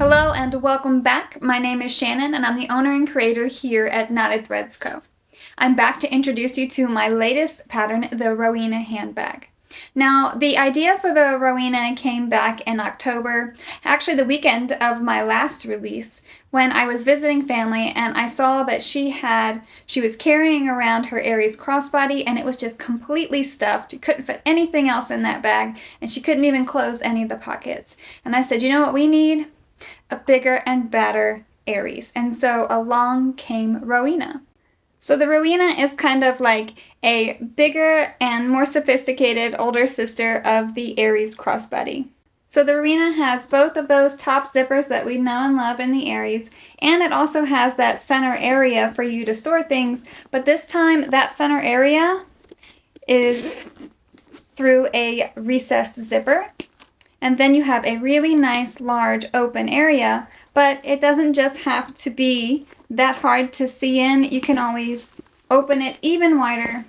Hello and welcome back. My name is Shannon and I'm the owner and creator here at Knotted Threads Co. I'm back to introduce you to my latest pattern, the Rowena Handbag. Now, the idea for the Rowena came back in October, actually the weekend of my last release, when I was visiting family and I saw that she was carrying around her Aries crossbody and it was just completely stuffed. You couldn't fit anything else in that bag and she couldn't even close any of the pockets. And I said, you know what we need? A bigger and badder Aries. And so along came Rowena. So the Rowena is kind of like a bigger and more sophisticated older sister of the Aries crossbody. So the Rowena has both of those top zippers that we know and love in the Aries, and it also has that center area for you to store things, but this time that center area is through a recessed zipper. And then you have a really nice large open area, but it doesn't just have to be that hard to see in. You can always open it even wider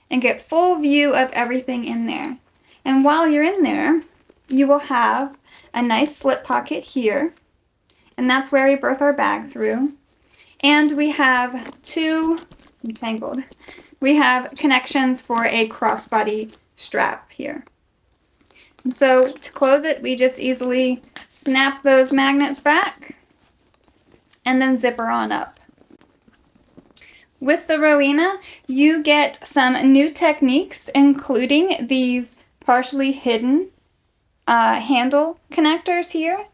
and get full view of everything in there. And while you're in there, you will have a nice slip pocket here, and that's where we berth our bag through. And we have we have connections for a crossbody strap here. And so to close it, we just easily snap those magnets back and then zipper on up. With the Rowena, you get some new techniques, including these partially hidden handle connectors here.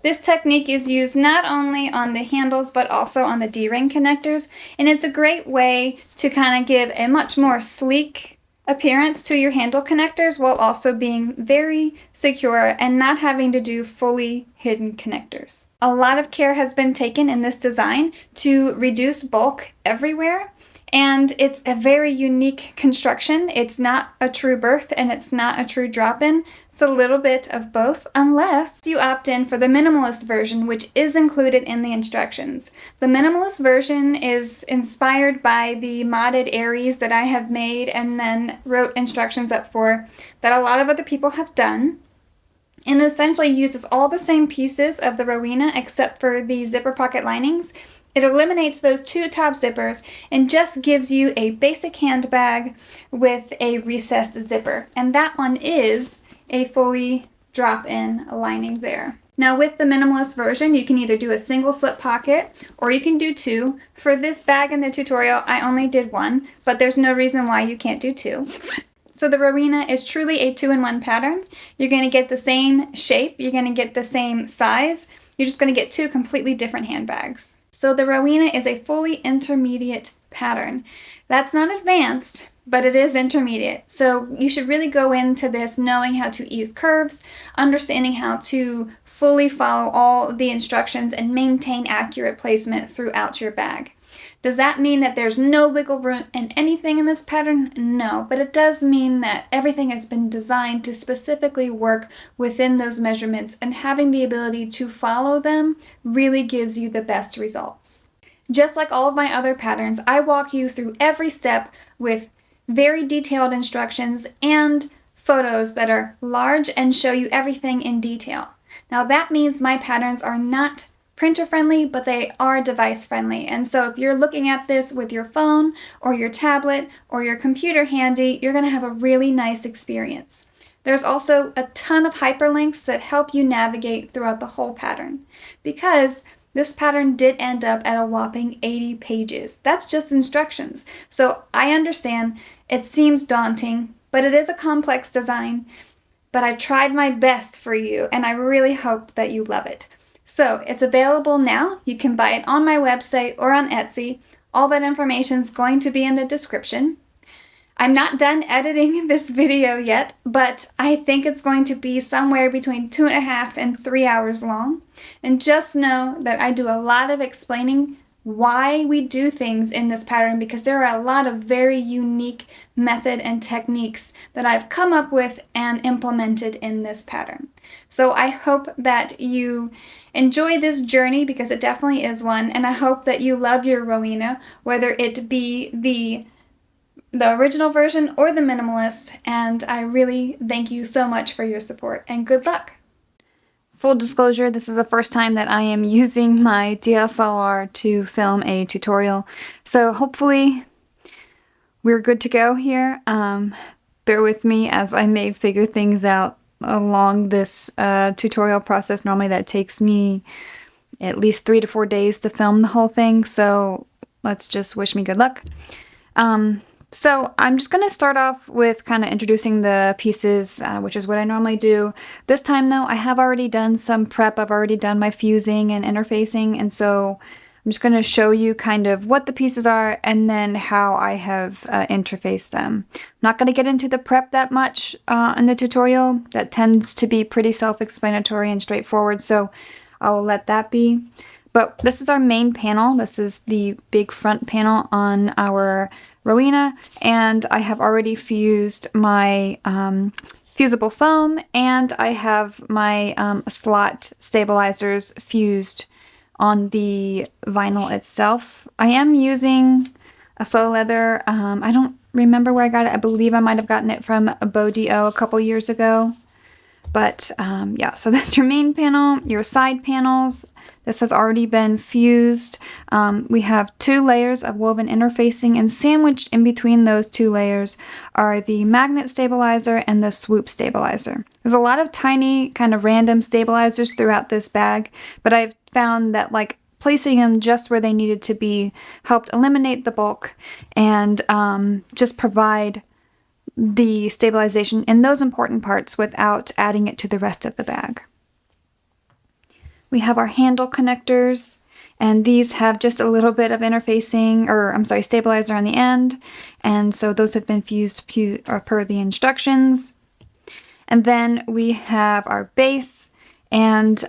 This technique is used not only on the handles but also on the D-ring connectors, and it's a great way to kind of give a much more sleek appearance to your handle connectors while also being very secure and not having to do fully hidden connectors. A lot of care has been taken in this design to reduce bulk everywhere, and it's a very unique construction. It's not a true berth and it's not a true drop-in. It's a little bit of both, unless you opt in for the minimalist version, which is included in the instructions. The minimalist version is inspired by the modded Aries that I have made and then wrote instructions up for that a lot of other people have done. And it essentially uses all the same pieces of the Rowena except for the zipper pocket linings. It eliminates those two top zippers and just gives you a basic handbag with a recessed zipper. And that one is a fully drop-in lining there. Now with the minimalist version, you can either do a single slip pocket or you can do two. For this bag in the tutorial, I only did one, but there's no reason why you can't do two. So the Rowena is truly a 2-in-1 pattern. You're going to get the same shape, you're going to get the same size, you're just going to get two completely different handbags. So the Rowena is a fully intermediate pattern. That's not advanced, but it is intermediate. So you should really go into this knowing how to ease curves, understanding how to fully follow all the instructions and maintain accurate placement throughout your bag. Does that mean that there's no wiggle room in anything in this pattern? No, but it does mean that everything has been designed to specifically work within those measurements, and having the ability to follow them really gives you the best results. Just like all of my other patterns, I walk you through every step with very detailed instructions and photos that are large and show you everything in detail. Now that means my patterns are not printer friendly, but they are device friendly. And so if you're looking at this with your phone or your tablet or your computer handy, you're going to have a really nice experience. There's also a ton of hyperlinks that help you navigate throughout the whole pattern, because this pattern did end up at a whopping 80 pages. That's just instructions. So I understand it seems daunting, but it is a complex design. But I tried my best for you, and I really hope that you love it. So it's available now. You can buy it on my website or on Etsy. All that information is going to be in the description. I'm not done editing this video yet, but I think it's going to be somewhere between 2.5 and 3 hours long. And just know that I do a lot of explaining why we do things in this pattern, because there are a lot of very unique method and techniques that I've come up with and implemented in this pattern. So I hope that you enjoy this journey, because it definitely is one, and I hope that you love your Rowena, whether it be the original version or the minimalist, and I really thank you so much for your support, and good luck! full disclosure, this is the first time that I am using my DSLR to film a tutorial, so hopefully we're good to go here. Bear with me as I may figure things out along this tutorial process. Normally that takes me at least 3 to 4 days to film the whole thing, so let's just wish me good luck. So I'm just going to start off with kind of introducing the pieces, which is what I normally do. This time though, I have already done some prep. I've already done my fusing and interfacing, and so I'm just going to show you kind of what the pieces are and then how I have interfaced them. I'm not going to get into the prep that much in the tutorial. That tends to be pretty self-explanatory and straightforward, so I'll let that be. But this is our main panel. This is the big front panel on our Rowena, and I have already fused my fusible foam, and I have my slot stabilizers fused on the vinyl itself. I am using a faux leather. I don't remember where I got it. I believe I might have gotten it from a Bodio a couple years ago. But yeah, so that's your main panel, your side panels. This has already been fused. We have 2 layers of woven interfacing, and sandwiched in between those 2 layers are the magnet stabilizer and the swoop stabilizer. There's a lot of tiny kind of random stabilizers throughout this bag, but I've found that like placing them just where they needed to be helped eliminate the bulk and just provide the stabilization in those important parts without adding it to the rest of the bag. We have our handle connectors, and these have just a little bit of interfacing, or I'm sorry, stabilizer on the end, and so those have been fused per the instructions. And then we have our base, and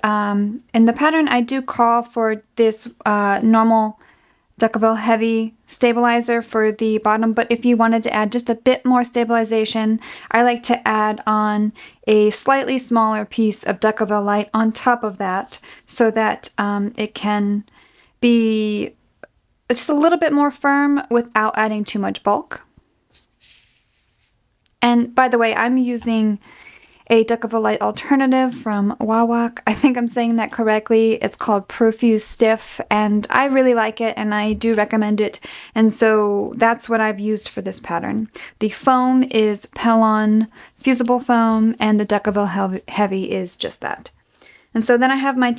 in the pattern I do call for this normal Duckaville heavy stabilizer for the bottom, but if you wanted to add just a bit more stabilization, I like to add on a slightly smaller piece of Duckaville light on top of that so that it can be just a little bit more firm without adding too much bulk. And by the way, I'm using a Duckaville light alternative from Wawak. I think I'm saying that correctly. It's called Profuse Stiff, and I really like it, and I do recommend it, and so that's what I've used for this pattern. The foam is Pellon fusible foam, and the Duckaville heavy is just that. And so then I have my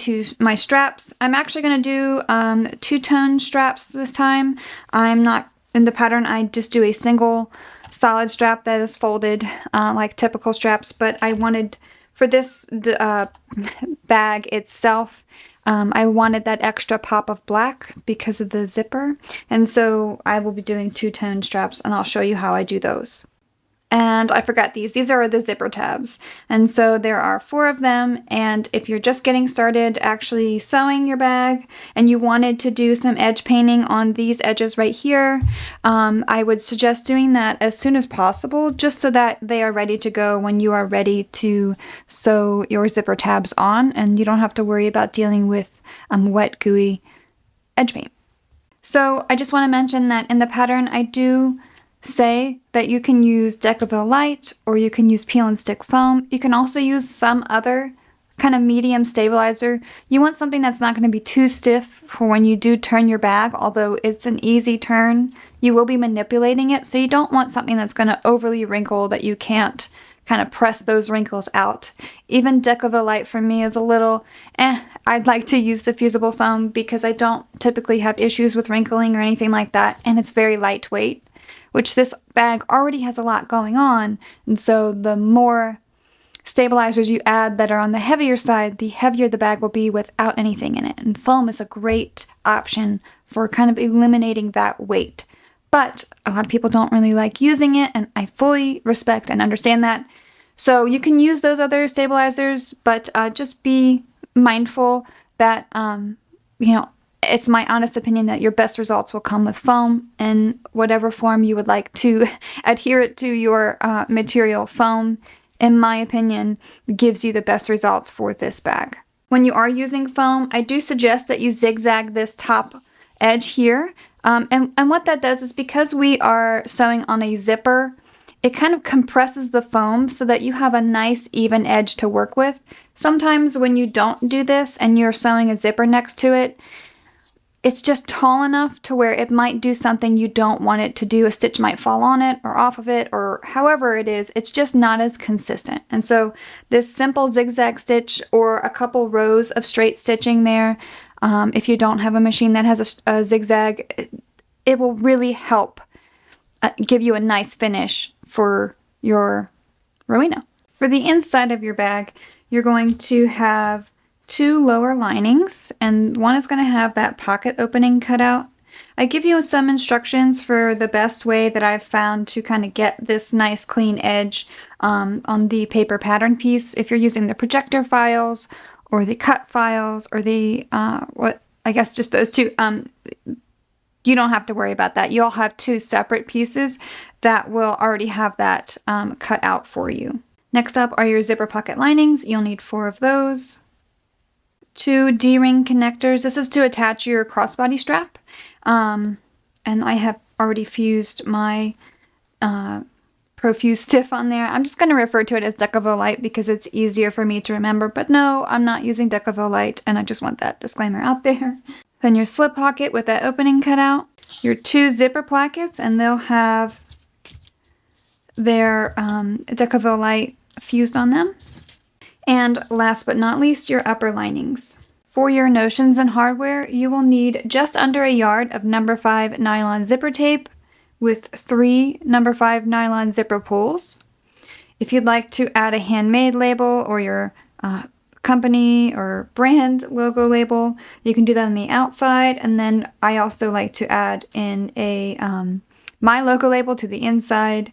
straps. I'm actually going to do 2-tone straps this time. I'm not in the pattern. I just do a single solid strap that is folded like typical straps, but I wanted for this bag itself, I wanted that extra pop of black because of the zipper, and so I will be doing 2-tone straps, and I'll show you how I do those. And I forgot these are the zipper tabs, and so there are 4 of them, and if you're just getting started actually sewing your bag and you wanted to do some edge painting on these edges right here, I would suggest doing that as soon as possible, just so that they are ready to go when you are ready to sew your zipper tabs on, and you don't have to worry about dealing with wet gooey edge paint. So I just want to mention that in the pattern I do say that you can use Duckaville light or you can use peel and stick foam. You can also use some other kind of medium stabilizer. You want something that's not going to be too stiff for when you do turn your bag, although it's an easy turn. You will be manipulating it, so you don't want something that's going to overly wrinkle that you can't kind of press those wrinkles out. Even Duckaville light for me is a little I'd like to use the fusible foam because I don't typically have issues with wrinkling or anything like that, and it's very lightweight, which this bag already has a lot going on, and so the more stabilizers you add that are on the heavier side, the heavier the bag will be without anything in it, and foam is a great option for kind of eliminating that weight. But a lot of people don't really like using it, and I fully respect and understand that. So you can use those other stabilizers, but just be mindful that, you know, it's my honest opinion that your best results will come with foam in whatever form you would like to adhere it to your material. Foam, in my opinion, gives you the best results for this bag. When you are using foam, I do suggest that you zigzag this top edge here. And what that does is because we are sewing on a zipper, it kind of compresses the foam so that you have a nice even edge to work with. Sometimes when you don't do this and you're sewing a zipper next to it, it's just tall enough to where it might do something you don't want it to do. A stitch might fall on it or off of it, or however it is, it's just not as consistent. And so this simple zigzag stitch or a couple rows of straight stitching there, if you don't have a machine that has a zigzag, it will really help give you a nice finish for your Rowena. For the inside of your bag, you're going to have 2 lower linings, and one is going to have that pocket opening cut out. I give you some instructions for the best way that I've found to kind of get this nice clean edge on the paper pattern piece. If you're using the projector files or the cut files or the, I guess just those two, you don't have to worry about that. You'll have 2 separate pieces that will already have that cut out for you. Next up are your zipper pocket linings. You'll need 4 of those. 2 D-ring connectors. This is to attach your crossbody strap. And I have already fused my Pro-Fuse stiff on there. I'm just going to refer to it as Decavol because it's easier for me to remember. But no, I'm not using Decavol, and I just want that disclaimer out there. Then your slip pocket with that opening cut out. Your 2 zipper plackets, and they'll have their Decavol fused on them. And last but not least, your upper linings. For your notions and hardware, you will need just under a yard of number 5 nylon zipper tape with 3 number 5 nylon zipper pulls. If you'd like to add a handmade label or your company or brand logo label, you can do that on the outside. And then I also like to add in a my logo label to the inside,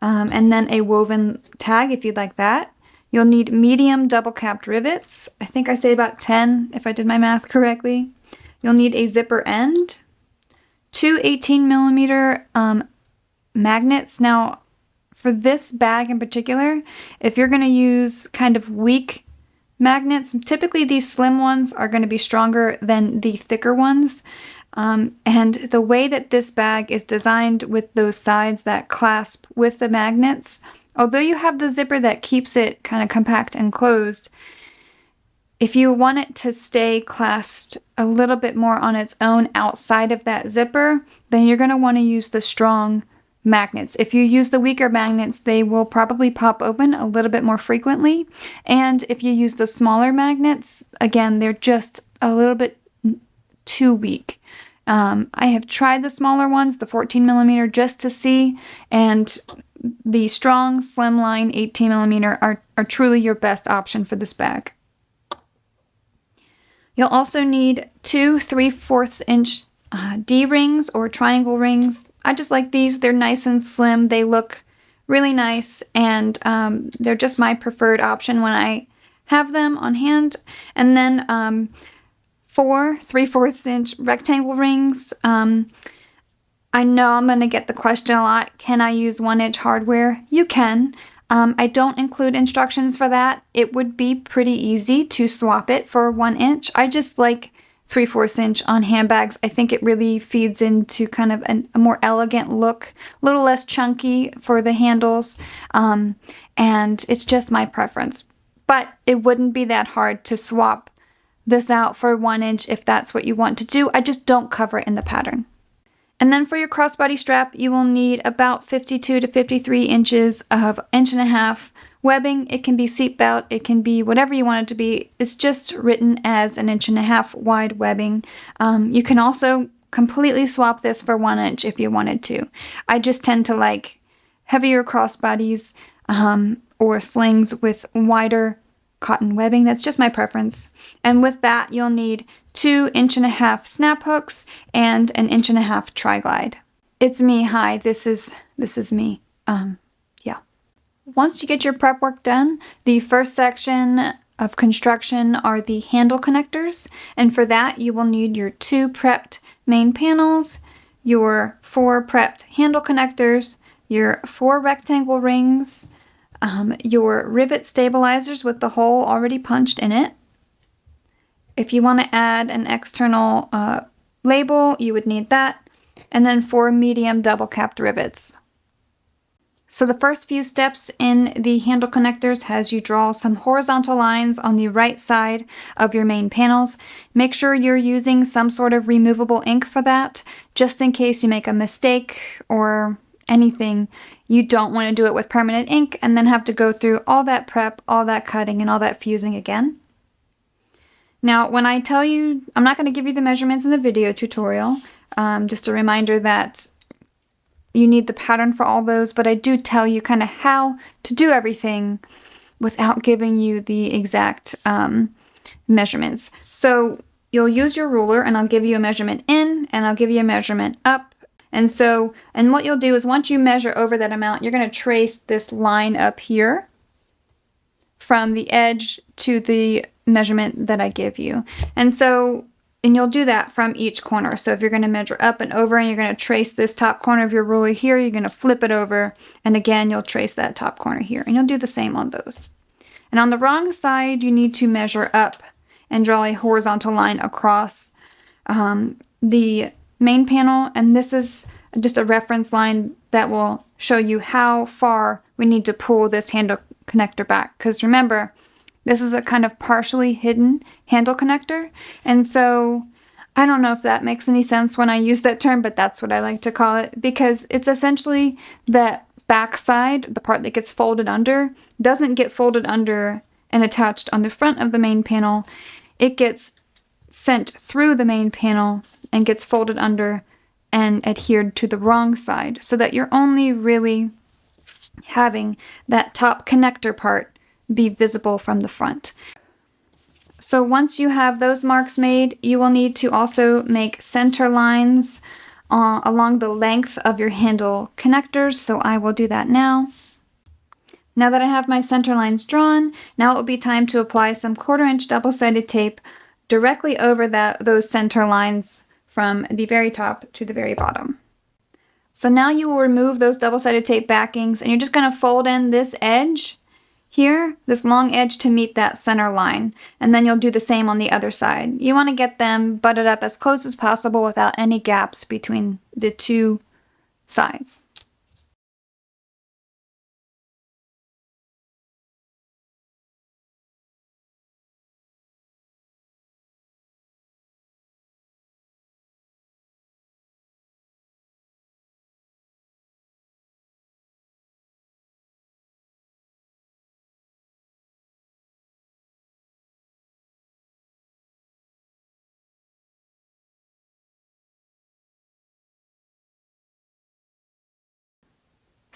and then a woven tag if you'd like that. You'll need medium double capped rivets. I think I say about 10 if I did my math correctly. You'll need a zipper end, 2 18mm magnets. Now, for this bag in particular, if you're going to use kind of weak magnets, typically these slim ones are going to be stronger than the thicker ones. And the way that this bag is designed with those sides that clasp with the magnets, although you have the zipper that keeps it kind of compact and closed, if you want it to stay clasped a little bit more on its own outside of that zipper, then you're going to want to use the strong magnets. If you use the weaker magnets, they will probably pop open a little bit more frequently. And if you use the smaller magnets, again, they're just a little bit too weak. I have tried the smaller ones, the 14mm, just to see, and the strong slimline 18mm are truly your best option for this bag. You'll also need 2 3/4 inch D-rings or triangle rings. I just like these. They're nice and slim. They look really nice, and they're just my preferred option when I have them on hand. And then 4 3/4 inch rectangle rings. I know I'm going to get the question a lot, can I use 1-inch hardware? You can. I don't include instructions for that. It would be pretty easy to swap it for 1 inch. I just like 3/4 inch on handbags. I think it really feeds into kind of a more elegant look, a little less chunky for the handles, and it's just my preference. But it wouldn't be that hard to swap this out for 1 inch if that's what you want to do. I just don't cover it in the pattern. And then for your crossbody strap, you will need about 52 to 53 inches of 1.5" webbing. It can be seat belt, it can be whatever you want it to be. It's just written as 1.5" wide webbing. You can also completely swap this for 1 inch if you wanted to. I just tend to like heavier crossbodies or slings with wider cotton webbing. That's just my preference. And with that, you'll need 2 1.5" snap hooks and an 1.5" tri-glide. It's me. Hi, this is me. Yeah. Once you get your prep work done, the first section of construction are the handle connectors, and for that you will need your 2 prepped main panels, your 4 prepped handle connectors, your 4 rectangle rings, your rivet stabilizers with the hole already punched in it. If you want to add an external label, you would need that, and then 4 medium double capped rivets. So the first few steps in the handle connectors has you draw some horizontal lines on the right side of your main panels. Make sure you're using some sort of removable ink for that, just in case you make a mistake or anything. You don't want to do it with permanent ink and then have to go through all that prep, all that cutting, and all that fusing again. Now, when I tell you, I'm not going to give you the measurements in the video tutorial, just a reminder that you need the pattern for all those, but I do tell you kind of how to do everything without giving you the exact measurements. So you'll use your ruler, and I'll give you a measurement in, and I'll give you a measurement up. And what you'll do is once you measure over that amount, you're going to trace this line up here from the edge to the measurement that I give you. And you'll do that from each corner. So if you're going to measure up and over and you're going to trace this top corner of your ruler here, you're going to flip it over. And again, you'll trace that top corner here. And you'll do the same on those. And on the wrong side, you need to measure up and draw a horizontal line across the main panel. And this is just a reference line that will show you how far we need to pull this handle connector back. Because remember, this is a kind of partially hidden handle connector. And so I don't know if that makes any sense when I use that term, but that's what I like to call it, because it's essentially the back side, the part that gets folded under, doesn't get folded under and attached on the front of the main panel. It gets sent through the main panel and gets folded under and adhered to the wrong side, so that you're only really having that top connector part be visible from the front. So once you have those marks made, you will need to also make center lines along the length of your handle connectors. So I will do that now. Now that I have my center lines drawn, now it will be time to apply some 1/4 inch double-sided tape directly over those center lines from the very top to the very bottom. So now you will remove those double-sided tape backings, and you're just going to fold in this edge here, this long edge, to meet that center line. And then you'll do the same on the other side. You want to get them butted up as close as possible without any gaps between the two sides.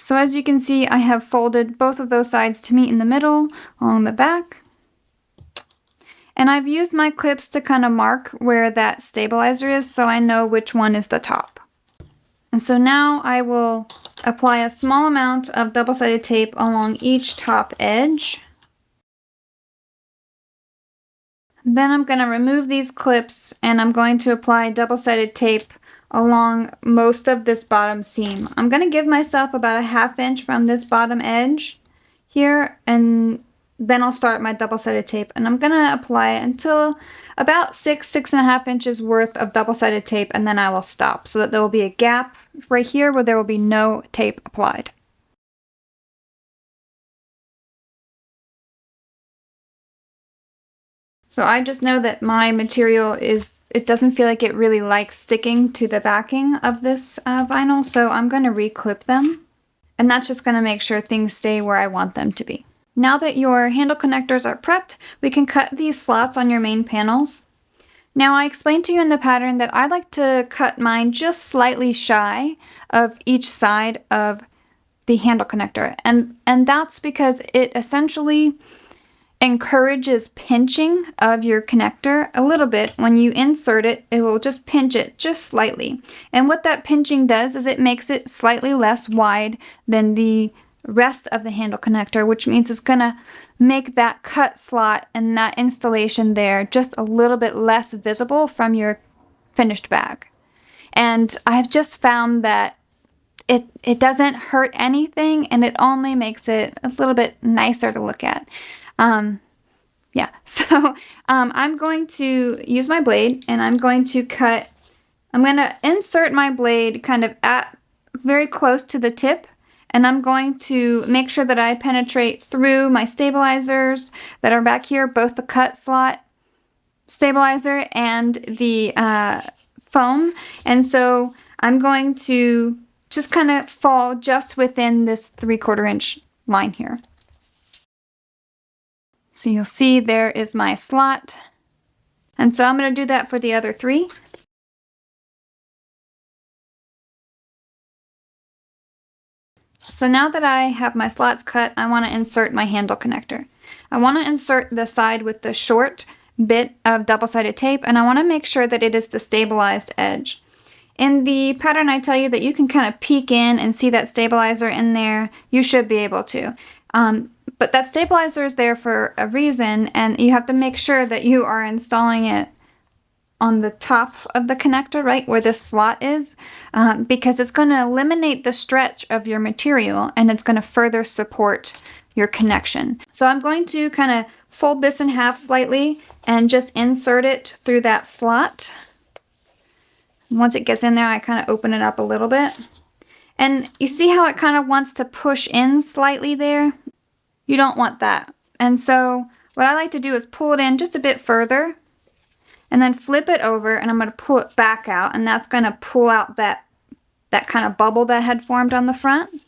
So as you can see, I have folded both of those sides to meet in the middle along the back. And I've used my clips to kind of mark where that stabilizer is, so I know which one is the top. And so now I will apply a small amount of double-sided tape along each top edge. Then I'm going to remove these clips, and I'm going to apply double-sided tape along most of this bottom seam. I'm going to give myself about a 1/2 inch from this bottom edge here, and then I'll start my double-sided tape, and I'm going to apply it until about 6.5 inches worth of double-sided tape, and then I will stop, so that there will be a gap right here where there will be no tape applied. So I just know that my material it doesn't feel like it really likes sticking to the backing of this vinyl, so I'm going to reclip them. And that's just going to make sure things stay where I want them to be. Now that your handle connectors are prepped, we can cut these slots on your main panels. Now I explained to you in the pattern that I like to cut mine just slightly shy of each side of the handle connector. And that's because it essentially encourages pinching of your connector a little bit. When you insert it, it will just pinch it just slightly. And what that pinching does is it makes it slightly less wide than the rest of the handle connector, which means it's going to make that cut slot and that installation there just a little bit less visible from your finished bag. And I've just found that it doesn't hurt anything, and it only makes it a little bit nicer to look at. Yeah, so I'm going to use my blade, and I'm going to insert my blade kind of at very close to the tip, and I'm going to make sure that I penetrate through my stabilizers that are back here, both the cut slot stabilizer and the foam. And so I'm going to just kind of fall just within this 3/4 inch line here. So you'll see there is my slot. And so I'm going to do that for the other 3. So now that I have my slots cut, I want to insert my handle connector. I want to insert the side with the short bit of double-sided tape, and I want to make sure that it is the stabilized edge. In the pattern, I tell you that you can kind of peek in and see that stabilizer in there. You should be able to. But that stabilizer is there for a reason, and you have to make sure that you are installing it on the top of the connector, right where this slot is, because it's going to eliminate the stretch of your material and it's going to further support your connection. So I'm going to kind of fold this in half slightly and just insert it through that slot. Once it gets in there, I kind of open it up a little bit. And you see how it kind of wants to push in slightly there? You don't want that. And so what I like to do is pull it in just a bit further and then flip it over, and I'm going to pull it back out, and that's going to pull out that kind of bubble that had formed on the front.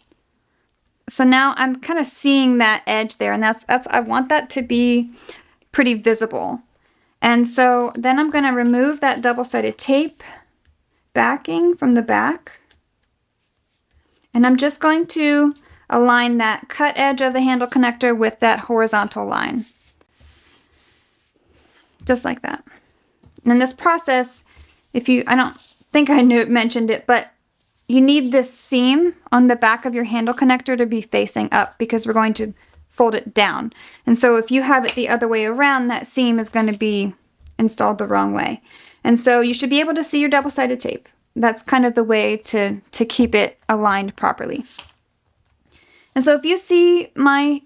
So now I'm kind of seeing that edge there, and that's I want that to be pretty visible. And so then I'm going to remove that double-sided tape backing from the back, and I'm just going to align that cut edge of the handle connector with that horizontal line. Just like that. And in this process, I don't think I mentioned it, but you need this seam on the back of your handle connector to be facing up because we're going to fold it down. And so if you have it the other way around, that seam is going to be installed the wrong way. And so you should be able to see your double-sided tape. That's kind of the way to keep it aligned properly. And so if you see my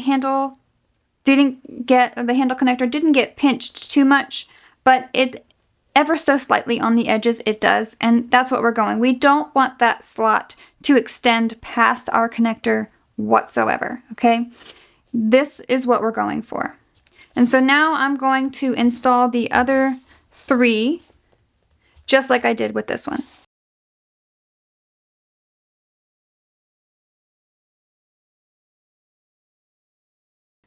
handle the handle connector didn't get pinched too much, but it ever so slightly on the edges it does, and that's what we're going. We don't want that slot to extend past our connector whatsoever, okay? This is what we're going for. And so now I'm going to install the other 3 just like I did with this one.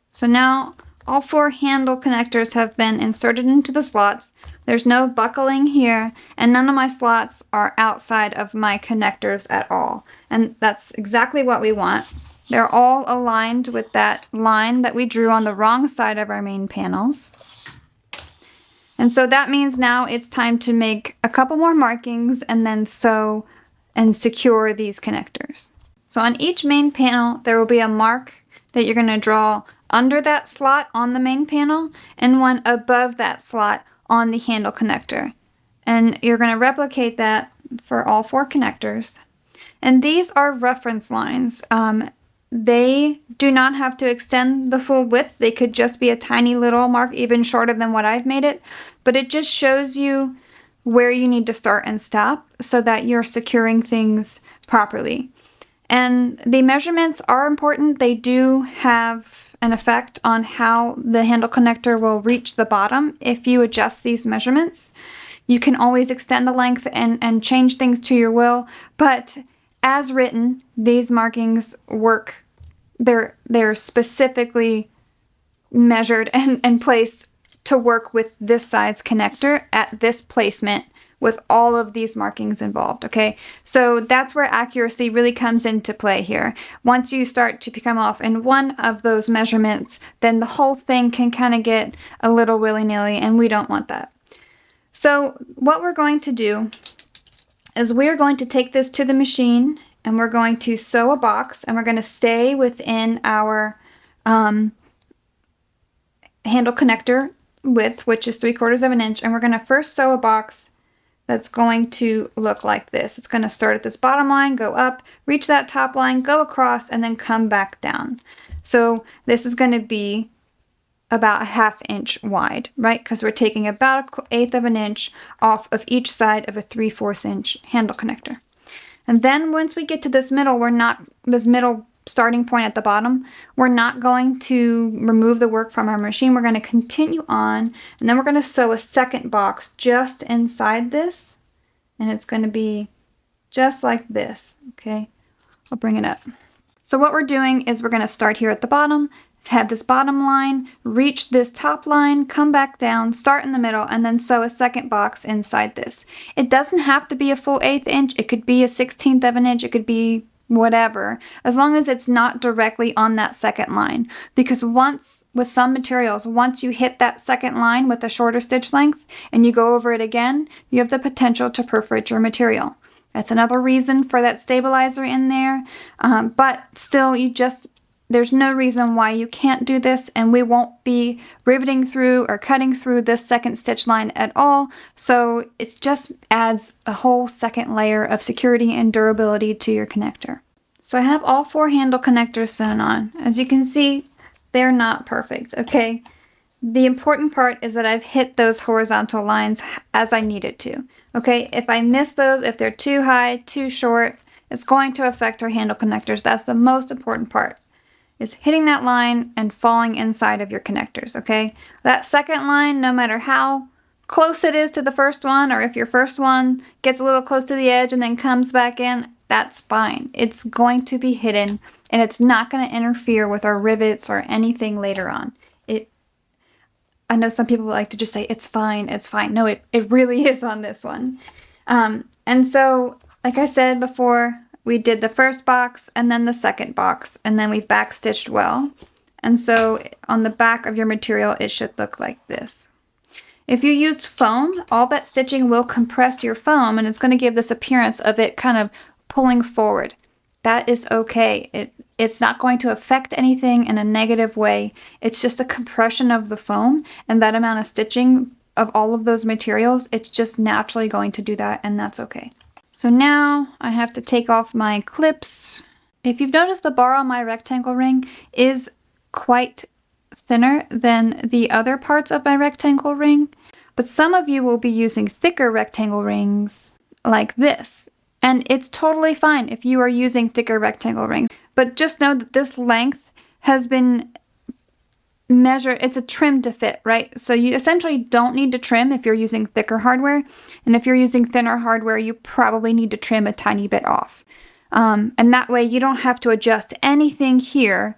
So now all 4 handle connectors have been inserted into the slots. There's no buckling here, and none of my slots are outside of my connectors at all. And that's exactly what we want. They're all aligned with that line that we drew on the wrong side of our main panels. And so that means now it's time to make a couple more markings and then sew and secure these connectors. So on each main panel, there will be a mark that you're going to draw under that slot on the main panel and one above that slot on the handle connector. And you're going to replicate that for all 4 connectors. And these are reference lines. They do not have to extend the full width. They could just be a tiny little mark, even shorter than what I've made it. But it just shows you where you need to start and stop so that you're securing things properly. And the measurements are important. They do have an effect on how the handle connector will reach the bottom if you adjust these measurements. You can always extend the length and change things to your will, but as written, these markings work. They're specifically measured and placed to work with this size connector at this placement with all of these markings involved, okay? So that's where accuracy really comes into play here. Once you start to become off in one of those measurements, then the whole thing can kind of get a little willy-nilly, and we don't want that. So what we're going to do is we're going to take this to the machine, and we're going to sew a box, and we're going to stay within our handle connector width, which is 3/4 inch, and we're going to first sew a box that's going to look like this. It's going to start at this bottom line, go up, reach that top line, go across, and then come back down. So this is going to be about a 1/2 inch wide, right? Because we're taking about 1/8 inch off of each side of a 3/4 inch handle connector. And then once we get to this middle, this middle starting point at the bottom, we're not going to remove the work from our machine. We're going to continue on, and then we're going to sew a second box just inside this, and it's going to be just like this. Okay, I'll bring it up. So what we're doing is we're going to start here at the bottom, have this bottom line, reach this top line, come back down, start in the middle, and then sew a second box inside this. It doesn't have to be a full 1/8 inch. It could be a 1/16 of an inch. It could be whatever, as long as it's not directly on that second line. Because with some materials, once you hit that second line with a shorter stitch length and you go over it again, you have the potential to perforate your material. That's another reason for that stabilizer in there. But still, there's no reason why you can't do this, and we won't be riveting through or cutting through this second stitch line at all. So it just adds a whole second layer of security and durability to your connector. So I have all 4 handle connectors sewn on. As you can see, they're not perfect, okay? The important part is that I've hit those horizontal lines as I needed to. Okay, if I miss those, if they're too high, too short, it's going to affect our handle connectors. That's the most important part, is hitting that line and falling inside of your connectors, okay? That second line, no matter how close it is to the first one, or if your first one gets a little close to the edge and then comes back in, that's fine. It's going to be hidden, and it's not going to interfere with our rivets or anything later on. I know some people like to just say, it's fine, it's fine. No, it really is on this one. And so, like I said before, we did the first box and then the second box, and then we backstitched well. And so on the back of your material, it should look like this. If you used foam, all that stitching will compress your foam, and it's going to give this appearance of it kind of pulling forward. That is okay. It's not going to affect anything in a negative way. It's just a compression of the foam, and that amount of stitching of all of those materials, it's just naturally going to do that, and that's okay. So now I have to take off my clips. If you've noticed, the bar on my rectangle ring is quite thinner than the other parts of my rectangle ring, but some of you will be using thicker rectangle rings like this. And it's totally fine if you are using thicker rectangle rings. But just know that this length has been measured. It's a trim to fit, right? So you essentially don't need to trim if you're using thicker hardware. And if you're using thinner hardware, you probably need to trim a tiny bit off. And that way you don't have to adjust anything here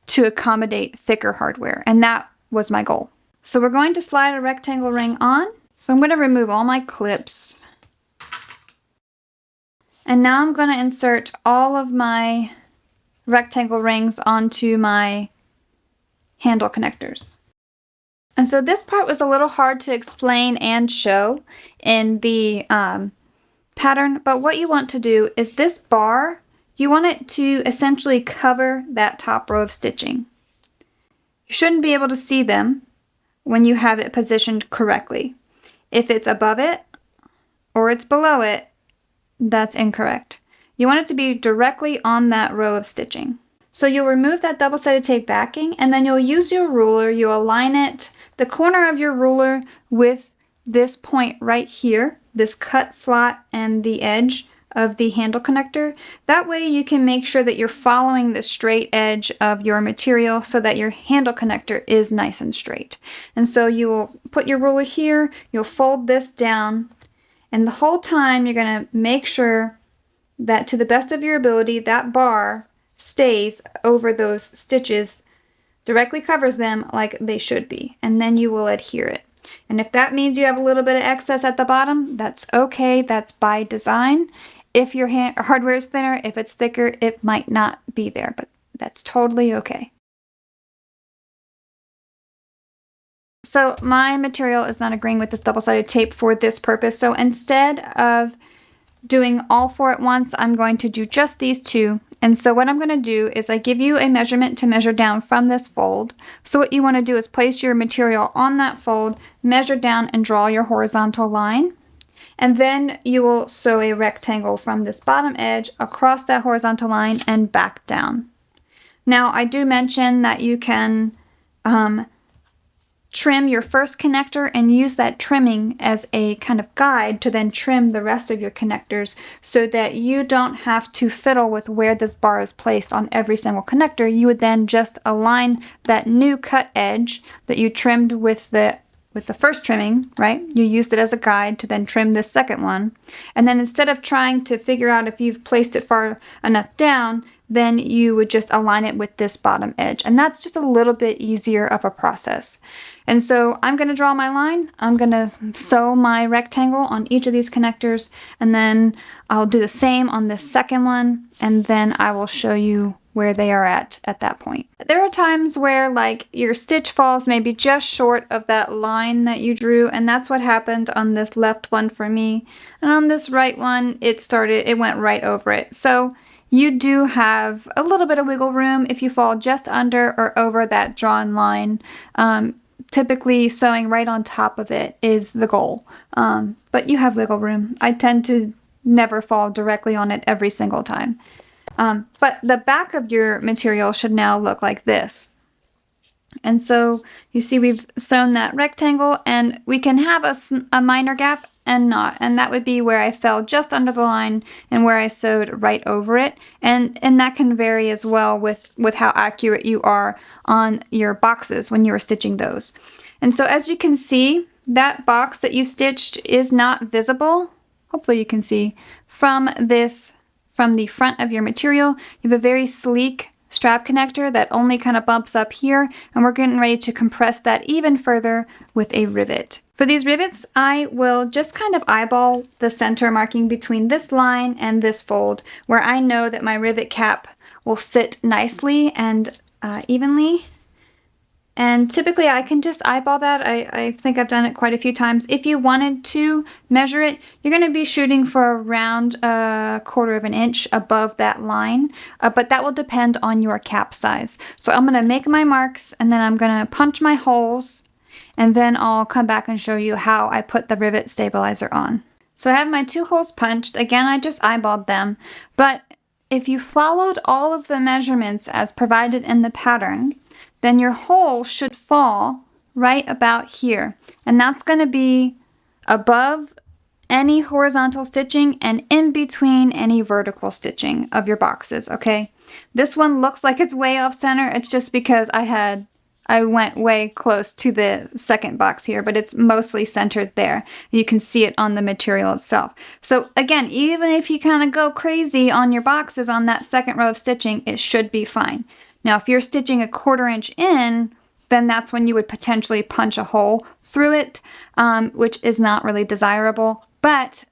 to accommodate thicker hardware. And that was my goal. So we're going to slide a rectangle ring on. So I'm going to remove all my clips. And now I'm going to insert all of my rectangle rings onto my handle connectors. And so this part was a little hard to explain and show in the pattern, but what you want to do is this bar, you want it to essentially cover that top row of stitching. You shouldn't be able to see them when you have it positioned correctly. If it's above it or it's below it, that's incorrect. You want it to be directly on that row of stitching. So you'll remove that double-sided tape backing, and then you'll use your ruler. You'll align it, the corner of your ruler, with this point right here, this cut slot and the edge of the handle connector. That way you can make sure that you're following the straight edge of your material so that your handle connector is nice and straight. And so you will put your ruler here, you'll fold this down, and the whole time you're going to make sure that, to the best of your ability, that bar stays over those stitches, directly covers them like they should be, and then you will adhere it. And if that means you have a little bit of excess at the bottom, that's okay. That's by design. If your hardware is thinner, if it's thicker, it might not be there, but that's totally okay. So my material is not agreeing with this double-sided tape for this purpose. So instead of doing all 4 at once, I'm going to do just these 2. And so what I'm going to do is I give you a measurement to measure down from this fold. So what you want to do is place your material on that fold, measure down, and draw your horizontal line. And then you will sew a rectangle from this bottom edge across that horizontal line and back trim your first connector and use that trimming as a kind of guide to then trim the rest of your connectors so that you don't have to fiddle with where this bar is placed on every single connector. You would then just align that new cut edge that you trimmed with the first trimming, right? You used it as a guide to then trim this second one. And then instead of trying to figure out if you've placed it far enough down, then you would just align it with this bottom edge. And that's just a little bit easier of a process. And so I'm going to draw my line. I'm going to sew my rectangle on each of these connectors, and then I'll do the same on this second one, and then I will show you where they are at that point. There are times where like your stitch falls maybe just short of that line that you drew, and that's what happened on this left one for me. And on this right one, it went right over it. So you do have a little bit of wiggle room if you fall just under or over that drawn line. Typically sewing right on top of it is the goal, but you have wiggle room. I tend to never fall directly on it every single time. But the back of your material should now look like this. And so you see we've sewn that rectangle, and we can have a minor gap and not. And that would be where I fell just under the line and where I sewed right over it. And that can vary as well with how accurate you are on your boxes when you are stitching those. And so as you can see, that box that you stitched is not visible. Hopefully you can see from the front of your material. You have a very sleek strap connector that only kind of bumps up here, and we're getting ready to compress that even further with a rivet. For these rivets, I will just kind of eyeball the center marking between this line and this fold, where I know that my rivet cap will sit nicely and evenly. And typically I can just eyeball that. I think I've done it quite a few times. If you wanted to measure it, you're going to be shooting for around 1/4 of an inch above that line, but that will depend on your cap size. So I'm going to make my marks, and then I'm going to punch my holes, and then I'll come back and show you how I put the rivet stabilizer on. So I have my 2 holes punched. Again, I just eyeballed them, but if you followed all of the measurements as provided in the pattern, then your hole should fall right about here. And that's going to be above any horizontal stitching and in between any vertical stitching of your boxes, okay? This one looks like it's way off center. It's just because I went way close to the second box here, but it's mostly centered there. You can see it on the material itself. So again, even if you kind of go crazy on your boxes on that second row of stitching, it should be fine. Now, if you're stitching a 1/4 inch in, then that's when you would potentially punch a hole through it, which is not really desirable. But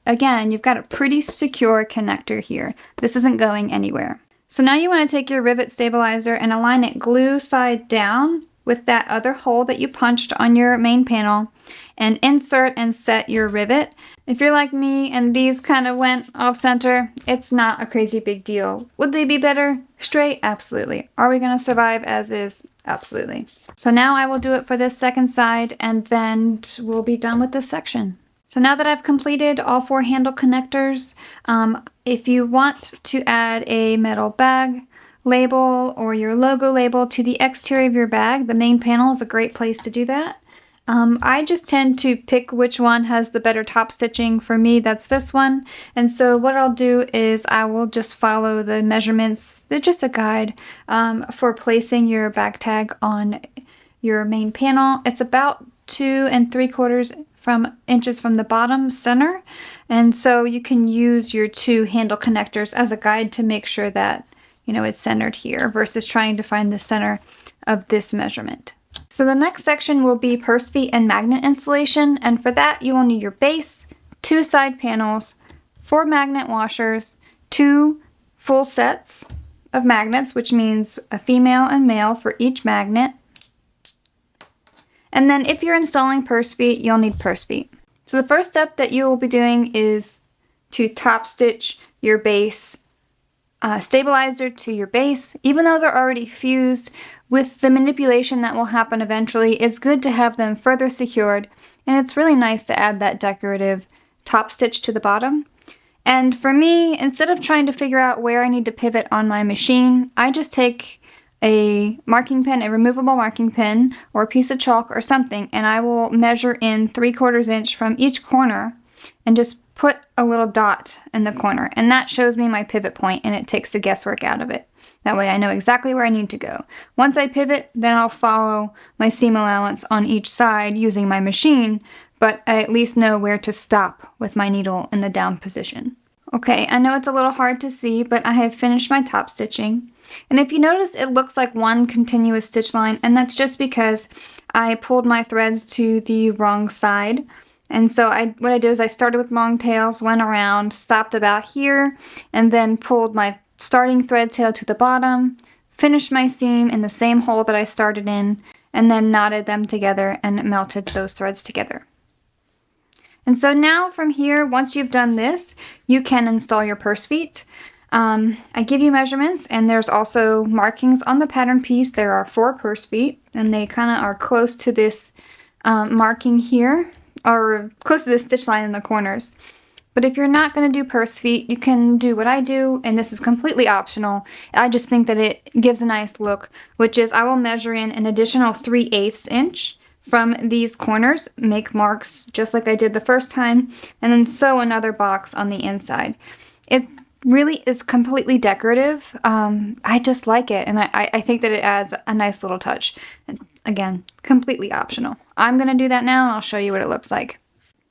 again, you've got a pretty secure connector here. This isn't going anywhere. So now you want to take your rivet stabilizer and align it glue side down with that other hole that you punched on your main panel, and insert and set your rivet. If you're like me and these kind of went off center, it's not a crazy big deal. Would they be better straight? Absolutely. Are we going to survive as is? Absolutely. So now I will do it for this second side, and then we'll be done with this section. So now that I've completed all 4 handle connectors, if you want to add a metal bag label or your logo label to the exterior of your bag, the main panel is a great place to do that. I just tend to pick which one has the better top stitching. For me, that's this one. And so what I'll do is I will just follow the measurements. They're just a guide for placing your bag tag on your main panel. It's about 2 3/4 inches from the bottom center. And so you can use your 2 handle connectors as a guide to make sure that, you know, it's centered here versus trying to find the center of this measurement. So the next section will be purse feet and magnet installation, and for that you will need your base, 2 side panels, 4 magnet washers, 2 full sets of magnets, which means a female and male for each magnet. And then if you're installing purse feet, you'll need purse feet. So the first step that you will be doing is to top stitch your base stabilizer to your base. Even though they're already fused, with the manipulation that will happen eventually, it's good to have them further secured, and it's really nice to add that decorative top stitch to the bottom. And for me, instead of trying to figure out where I need to pivot on my machine, I just take a marking pen, a removable marking pen, or a piece of chalk or something, and I will measure in 3/4 inch from each corner and just put a little dot in the corner, and that shows me my pivot point, and it takes the guesswork out of it. That way I know exactly where I need to go. Once I pivot, then I'll follow my seam allowance on each side using my machine, but I at least know where to stop with my needle in the down position. Okay, I know it's a little hard to see, but I have finished my top stitching. And if you notice, it looks like one continuous stitch line, and that's just because I pulled my threads to the wrong side. And so what I did is I started with long tails, went around, stopped about here, and then pulled my starting thread tail to the bottom, finished my seam in the same hole that I started in, and then knotted them together and melted those threads together. And so now from here, once you've done this, you can install your purse feet. I give you measurements, and there's also markings on the pattern piece. There are 4 purse feet, and they kind of are close to this marking here, or close to the stitch line in the corners. But if you're not going to do purse feet, you can do what I do, and this is completely optional. I just think that it gives a nice look, which is I will measure in an additional 3/8 inch from these corners, make marks just like I did the first time, and then sew another box on the inside. It really is completely decorative. I just like it, and I think that it adds a nice little touch. And again, completely optional. I'm going to do that now, and I'll show you what it looks like.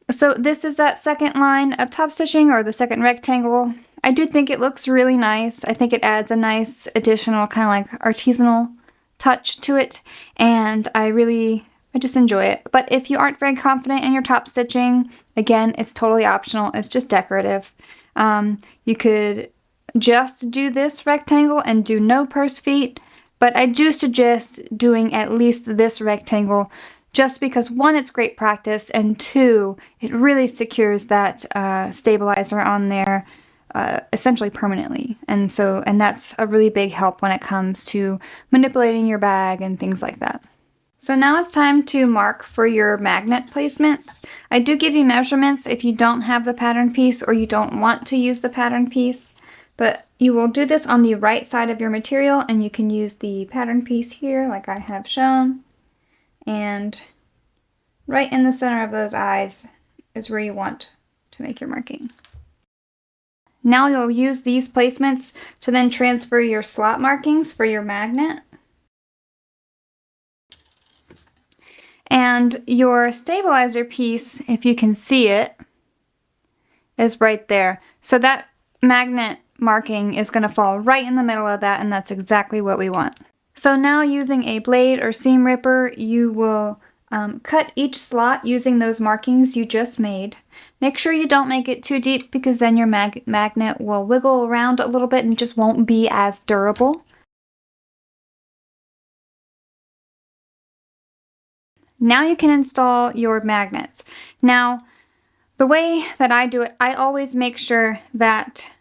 So this is that second line of top stitching, or the second rectangle. I do think it looks really nice. I think it adds a nice additional kind of like artisanal touch to it, and I just enjoy it. But if you aren't very confident in your top stitching, again, it's totally optional. It's just decorative. You could just do this rectangle and do no purse feet, but I do suggest doing at least this rectangle just because, 1, it's great practice, and 2, it really secures that stabilizer on there essentially permanently. And that's a really big help when it comes to manipulating your bag and things like that. So now it's time to mark for your magnet placements. I do give you measurements if you don't have the pattern piece or you don't want to use the pattern piece, but you will do this on the right side of your material, and you can use the pattern piece here like I have shown, and right in the center of those eyes is where you want to make your marking. Now you'll use these placements to then transfer your slot markings for your magnet. And your stabilizer piece, if you can see it, is right there. So that magnet marking is going to fall right in the middle of that, and that's exactly what we want. So now, using a blade or seam ripper, you will cut each slot using those markings you just made. Make sure you don't make it too deep, because then your magnet will wiggle around a little bit and just won't be as durable. Now you can install your magnets. Now, the way that I do it, I always make sure that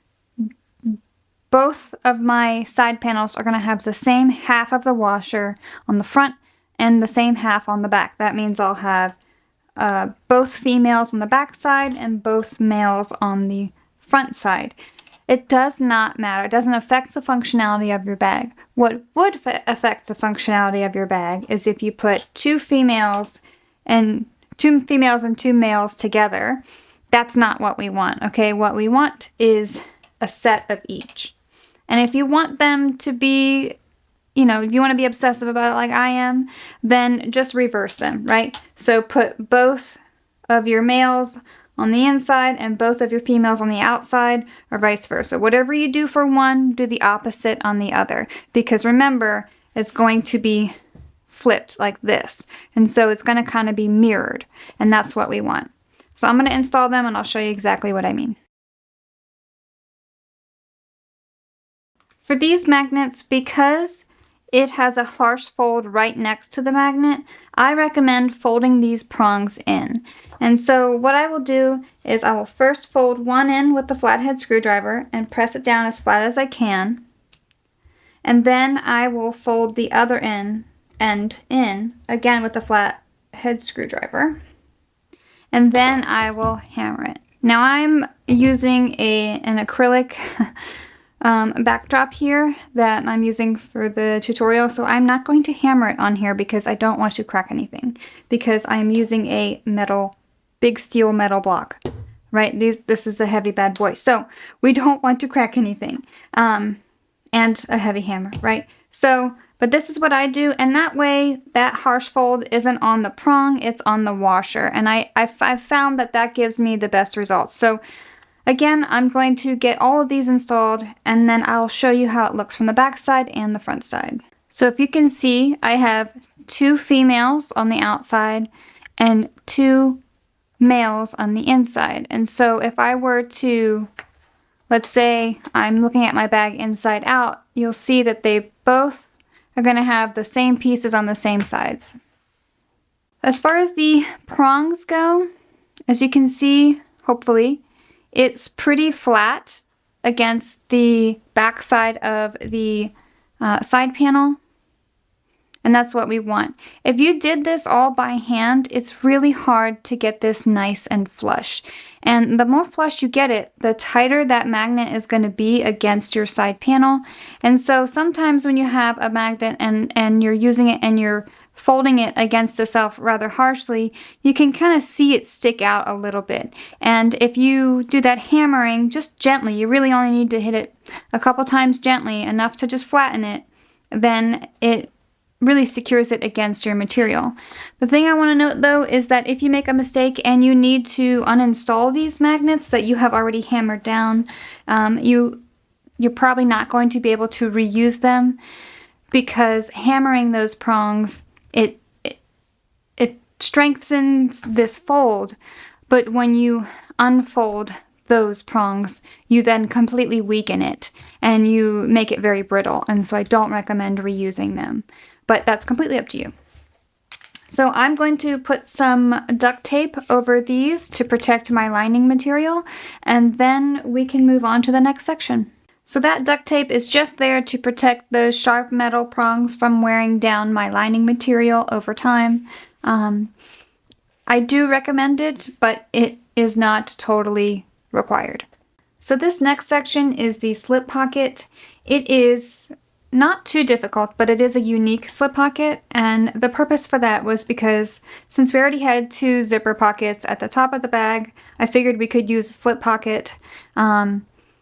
both of my side panels are going to have the same half of the washer on the front and the same half on the back. That means I'll have both females on the back side and both males on the front side. It does not matter. It doesn't affect the functionality of your bag. What would affect the functionality of your bag is if you put two females and two males together. That's not what we want, okay? What we want is a set of each. And if you want them to be, you want to be obsessive about it like I am, then just reverse them, right? So put both of your males on the inside and both of your females on the outside, or vice versa. Whatever you do for one, do the opposite on the other. Because remember, it's going to be flipped like this. And so it's going to kind of be mirrored. And that's what we want. So I'm going to install them, and I'll show you exactly what I mean. For these magnets, because it has a harsh fold right next to the magnet, I recommend folding these prongs in. And so what I will do is I will first fold one in with the flathead screwdriver and press it down as flat as I can. And then I will fold the other end in, again with the flathead screwdriver. And then I will hammer it. Now I'm using an acrylic backdrop here that I'm using for the tutorial, so I'm not going to hammer it on here because I don't want to crack anything, because I am using a big steel metal block, right? This is a heavy bad boy, so we don't want to crack anything, and a heavy hammer, right? So, but this is what I do, and that way that harsh fold isn't on the prong, it's on the washer, and I've found that gives me the best results. So again, I'm going to get all of these installed, and then I'll show you how it looks from the back side and the front side. So if you can see, I have 2 females on the outside and 2 males on the inside. And so if I were to, let's say I'm looking at my bag inside out, you'll see that they both are going to have the same pieces on the same sides. As far as the prongs go, as you can see, hopefully, it's pretty flat against the back side of the side panel, and that's what we want. If you did this all by hand, it's really hard to get this nice and flush. And the more flush you get it, the tighter that magnet is going to be against your side panel. And so sometimes when you have a magnet and you're using it and you're folding it against itself rather harshly, you can kind of see it stick out a little bit. And if you do that hammering just gently, you really only need to hit it a couple times gently, enough to just flatten it, then it really secures it against your material. The thing I want to note though is that if you make a mistake and you need to uninstall these magnets that you have already hammered down, you're probably not going to be able to reuse them, because hammering those prongs, it strengthens this fold, but when you unfold those prongs, you then completely weaken it and you make it very brittle, and so I don't recommend reusing them, but that's completely up to you. So I'm going to put some duct tape over these to protect my lining material, and then we can move on to the next section. So that duct tape is just there to protect those sharp metal prongs from wearing down my lining material over time. I do recommend it, but it is not totally required. So this next section is the slip pocket. It is not too difficult, but it is a unique slip pocket, and the purpose for that was because since we already had 2 zipper pockets at the top of the bag, I figured we could use a slip pocket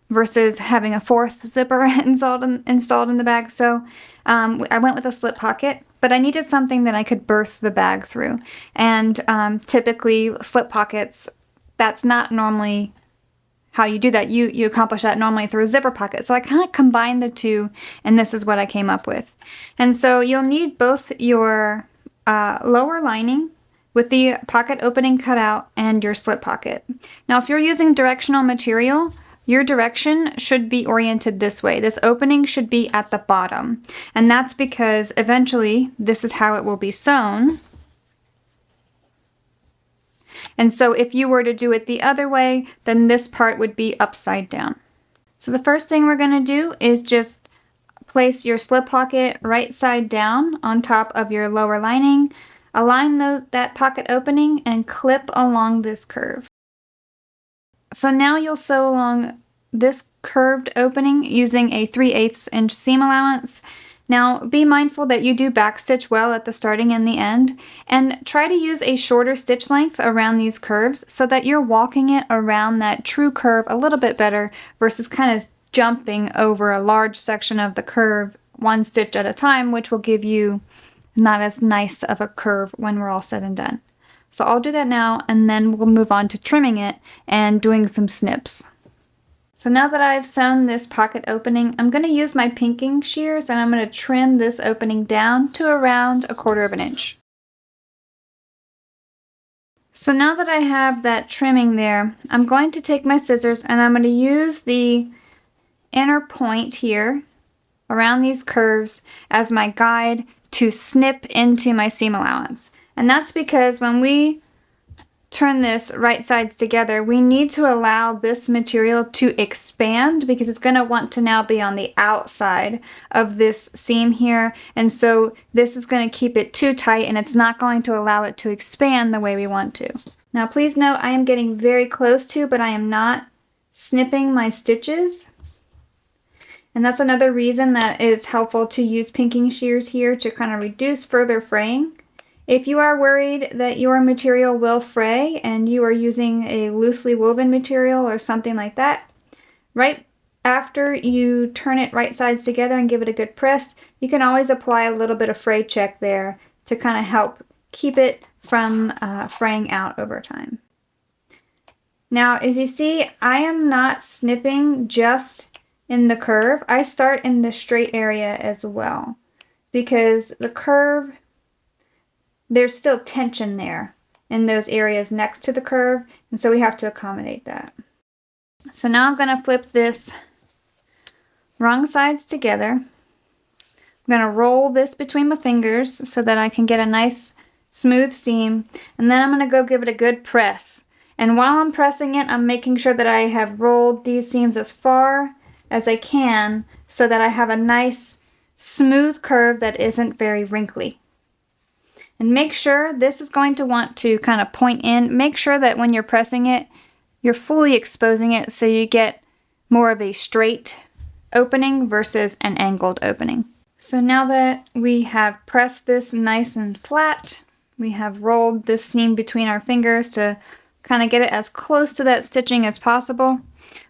versus having a 4th zipper installed in the bag. So I went with a slip pocket, but I needed something that I could berth the bag through. And typically slip pockets, that's not normally how you do that. You accomplish that normally through a zipper pocket. So I kind of combined the 2, and this is what I came up with. And so you'll need both your lower lining with the pocket opening cut out and your slip pocket. Now if you're using directional material, your direction should be oriented this way. This opening should be at the bottom. And that's because eventually this is how it will be sewn. And so if you were to do it the other way, then this part would be upside down. So the first thing we're going to do is just place your slip pocket right side down on top of your lower lining. Align that pocket opening and clip along this curve. So now you'll sew along this curved opening using a 3/8 inch seam allowance. Now be mindful that you do backstitch well at the starting and the end, and try to use a shorter stitch length around these curves so that you're walking it around that true curve a little bit better versus kind of jumping over a large section of the curve 1 stitch at a time, which will give you not as nice of a curve when we're all said and done. So I'll do that now, and then we'll move on to trimming it and doing some snips. So now that I've sewn this pocket opening, I'm going to use my pinking shears and I'm going to trim this opening down to around 1/4 inch. So now that I have that trimming there, I'm going to take my scissors and I'm going to use the inner point here around these curves as my guide to snip into my seam allowance. And that's because when we turn this right sides together, we need to allow this material to expand because it's going to want to now be on the outside of this seam here. And so this is going to keep it too tight and it's not going to allow it to expand the way we want to. Now please note I am getting very close to, but I am not snipping my stitches. And that's another reason that it's helpful to use pinking shears here to kind of reduce further fraying. If you are worried that your material will fray and you are using a loosely woven material or something like that, right after you turn it right sides together and give it a good press, you can always apply a little bit of fray check there to kind of help keep it from fraying out over time. Now, as you see, I am not snipping just in the curve. I start in the straight area as well, because the curve, there's still tension there in those areas next to the curve, and so we have to accommodate that. So now I'm going to flip this wrong sides together. I'm going to roll this between my fingers so that I can get a nice smooth seam, and then I'm going to go give it a good press. And while I'm pressing it, I'm making sure that I have rolled these seams as far as I can so that I have a nice smooth curve that isn't very wrinkly. And make sure this is going to want to kind of point in. Make sure that when you're pressing it, you're fully exposing it so you get more of a straight opening versus an angled opening. So now that we have pressed this nice and flat, we have rolled this seam between our fingers to kind of get it as close to that stitching as possible.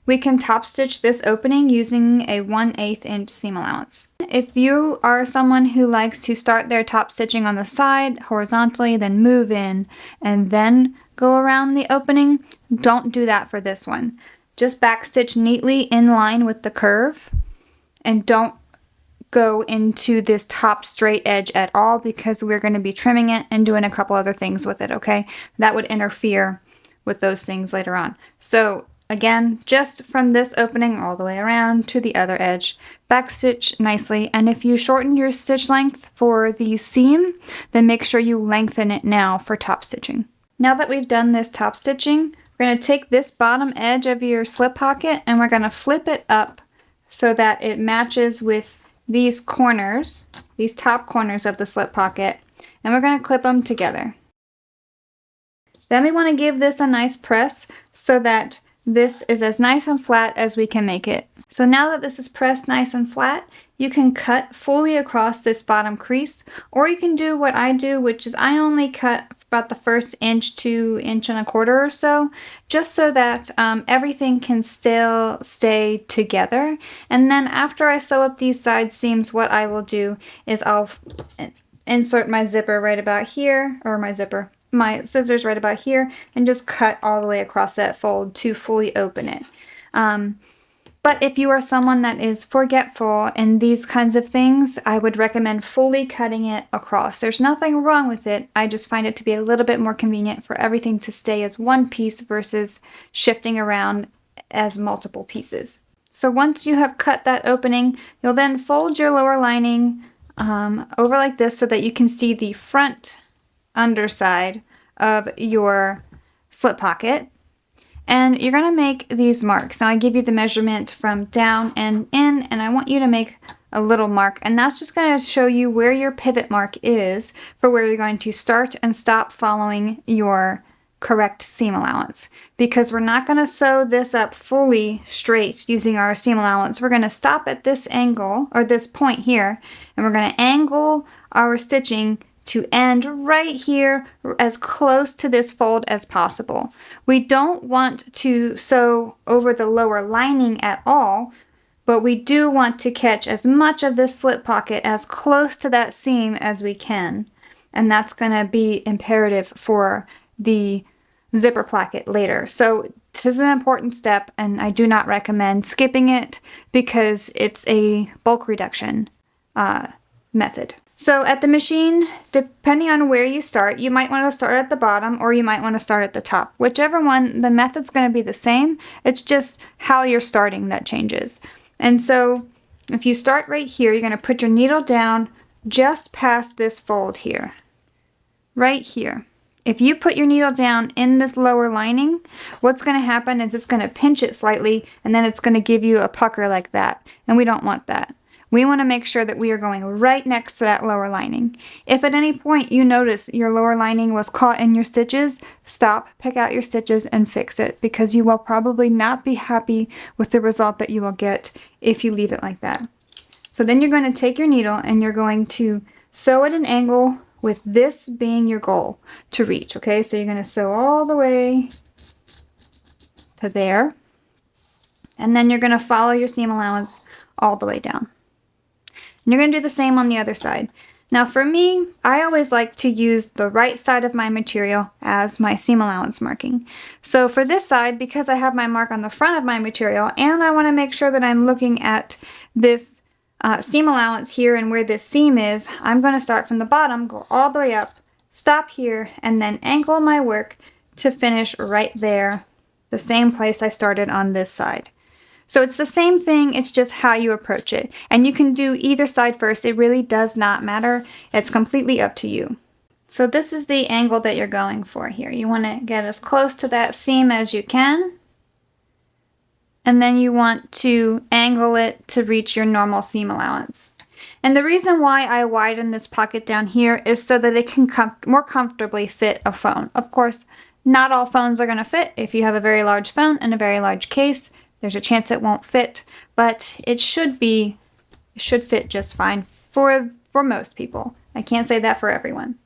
We can top stitch this opening using a 1/8 inch seam allowance. If you are someone who likes to start their top stitching on the side horizontally, then move in, and then go around the opening, don't do that for this one. Just backstitch neatly in line with the curve, and don't go into this top straight edge at all, because we're going to be trimming it and doing a couple other things with it, okay? That would interfere with those things later on. So again, just from this opening all the way around to the other edge, backstitch nicely. And if you shorten your stitch length for the seam, then make sure you lengthen it now for top stitching. Now that we've done this top stitching, we're going to take this bottom edge of your slip pocket and we're going to flip it up so that it matches with these corners, these top corners of the slip pocket, and we're going to clip them together. Then we want to give this a nice press so that this is as nice and flat as we can make it. So now that this is pressed nice and flat, you can cut fully across this bottom crease, or you can do what I do, which is I only cut about the first inch to 1.25 inches or so, just so that everything can still stay together. And then after I sew up these side seams, what I will do is I'll insert my zipper right about here, or my scissors right about here, and just cut all the way across that fold to fully open it. But if you are someone that is forgetful in these kinds of things, I would recommend fully cutting it across. There's nothing wrong with it. I just find it to be a little bit more convenient for everything to stay as one piece versus shifting around as multiple pieces. So once you have cut that opening, you'll then fold your lower lining over like this so that you can see the front underside of your slip pocket. And you're going to make these marks. Now I give you the measurement from down and in, and I want you to make a little mark, and that's just going to show you where your pivot mark is for where you're going to start and stop following your correct seam allowance. Because we're not going to sew this up fully straight using our seam allowance. We're going to stop at this angle, or this point here, and we're going to angle our stitching to end right here as close to this fold as possible. We don't want to sew over the lower lining at all, but we do want to catch as much of this slip pocket as close to that seam as we can. And that's going to be imperative for the zipper placket later. So this is an important step, and I do not recommend skipping it because it's a bulk reduction method. So at the machine, depending on where you start, you might want to start at the bottom or you might want to start at the top. Whichever one, the method's going to be the same. It's just how you're starting that changes. And so if you start right here, you're going to put your needle down just past this fold here. Right here. If you put your needle down in this lower lining, what's going to happen is it's going to pinch it slightly, and then it's going to give you a pucker like that. And we don't want that. We want to make sure that we are going right next to that lower lining. If at any point you notice your lower lining was caught in your stitches, stop, pick out your stitches, and fix it, because you will probably not be happy with the result that you will get if you leave it like that. So then you're going to take your needle and you're going to sew at an angle with this being your goal to reach, okay? So you're going to sew all the way to there, and then you're going to follow your seam allowance all the way down. And you're going to do the same on the other side. Now for me, I always like to use the right side of my material as my seam allowance marking. So for this side, because I have my mark on the front of my material, and I want to make sure that I'm looking at this seam allowance here and where this seam is, I'm going to start from the bottom, go all the way up, stop here, and then angle my work to finish right there, the same place I started on this side. So it's the same thing, it's just how you approach it. And you can do either side first, it really does not matter. It's completely up to you. So this is the angle that you're going for here. You want to get as close to that seam as you can. And then you want to angle it to reach your normal seam allowance. And the reason why I widen this pocket down here is so that it can more comfortably fit a phone. Of course, not all phones are going to fit. If you have a very large phone and a very large case, there's a chance it won't fit, but it should fit just fine for most people. I can't say that for everyone.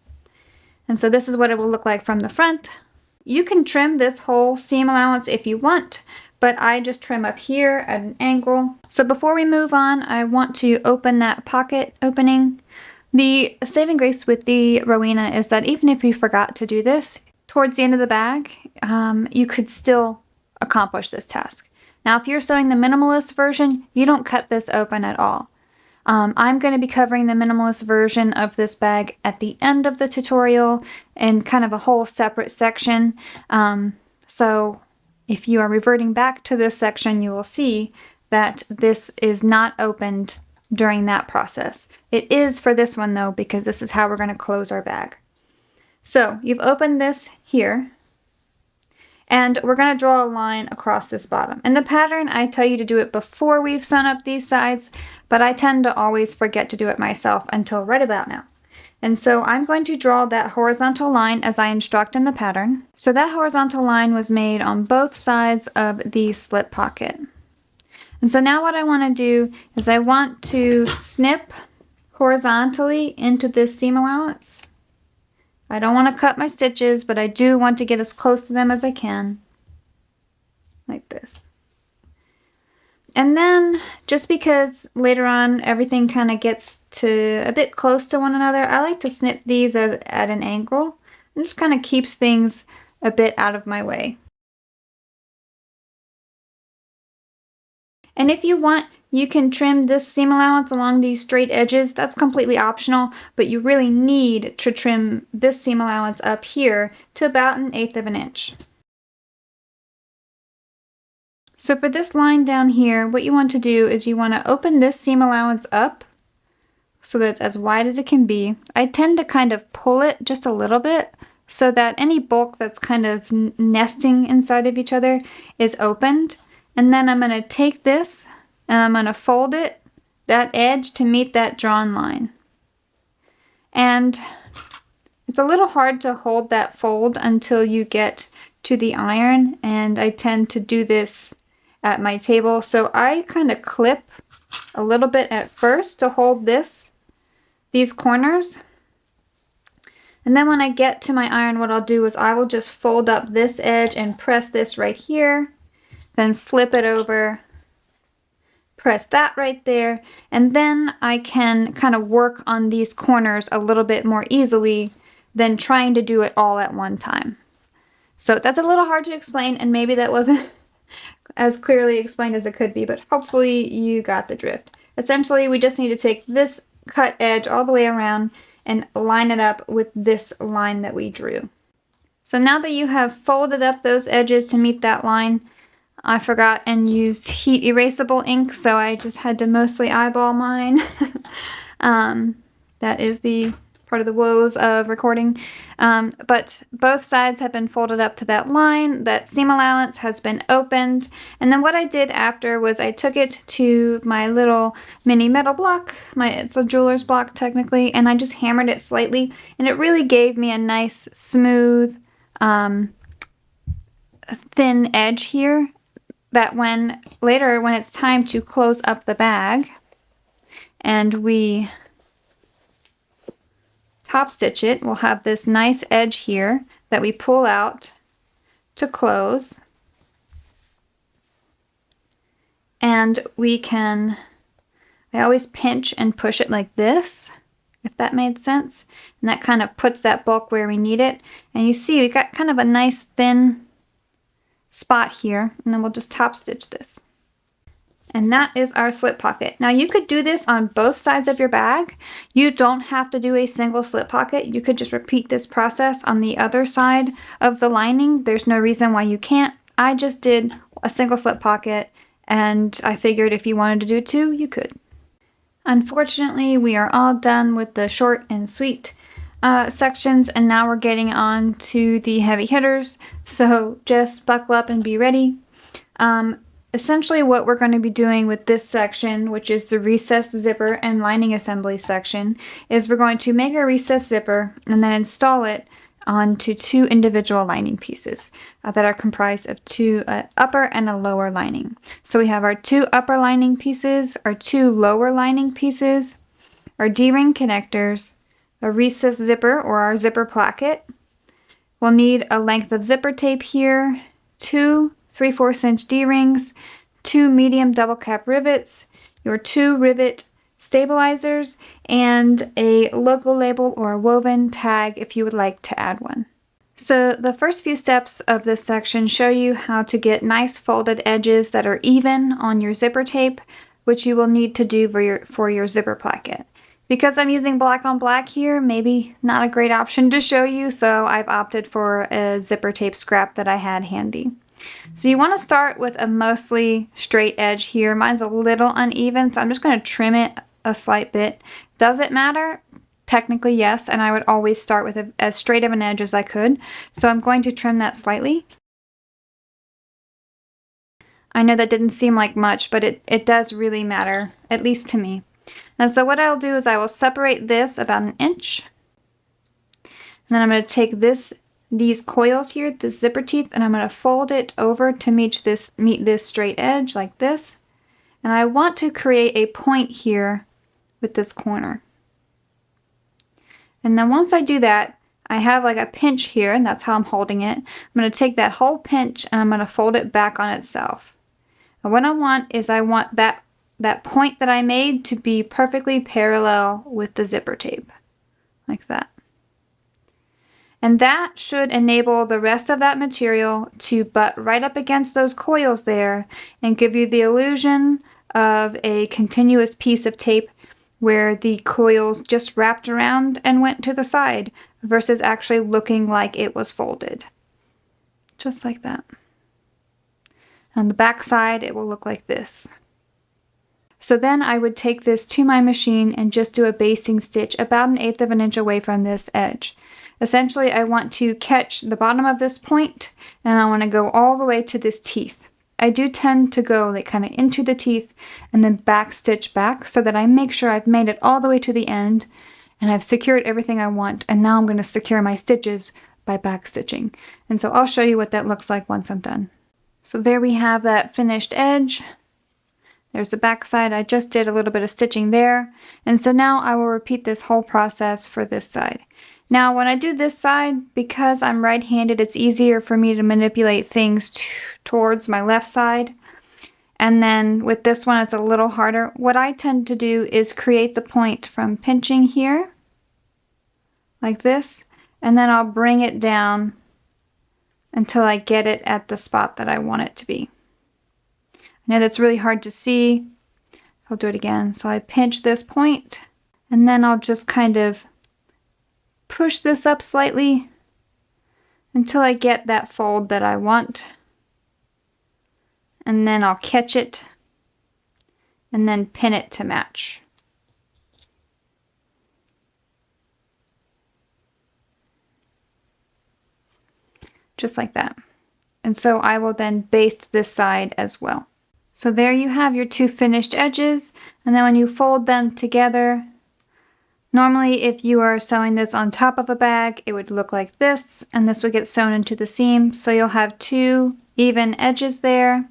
And so this is what it will look like from the front. You can trim this whole seam allowance if you want, but I just trim up here at an angle. So before we move on, I want to open that pocket opening. The saving grace with the Rowena is that even if you forgot to do this, towards the end of the bag, you could still accomplish this task. Now, if you're sewing the minimalist version, you don't cut this open at all. I'm going to be covering the minimalist version of this bag at the end of the tutorial in kind of a whole separate section. So if you are reverting back to this section, you will see that this is not opened during that process. It is for this one though, because this is how we're going to close our bag. So you've opened this here. And we're going to draw a line across this bottom. In the pattern, I tell you to do it before we've sewn up these sides, but I tend to always forget to do it myself until right about now. And so I'm going to draw that horizontal line as I instruct in the pattern. So that horizontal line was made on both sides of the slip pocket. And so now what I want to do is I want to snip horizontally into this seam allowance. I don't want to cut my stitches, but I do want to get as close to them as I can, like this. And then, just because later on everything kind of gets to a bit close to one another, I like to snip these at an angle. It just kind of keeps things a bit out of my way. And if you want, you can trim this seam allowance along these straight edges. That's completely optional, but you really need to trim this seam allowance up here to about 1/8 of an inch. So for this line down here, what you want to do is you want to open this seam allowance up so that it's as wide as it can be. I tend to kind of pull it just a little bit so that any bulk that's kind of nesting inside of each other is opened. And then I'm going to take this and I'm going to fold it, that edge, to meet that drawn line. And it's a little hard to hold that fold until you get to the iron, and I tend to do this at my table. So I kind of clip a little bit at first to hold these corners. And then when I get to my iron, what I'll do is I will just fold up this edge and press this right here, then flip it over, press that right there, and then I can kind of work on these corners a little bit more easily than trying to do it all at one time. So that's a little hard to explain, and maybe that wasn't as clearly explained as it could be, but hopefully you got the drift. Essentially, we just need to take this cut edge all the way around and line it up with this line that we drew. So now that you have folded up those edges to meet that line, I forgot and used heat erasable ink, so I just had to mostly eyeball mine. That is the part of the woes of recording. But both sides have been folded up to that line. That seam allowance has been opened. And then what I did after was I took it to my little mini metal block. It's a jeweler's block technically, and I just hammered it slightly, and it really gave me a nice smooth thin edge here that later when it's time to close up the bag and we top stitch it, we'll have this nice edge here that we pull out to close. And I always pinch and push it like this, if that made sense. And that kind of puts that bulk where we need it. And you see we got kind of a nice thin spot here, and then we'll just top stitch this. And that is our slip pocket. Now you could do this on both sides of your bag. You don't have to do a single slip pocket. You could just repeat this process on the other side of the lining. There's no reason why you can't. I just did a single slip pocket, and I figured if you wanted to do two, you could. Unfortunately, we are all done with the short and sweet sections, and now we're getting on to the heavy hitters, so just buckle up and be ready. Essentially what we're going to be doing with this section, which is the recessed zipper and lining assembly section, is we're going to make a recessed zipper and then install it onto two individual lining pieces that are comprised of two upper and a lower lining. So we have our two upper lining pieces, our two lower lining pieces, our D-ring connectors, a recessed zipper or our zipper placket. We'll need a length of zipper tape here, two 3/4 inch D-rings, two medium double cap rivets, your two rivet stabilizers, and a logo label or a woven tag if you would like to add one. So the first few steps of this section show you how to get nice folded edges that are even on your zipper tape, which you will need to do for your zipper placket. Because I'm using black on black here, maybe not a great option to show you, so I've opted for a zipper tape scrap that I had handy. So you want to start with a mostly straight edge here. Mine's a little uneven, so I'm just going to trim it a slight bit. Does it matter? Technically, yes, and I would always start with as straight of an edge as I could. So I'm going to trim that slightly. I know that didn't seem like much, but it does really matter, at least to me. And so what I'll do is I will separate this about 1 inch. And then I'm going to take these coils here, the zipper teeth, and I'm going to fold it over to meet this straight edge like this. And I want to create a point here with this corner. And then once I do that, I have like a pinch here, and that's how I'm holding it. I'm going to take that whole pinch and I'm going to fold it back on itself. And what I want is that point that I made to be perfectly parallel with the zipper tape, like that. And that should enable the rest of that material to butt right up against those coils there and give you the illusion of a continuous piece of tape where the coils just wrapped around and went to the side versus actually looking like it was folded. Just like that. On the back side, it will look like this. So then I would take this to my machine and just do a basting stitch about 1/8 of an inch away from this edge. Essentially, I want to catch the bottom of this point, and I want to go all the way to this teeth. I do tend to go like kind of into the teeth and then back stitch back so that I make sure I've made it all the way to the end and I've secured everything I want, and now I'm going to secure my stitches by back stitching. And so I'll show you what that looks like once I'm done. So there we have that finished edge. There's the back side. I just did a little bit of stitching there. And so now I will repeat this whole process for this side. Now when I do this side, because I'm right-handed, it's easier for me to manipulate things towards my left side. And then with this one, it's a little harder. What I tend to do is create the point from pinching here, like this, and then I'll bring it down until I get it at the spot that I want it to be. I know that's really hard to see. I'll do it again. So I pinch this point, and then I'll just kind of push this up slightly until I get that fold that I want. And then I'll catch it and then pin it to match. just like that. And so I will then baste this side as well. So there you have your two finished edges, and then when you fold them together, normally if you are sewing this on top of a bag, it would look like this, and this would get sewn into the seam, so you'll have two even edges there.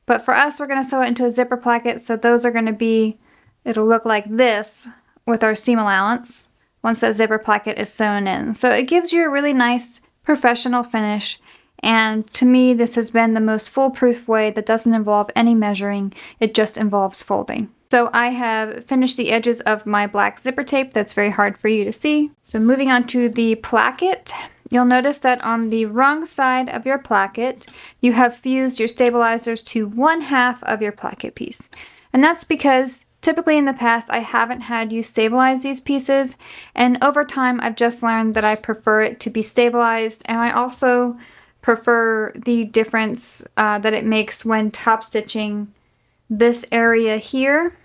But for us, we're going to sew it into a zipper placket, so those are going to be, it'll look like this with our seam allowance once that zipper placket is sewn in. So it gives you a really nice professional finish. And to me, this has been the most foolproof way that doesn't involve any measuring. It just involves folding. So I have finished the edges of my black zipper tape. That's very hard for you to see. So moving on to the placket, you'll notice that on the wrong side of your placket, you have fused your stabilizers to 1/2 of your placket piece. And that's because typically in the past, I haven't had you stabilize these pieces. And over time, I've just learned that I prefer it to be stabilized. And I also prefer the difference that it makes when top stitching this area here.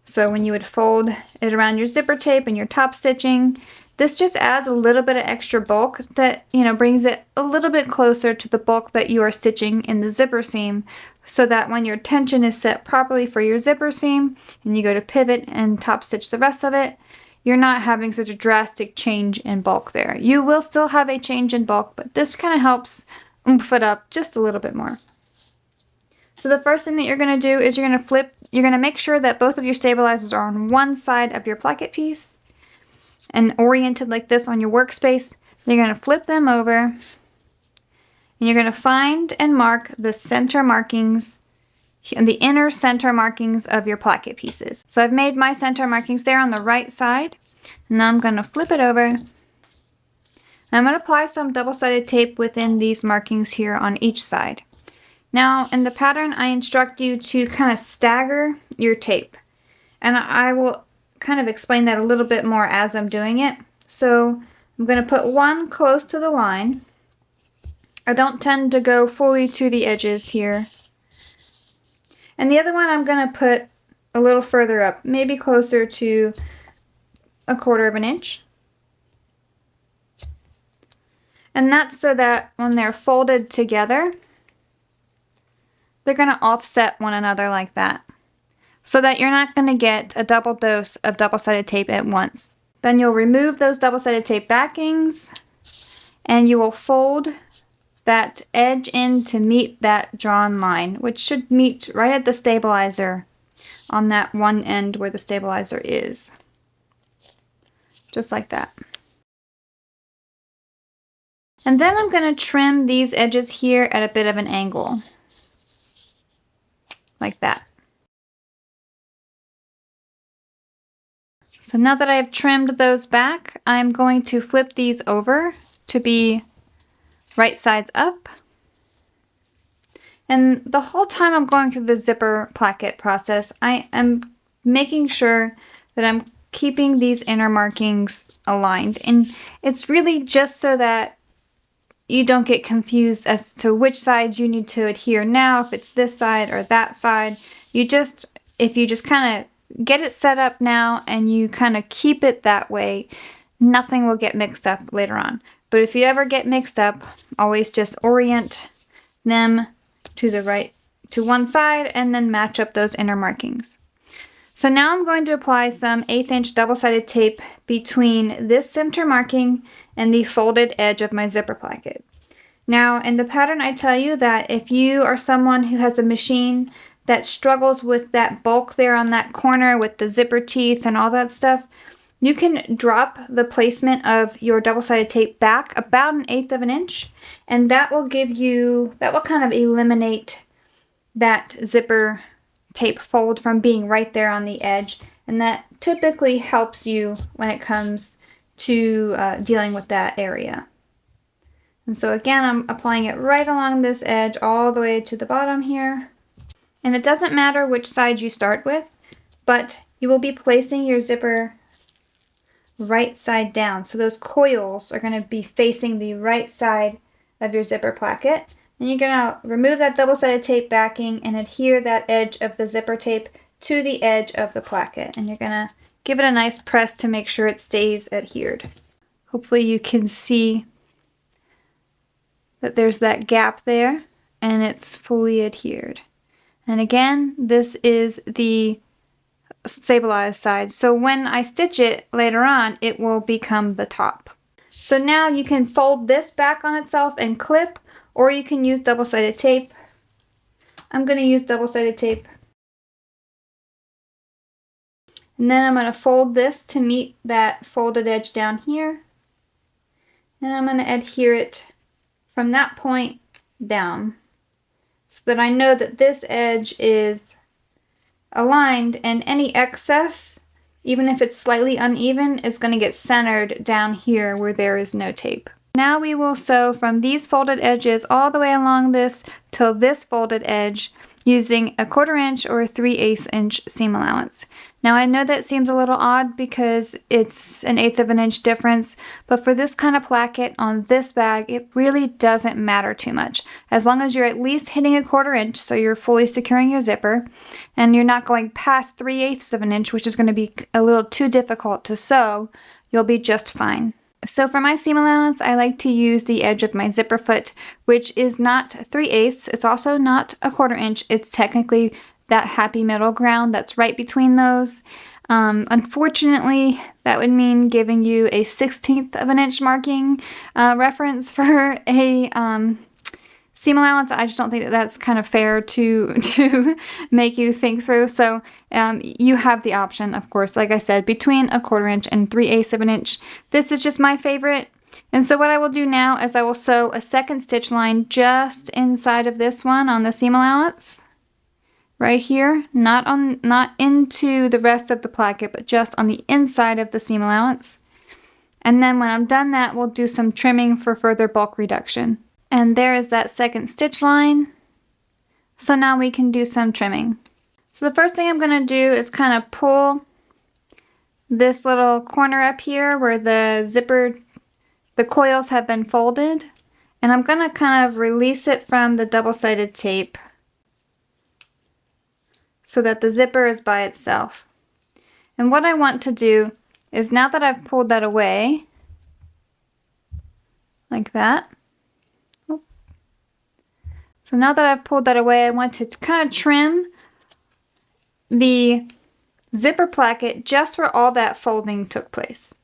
So when you would fold it around your zipper tape and your top stitching, this just adds a little bit of extra bulk that, brings it a little bit closer to the bulk that you are stitching in the zipper seam, so that when your tension is set properly for your zipper seam and you go to pivot and top stitch the rest of it, you're not having such a drastic change in bulk there. You will still have a change in bulk, but this kind of helps oomph it up just a little bit more. So the first thing that you're going to do is you're going to make sure that both of your stabilizers are on one side of your placket piece and oriented like this on your workspace. You're going to flip them over and you're going to find and mark the center markings, the inner center markings of your placket pieces. So I've made my center markings there on the right side, and now I'm going to flip it over. I'm going to apply some double-sided tape within these markings here on each side. Now in the pattern, I instruct you to kind of stagger your tape, and I will kind of explain that a little bit more as I'm doing it. So I'm going to put one close to the line. I don't tend to go fully to the edges here. And the other one I'm going to put a little further up, maybe closer to 1/4 of an inch. And that's so that when they're folded together, they're going to offset one another like that, so that you're not going to get a double dose of double-sided tape at once. Then you'll remove those double-sided tape backings, and you will fold that edge in to meet that drawn line, which should meet right at the stabilizer on that one end where the stabilizer is. Just like that. And then I'm going to trim these edges here at a bit of an angle. Like that. So now that I've trimmed those back, I'm going to flip these over to be right sides up. And the whole time I'm going through the zipper placket process, I am making sure that I'm keeping these inner markings aligned. And it's really just so that you don't get confused as to which side you need to adhere now, if it's this side or that side. If you just kind of get it set up now and you kind of keep it that way, nothing will get mixed up later on. But if you ever get mixed up, always just orient them to the right, to one side, and then match up those inner markings. So now I'm going to apply some 1/8 inch double-sided tape between this center marking and the folded edge of my zipper placket. Now in the pattern, I tell you that if you are someone who has a machine that struggles with that bulk there on that corner with the zipper teeth and all that stuff, you can drop the placement of your double-sided tape back about 1/8 of an inch, and that will kind of eliminate that zipper tape fold from being right there on the edge, and that typically helps you when it comes to dealing with that area. And so again, I'm applying it right along this edge all the way to the bottom here. And it doesn't matter which side you start with, but you will be placing your zipper right side down. So those coils are going to be facing the right side of your zipper placket. And you're going to remove that double-sided tape backing and adhere that edge of the zipper tape to the edge of the placket. And you're going to give it a nice press to make sure it stays adhered. Hopefully you can see that there's that gap there and it's fully adhered. And again, this is the stabilized side. So when I stitch it later on, it will become the top. So now you can fold this back on itself and clip, or you can use double-sided tape. I'm going to use double-sided tape. And then I'm going to fold this to meet that folded edge down here. And I'm going to adhere it from that point down so that I know that this edge is aligned, and any excess, even if it's slightly uneven, is going to get centered down here where there is no tape. Now we will sew from these folded edges all the way along this till this folded edge using a 1/4 inch or a 3/8 inch seam allowance. Now I know that seems a little odd because it's an 1/8 of an inch difference, but for this kind of placket on this bag, it really doesn't matter too much. As long as you're at least hitting a 1/4 inch, so you're fully securing your zipper, and you're not going past 3/8 of an inch, which is going to be a little too difficult to sew, you'll be just fine. So for my seam allowance, I like to use the edge of my zipper foot, which is not 3/8. It's also not a 1/4 inch. It's technically that happy middle ground that's right between those. Unfortunately, that would mean giving you a 1/16 of an inch marking reference for a seam allowance. I just don't think that that's kind of fair to make you think through. So you have the option, of course, like I said, between a 1/4 inch and 3/8 of an inch. This is just my favorite. And so what I will do now is I will sew a second stitch line just inside of this one on the seam allowance. Right here, not into the rest of the placket, but just on the inside of the seam allowance. And then when I'm done that, we'll do some trimming for further bulk reduction. And there is that second stitch line. So now we can do some trimming. So the first thing I'm going to do is kind of pull this little corner up here where the coils have been folded. And I'm going to kind of release it from the double-sided tape so that the zipper is by itself. And what I want to do is, now that I've pulled that away, like that. So now that I've pulled that away, I want to kind of trim the zipper placket just where all that folding took place.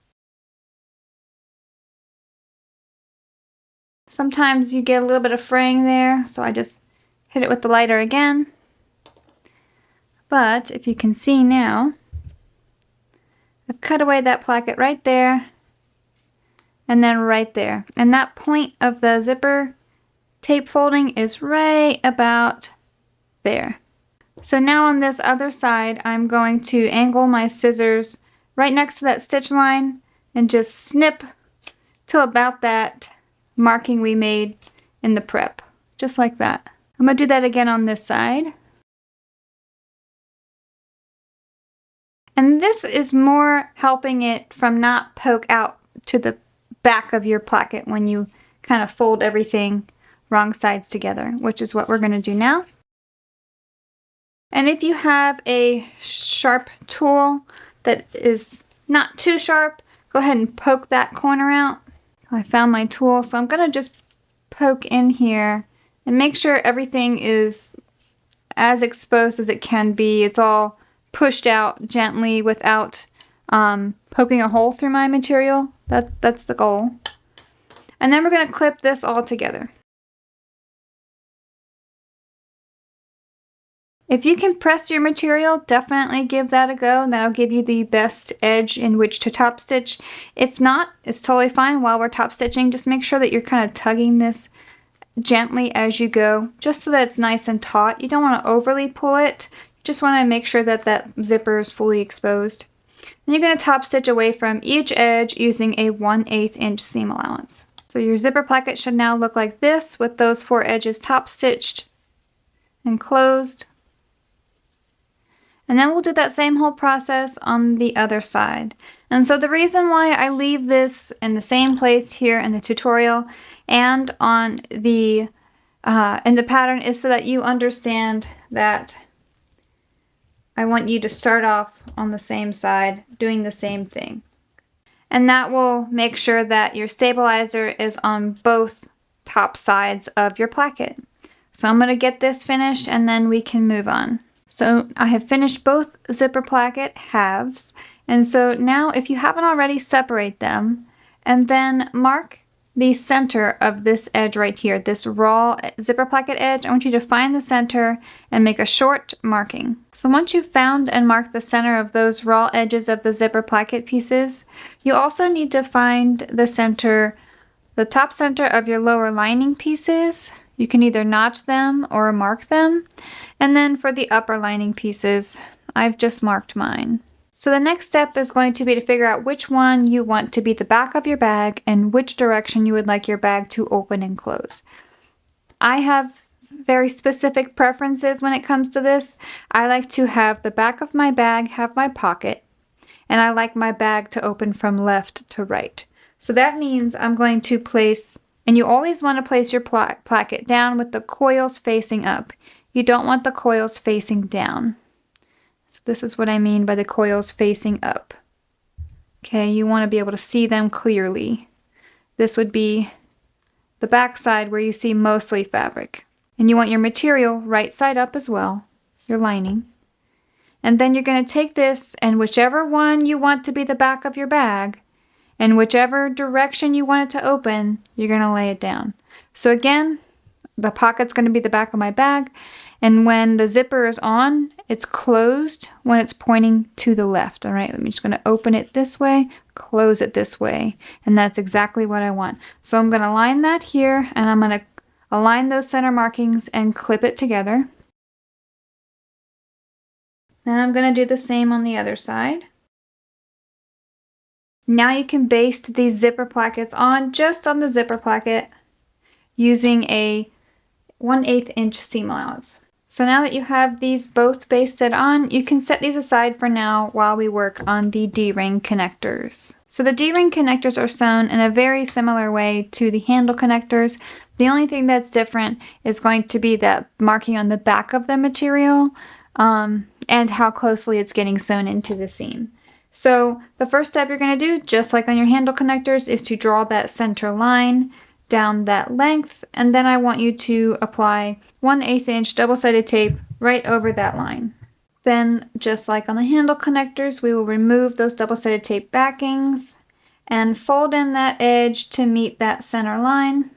Sometimes you get a little bit of fraying there, so I just hit it with the lighter again. But if you can see now, I've cut away that placket right there and then right there. And that point of the zipper tape folding is right about there. So now on this other side, I'm going to angle my scissors right next to that stitch line and just snip till about that marking we made in the prep, just like that. I'm going to do that again on this side. And this is more helping it from not poke out to the back of your placket when you kind of fold everything wrong sides together, which is what we're going to do now. And if you have a sharp tool that is not too sharp, go ahead and poke that corner out. I found my tool, so I'm going to just poke in here and make sure everything is as exposed as it can be. It's all pushed out gently without poking a hole through my material. That's the goal. And then we're going to clip this all together. If you can press your material, definitely give that a go. That'll give you the best edge in which to top stitch. If not, it's totally fine. While we're top stitching, just make sure that you're kind of tugging this gently as you go, just so that it's nice and taut. You don't want to overly pull it. You just want to make sure that that zipper is fully exposed. And you're going to top stitch away from each edge using a 1/8 inch seam allowance. So your zipper placket should now look like this, with those 4 edges top stitched and closed. And then we'll do that same whole process on the other side. And so the reason why I leave this in the same place here in the tutorial and on the in the pattern is so that you understand that I want you to start off on the same side doing the same thing. And that will make sure that your stabilizer is on both top sides of your placket. So I'm going to get this finished and then we can move on. So I have finished both zipper placket halves, and so now if you haven't already, separate them and then mark the center of this edge right here, this raw zipper placket edge. I want you to find the center and make a short marking. So once you've found and marked the center of those raw edges of the zipper placket pieces, you also need to find the center, the top center of your lower lining pieces. You can either notch them or mark them. And then for the upper lining pieces, I've just marked mine. So the next step is going to be to figure out which one you want to be the back of your bag and which direction you would like your bag to open and close. I have very specific preferences when it comes to this. I like to have the back of my bag have my pocket, and I like my bag to open from left to right. So that means I'm going to place, and you always want to place your placket down with the coils facing up. You don't want the coils facing down. So this is what I mean by the coils facing up. Okay, you want to be able to see them clearly. This would be the back side where you see mostly fabric. And you want your material right side up as well, your lining. And then you're going to take this, and whichever one you want to be the back of your bag, and whichever direction you want it to open, you're going to lay it down. So again, the pocket's going to be the back of my bag, and when the zipper is on, it's closed when it's pointing to the left. All right, I'm just going to open it this way, close it this way, and that's exactly what I want. So I'm going to line that here, and I'm going to align those center markings and clip it together. And I'm going to do the same on the other side. Now you can baste these zipper plackets on just on the zipper placket using a 1/8 inch seam allowance. So now that you have these both basted on, you can set these aside for now while we work on the D-ring connectors. So the D-ring connectors are sewn in a very similar way to the handle connectors. The only thing that's different is going to be that marking on the back of the material and how closely it's getting sewn into the seam. So the first step you're going to do, just like on your handle connectors, is to draw that center line down that length, and then I want you to apply 1/8 inch double-sided tape right over that line. Then, just like on the handle connectors, we will remove those double-sided tape backings and fold in that edge to meet that center line.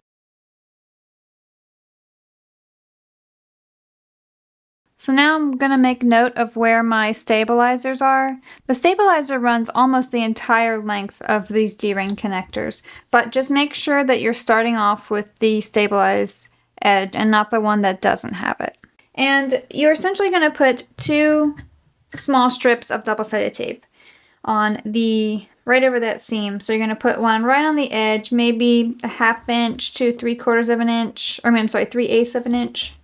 So now I'm going to make note of where my stabilizers are. The stabilizer runs almost the entire length of these D-ring connectors, but just make sure that you're starting off with the stabilized edge and not the one that doesn't have it. And you're essentially going to put 2 small strips of double-sided tape on the right over that seam. So you're going to put one right on the edge, maybe a 1/2 inch to 3/4 of an inch, or I'm sorry, 3/8 of an inch.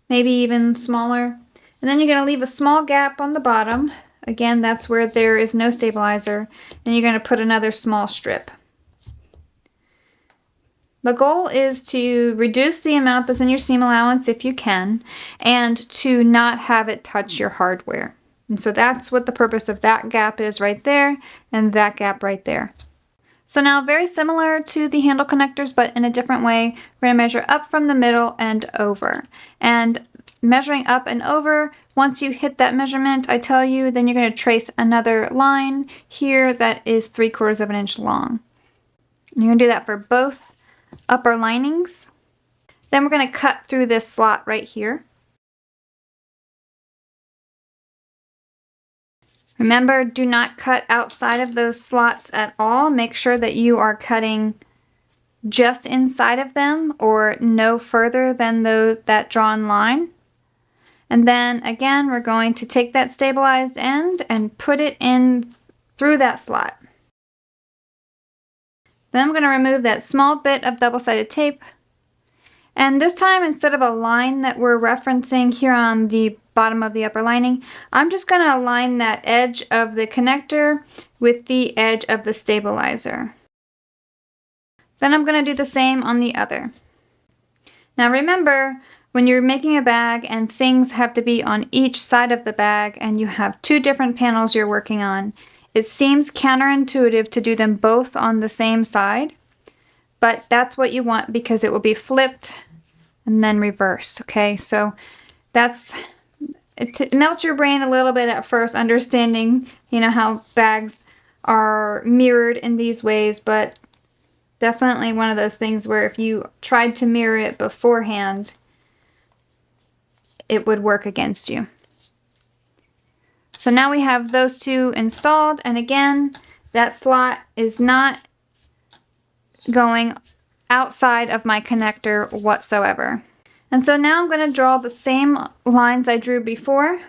Maybe even smaller. And then you're going to leave a small gap on the bottom. Again, that's where there is no stabilizer. And you're going to put another small strip. The goal is to reduce the amount that's in your seam allowance if you can, and to not have it touch your hardware. And so that's what the purpose of that gap is right there, and that gap right there. So now, very similar to the handle connectors, but in a different way, we're going to measure up from the middle and over. And measuring up and over, once you hit that measurement, I tell you, then you're going to trace another line here that is 3/4 of an inch long. And you're going to do that for both upper linings. Then we're going to cut through this slot right here. Remember, do not cut outside of those slots at all. Make sure that you are cutting just inside of them or no further than that drawn line. And then again, we're going to take that stabilized end and put it in through that slot. Then I'm going to remove that small bit of double-sided tape. And this time, instead of a line that we're referencing here on the bottom of the upper lining, I'm just going to align that edge of the connector with the edge of the stabilizer. Then I'm going to do the same on the other. Now remember, when you're making a bag and things have to be on each side of the bag and you have 2 different panels you're working on, it seems counterintuitive to do them both on the same side. but that's what you want because it will be flipped and then reversed, okay? So it melts your brain a little bit at first, understanding, you know, how bags are mirrored in these ways, but definitely one of those things where if you tried to mirror it beforehand, it would work against you. So now we have those two installed, and again, that slot is not going outside of my connector whatsoever. And so now I'm going to draw the same lines I drew before.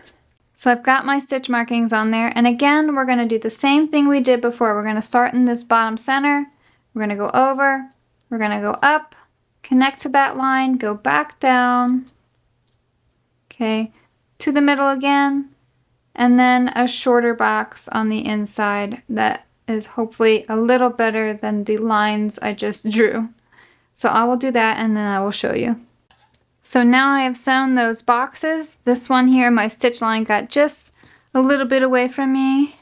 So I've got my stitch markings on there, and again, we're going to do the same thing we did before. We're going to start in this bottom center, we're going to go over, we're going to go up, connect to that line, go back down, okay, to the middle again, and then a shorter box on the inside that is hopefully a little better than the lines I just drew. So I will do that and then I will show you. So now I have sewn those boxes. This one here, my stitch line got just a little bit away from me,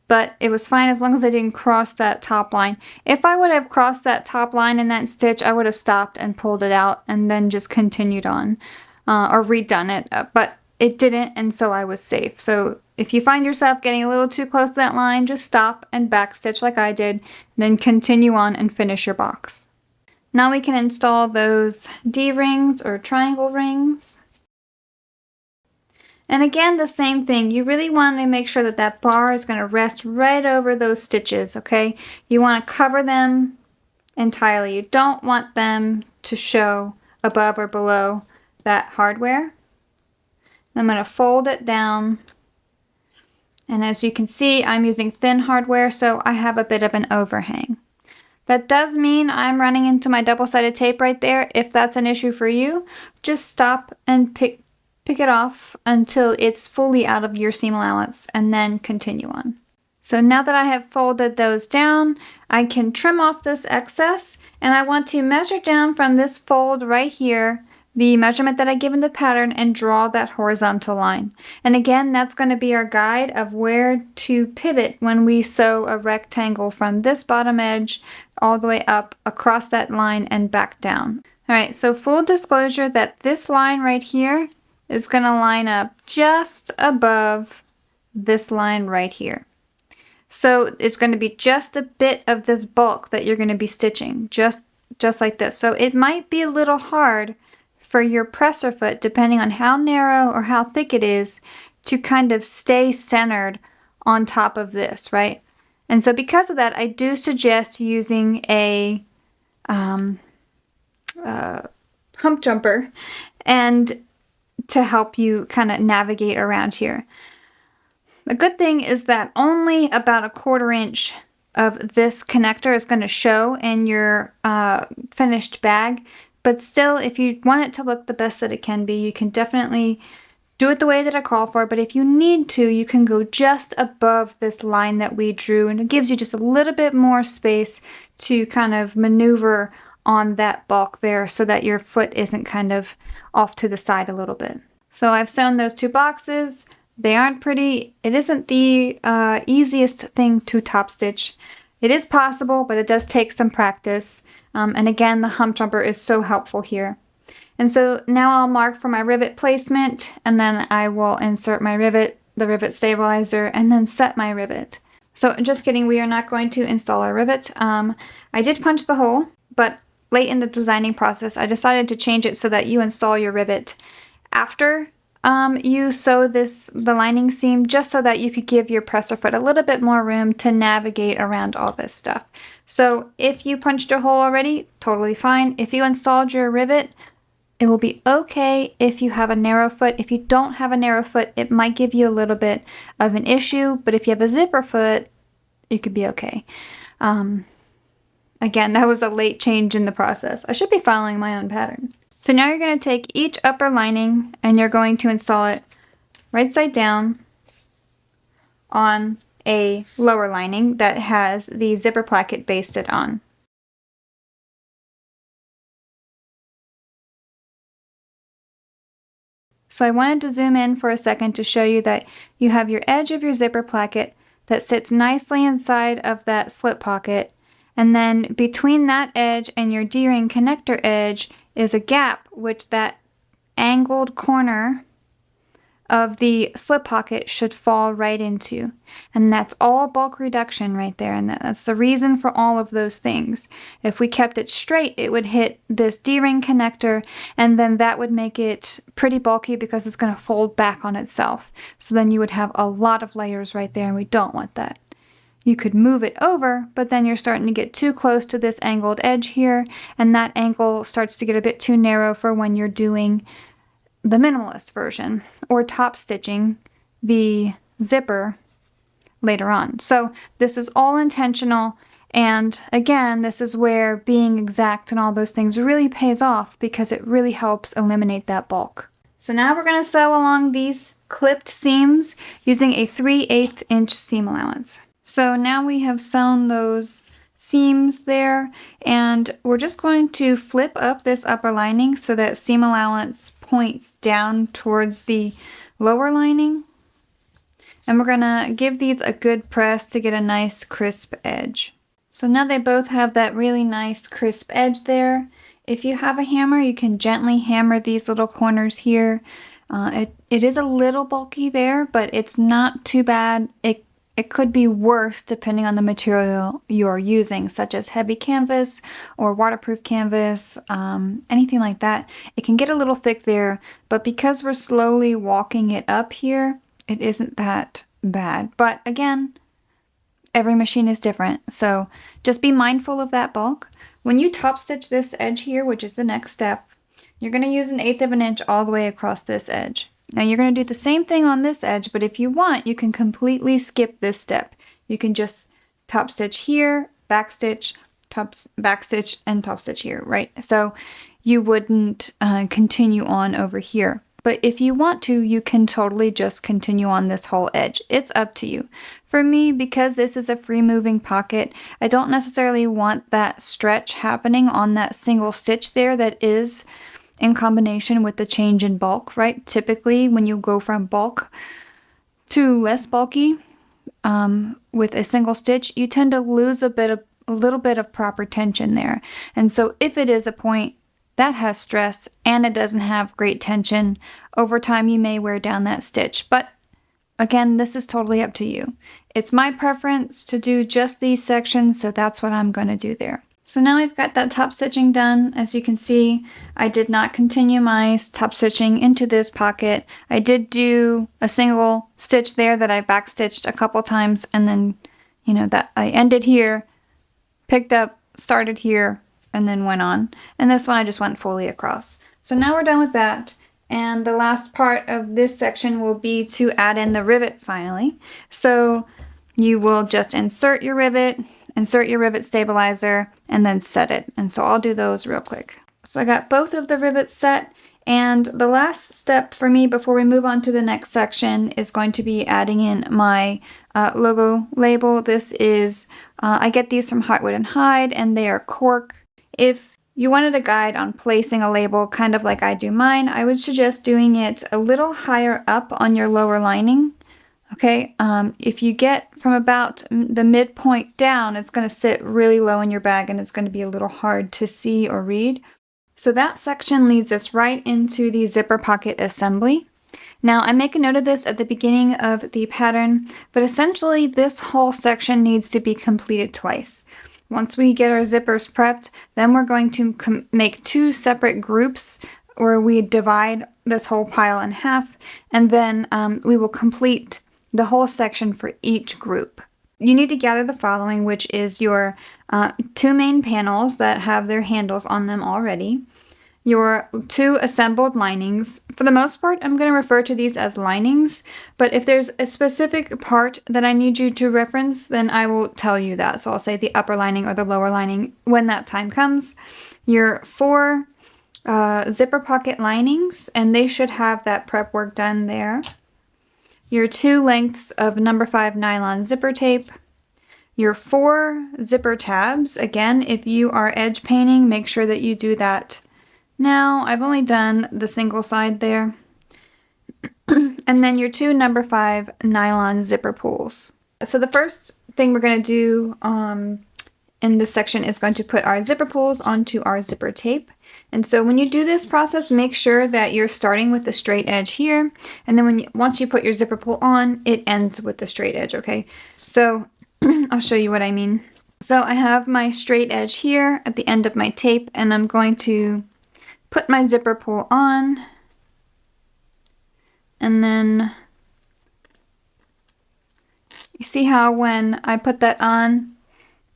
but it was fine as long as I didn't cross that top line. If I would have crossed that top line in that stitch, I would have stopped and pulled it out and then just continued on or redone it, but it didn't, and so I was safe. So if you find yourself getting a little too close to that line, just stop and backstitch like I did, then continue on and finish your box. Now we can install those D-rings or triangle rings. And again, the same thing. You really want to make sure that that bar is going to rest right over those stitches, okay? You want to cover them entirely. You don't want them to show above or below that hardware. I'm going to fold it down, and as you can see, I'm using thin hardware, so I have a bit of an overhang. That does mean I'm running into my double-sided tape right there. If that's an issue for you, just stop and pick it off until it's fully out of your seam allowance, and then continue on. So now that I have folded those down, I can trim off this excess, and I want to measure down from this fold right here the measurement that I give in the pattern and draw that horizontal line. And again, that's going to be our guide of where to pivot when we sew a rectangle from this bottom edge all the way up across that line and back down. Alright, so full disclosure that this line right here is going to line up just above this line right here. So it's going to be just a bit of this bulk that you're going to be stitching, just like this. So it might be a little hard for your presser foot, depending on how narrow or how thick it is, to kind of stay centered on top of this, right? And so because of that, I do suggest using a hump jumper and to help you kind of navigate around here. The good thing is that only about a 1/4 inch of this connector is going to show in your finished bag. But still, if you want it to look the best that it can be, you can definitely do it the way that I call for. But if you need to, you can go just above this line that we drew, and it gives you just a little bit more space to kind of maneuver on that bulk there so that your foot isn't kind of off to the side a little bit. So I've sewn those two boxes. They aren't pretty. It isn't the easiest thing to top stitch. It is possible, but it does take some practice. And again, the hump jumper is so helpful here. And so now I'll mark for my rivet placement, and then I will insert my rivet, the rivet stabilizer, and then set my rivet. So just kidding, we are not going to install our rivet. I did punch the hole, but late in the designing process, I decided to change it so that you install your rivet after you sew the lining seam, just so that you could give your presser foot a little bit more room to navigate around all this stuff. So if you punched a hole already, totally fine. If you installed your rivet, it will be okay if you have a narrow foot. If you don't have a narrow foot, it might give you a little bit of an issue, but if you have a zipper foot, it could be okay. Again, that was a late change in the process. I should be following my own pattern. So now you're going to take each upper lining and you're going to install it right side down on a lower lining that has the zipper placket basted on. So I wanted to zoom in for a second to show you that you have your edge of your zipper placket that sits nicely inside of that slip pocket, And then between that edge and your D-ring connector edge is a gap, which that angled corner of the slip pocket should fall right into. And that's all bulk reduction right there. And that's the reason for all of those things. If we kept it straight, it would hit this D-ring connector, and then that would make it pretty bulky because it's going to fold back on itself. So then you would have a lot of layers right there, and we don't want that. You could move it over, but then you're starting to get too close to this angled edge here, and that angle starts to get a bit too narrow for when you're doing the minimalist version or top stitching the zipper later on. So this is all intentional, and again, this is where being exact and all those things really pays off because it really helps eliminate that bulk. So now we're going to sew along these clipped seams using a 3/8 inch seam allowance. So now we have sewn those seams there, and we're just going to flip up this upper lining so that seam allowance points down towards the lower lining. And we're gonna give these a good press to get a nice crisp edge. So now they both have that really nice crisp edge there. If you have a hammer, you can gently hammer these little corners here. It is a little bulky there, but it's not too bad. It could be worse depending on the material you're using, such as heavy canvas or waterproof canvas, anything like that. It can get a little thick there, but because we're slowly walking it up here, it isn't that bad. But again, every machine is different, so just be mindful of that bulk. When you top stitch this edge here, which is the next step, you're going to use 1/8 of an inch all the way across this edge. Now you're going to do the same thing on this edge, but if you want, you can completely skip this step. You can just top stitch here, back stitch, back stitch, and top stitch here, right? So you wouldn't continue on over here. But if you want to, you can totally just continue on this whole edge. It's up to you. For me, because this is a free moving pocket, I don't necessarily want that stretch happening on that single stitch there that is in combination with the change in bulk, right? Typically, when you go from bulk to less bulky with a single stitch, you tend to lose a little bit of proper tension there. And so if it is a point that has stress and it doesn't have great tension, over time you may wear down that stitch. But again, this is totally up to you. It's my preference to do just these sections, so that's what I'm going to do there. So now I've got that top stitching done. As you can see, I did not continue my top stitching into this pocket. I did do a single stitch there that I back stitched a couple times, and then, you know, that I ended here, picked up, started here, and then went on. And this one I just went fully across. So now we're done with that. And the last part of this section will be to add in the rivet finally. So you will just insert your rivet stabilizer, and then set it. And so I'll do those real quick. So I got both of the rivets set, and the last step for me before we move on to the next section is going to be adding in my logo label. This is, I get these from Heartwood and Hide, and they are cork. If you wanted a guide on placing a label, kind of like I do mine, I would suggest doing it a little higher up on your lower lining. Okay, if you get from about the midpoint down, it's going to sit really low in your bag and it's going to be a little hard to see or read. So that section leads us right into the zipper pocket assembly. Now I make a note of this at the beginning of the pattern, but essentially this whole section needs to be completed twice. Once we get our zippers prepped, then we're going to make two separate groups where we divide this whole pile in half, and then we will complete the whole section for each group. You need to gather the following, which is your two main panels that have their handles on them already, your two assembled linings. For the most part, I'm going to refer to these as linings, but if there's a specific part that I need you to reference, then I will tell you that. So I'll say the upper lining or the lower lining when that time comes. Your 4 zipper pocket linings, and they should have that prep work done there. Your 2 lengths of number 5 nylon zipper tape, your 4 zipper tabs. Again, if you are edge painting, make sure that you do that now. I've only done the single side there. And then your 2 number 5 nylon zipper pulls. So the first thing we're going to do in this section is going to put our zipper pulls onto our zipper tape. And so when you do this process, make sure that you're starting with the straight edge here. And then once you put your zipper pull on, it ends with the straight edge, okay? So I'll show you what I mean. So I have my straight edge here at the end of my tape, and I'm going to put my zipper pull on. And then you see how when I put that on,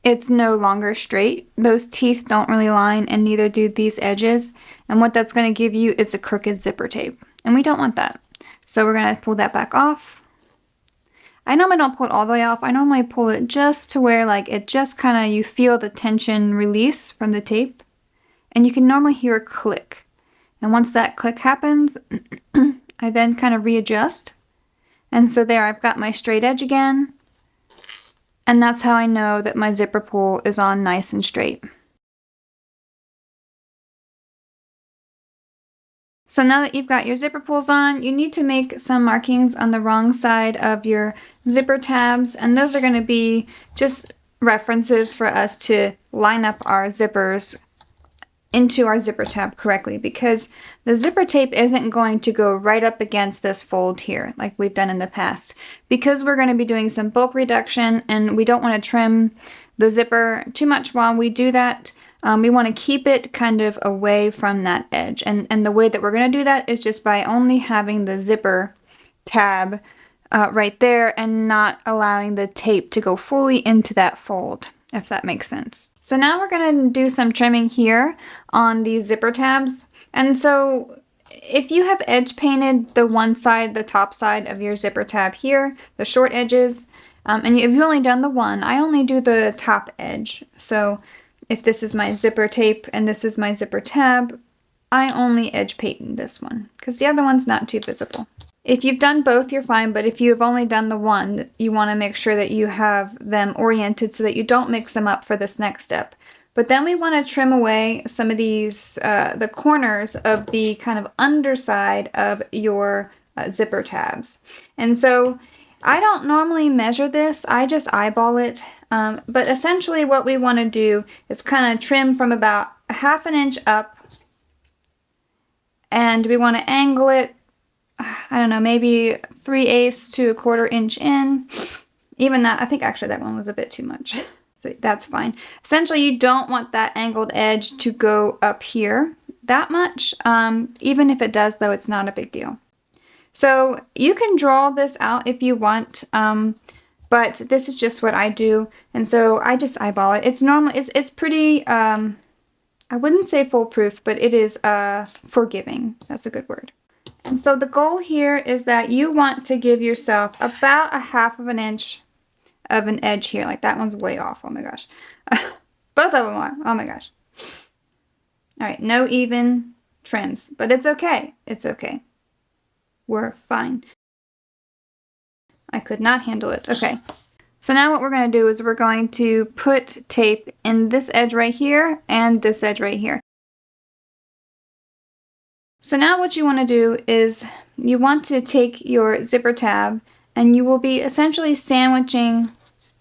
it's no longer straight. Those teeth don't really line, and neither do these edges. And what that's going to give you is a crooked zipper tape. And we don't want that. So we're going to pull that back off. I normally don't pull it all the way off. I normally pull it just to where like it just kind of, you feel the tension release from the tape. And you can normally hear a click. And once that click happens, I then kind of readjust. And so there I've got my straight edge again. And that's how I know that my zipper pull is on nice and straight. So now that you've got your zipper pulls on, you need to make some markings on the wrong side of your zipper tabs. And those are going to be just references for us to line up our zippers into our zipper tab correctly, because the zipper tape isn't going to go right up against this fold here like we've done in the past, because we're going to be doing some bulk reduction and we don't want to trim the zipper too much while we do that. We want to keep it kind of away from that edge, and the way that we're going to do that is just by only having the zipper tab right there and not allowing the tape to go fully into that fold, if that makes sense. So now we're going to do some trimming here on these zipper tabs. And so if you have edge painted the one side, the top side of your zipper tab here, the short edges, and if you've only done the one, I only do the top edge. So if this is my zipper tape and this is my zipper tab, I only edge paint this one because the other one's not too visible. If you've done both, you're fine, but if you've only done the one, you want to make sure that you have them oriented so that you don't mix them up for this next step. But then we want to trim away some of these, the corners of the kind of underside of your zipper tabs. And so I don't normally measure this, I just eyeball it. But essentially what we want to do is kind of trim from about 1/2 inch up, and we want to angle it, I don't know, maybe 3/8 to 1/4 inch in. Even that, I think actually that one was a bit too much. So that's fine. Essentially, you don't want that angled edge to go up here that much. Even if it does, though, it's not a big deal. So you can draw this out if you want, but this is just what I do. And so I just eyeball it. It's normal. It's pretty, I wouldn't say foolproof, but it is forgiving. That's a good word. And so the goal here is that you want to give yourself about 1/2 inch of an edge here. Like that one's way off. Oh my gosh. Both of them are. Oh my gosh. All right. No even trims, but it's okay. It's okay. We're fine. I could not handle it. Okay. So now what we're going to do is we're going to put tape in this edge right here and this edge right here. So now what you want to do is you want to take your zipper tab and you will be essentially sandwiching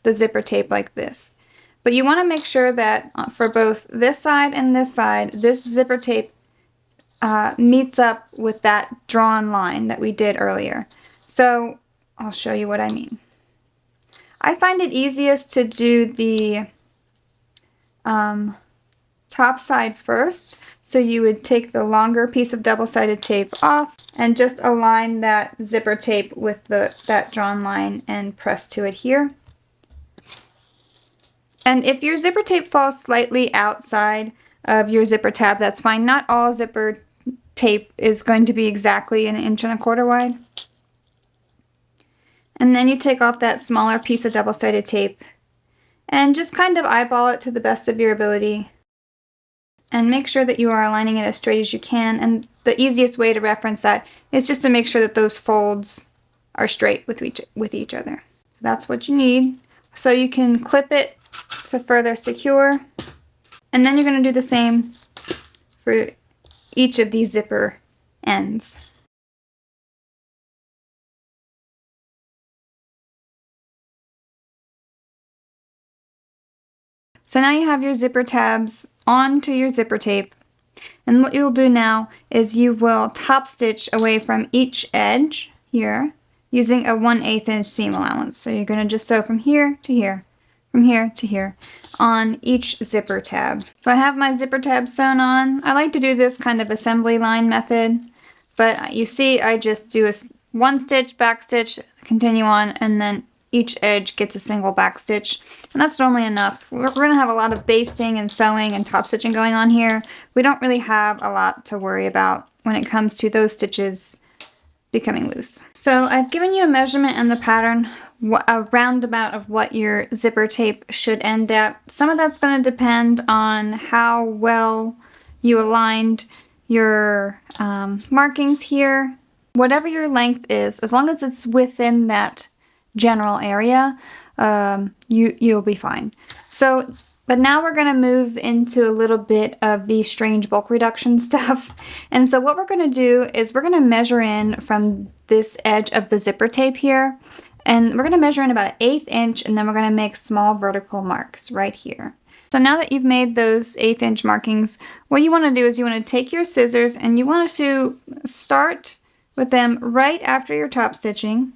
the zipper tape like this. But you want to make sure that for both this side and this zipper tape meets up with that drawn line that we did earlier. So I'll show you what I mean. I find it easiest to do the top side first. So you would take the longer piece of double-sided tape off and just align that zipper tape with that drawn line and press to it here. And if your zipper tape falls slightly outside of your zipper tab, that's fine. Not all zipper tape is going to be exactly 1 1/4 inch wide. And then you take off that smaller piece of double-sided tape and just kind of eyeball it to the best of your ability. And make sure that you are aligning it as straight as you can. And the easiest way to reference that is just to make sure that those folds are straight with each other. So that's what you need. So you can clip it to further secure. And then you're going to do the same for each of these zipper ends. So now you have your zipper tabs onto your zipper tape. And what you'll do now is you will top stitch away from each edge here using a 1/8 inch seam allowance. So you're going to just sew from here to here, from here to here on each zipper tab. So I have my zipper tab sewn on. I like to do this kind of assembly line method, but you see I just do a 1 stitch, back stitch, continue on, and then each edge gets a single back stitch, and that's normally enough. We're going to have a lot of basting and sewing and top stitching going on here. We don't really have a lot to worry about when it comes to those stitches becoming loose. So I've given you a measurement and the pattern, a roundabout of what your zipper tape should end at. Some of that's going to depend on how well you aligned your markings here. Whatever your length is, as long as it's within that general area, you'll be fine. So, but now we're going to move into a little bit of the strange bulk reduction stuff. And so what we're going to do is we're going to measure in from this edge of the zipper tape here, and we're going to measure in about 1/8 inch, and then we're going to make small vertical marks right here. So now that you've made those 1/8 inch markings, what you want to do is you want to take your scissors and you want to start with them right after your top stitching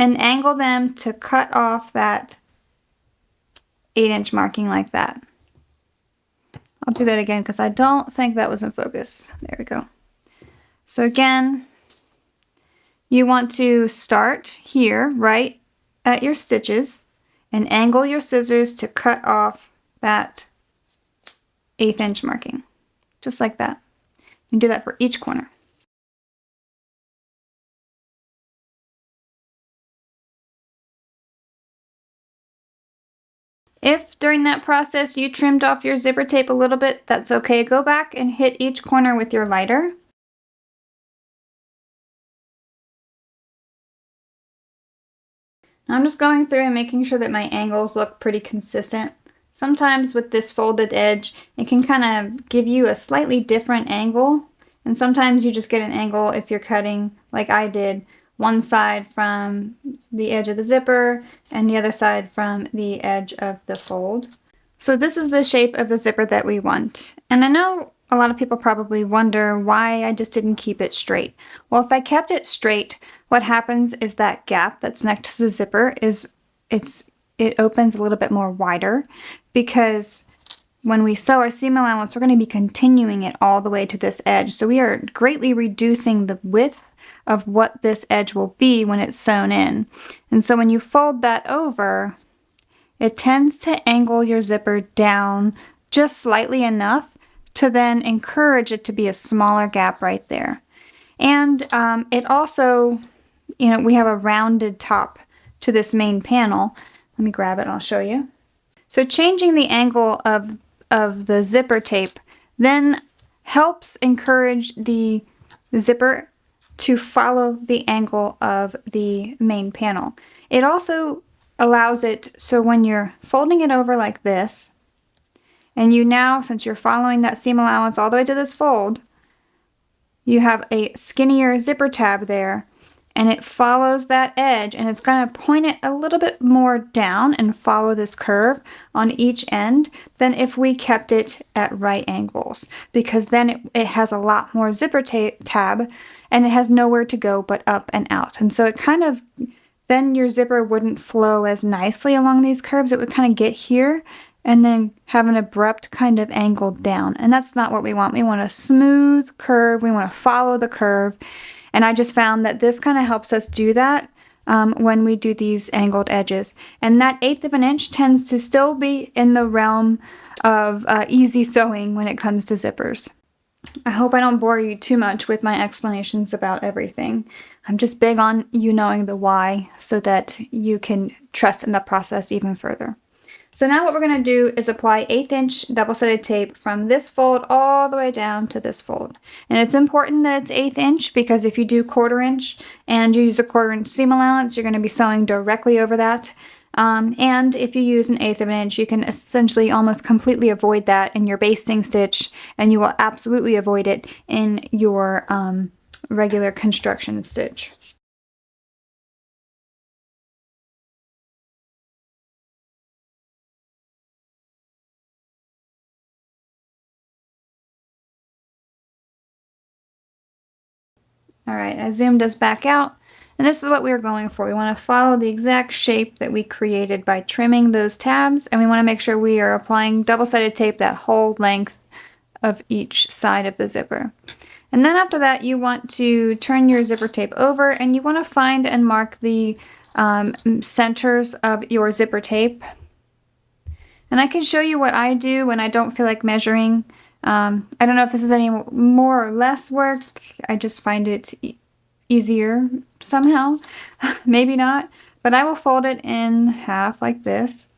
and angle them to cut off that 1/8 inch marking like that. I'll do that again because I don't think that was in focus. There we go. So again, you want to start here right at your stitches and angle your scissors to cut off that 1/8 inch marking, just like that. You can do that for each corner. If during that process you trimmed off your zipper tape a little bit, that's okay. Go back and hit each corner with your lighter. Now I'm just going through and making sure that my angles look pretty consistent. Sometimes with this folded edge, it can kind of give you a slightly different angle. And sometimes you just get an angle if you're cutting, like I did, one side from the edge of the zipper and the other side from the edge of the fold. So this is the shape of the zipper that we want. And I know a lot of people probably wonder why I just didn't keep it straight. Well, if I kept it straight, what happens is that gap that's next to the zipper it opens a little bit more wider, because when we sew our seam allowance, we're going to be continuing it all the way to this edge. So we are greatly reducing the width of what this edge will be when it's sewn in. And so when you fold that over, it tends to angle your zipper down just slightly enough to then encourage it to be a smaller gap right there. And it also, you know, we have a rounded top to this main panel. Let me grab it and I'll show you. So changing the angle of the zipper tape then helps encourage the zipper to follow the angle of the main panel. It also allows it so when you're folding it over like this, and you now, since you're following that seam allowance all the way to this fold, you have a skinnier zipper tab there, and it follows that edge, and it's going to point it a little bit more down and follow this curve on each end than if we kept it at right angles, because then it has a lot more zipper tab and it has nowhere to go but up and out. And so it kind of, then your zipper wouldn't flow as nicely along these curves. It would kind of get here and then have an abrupt kind of angle down. And that's not what we want. We want a smooth curve. We want to follow the curve. And I just found that this kind of helps us do that when we do these angled edges. And that 1/8 of an inch tends to still be in the realm of easy sewing when it comes to zippers. I hope I don't bore you too much with my explanations about everything. I'm just big on you knowing the why so that you can trust in the process even further. So now what we're going to do is apply 1/8 inch double-sided tape from this fold all the way down to this fold. And it's important that it's 1/8 inch because if you do 1/4 inch and you use a 1/4 inch seam allowance, you're going to be sewing directly over that. And if you use an 1/8 of an inch, you can essentially almost completely avoid that in your basting stitch, and you will absolutely avoid it in your regular construction stitch. All right, I zoomed us back out, and this is what we were going for. We want to follow the exact shape that we created by trimming those tabs, and we want to make sure we are applying double-sided tape that whole length of each side of the zipper. And then after that, you want to turn your zipper tape over, and you want to find and mark the centers of your zipper tape. And I can show you what I do when I don't feel like measuring. I don't know if this is any more or less work. I just find it easier somehow. Maybe not. But I will fold it in half like this.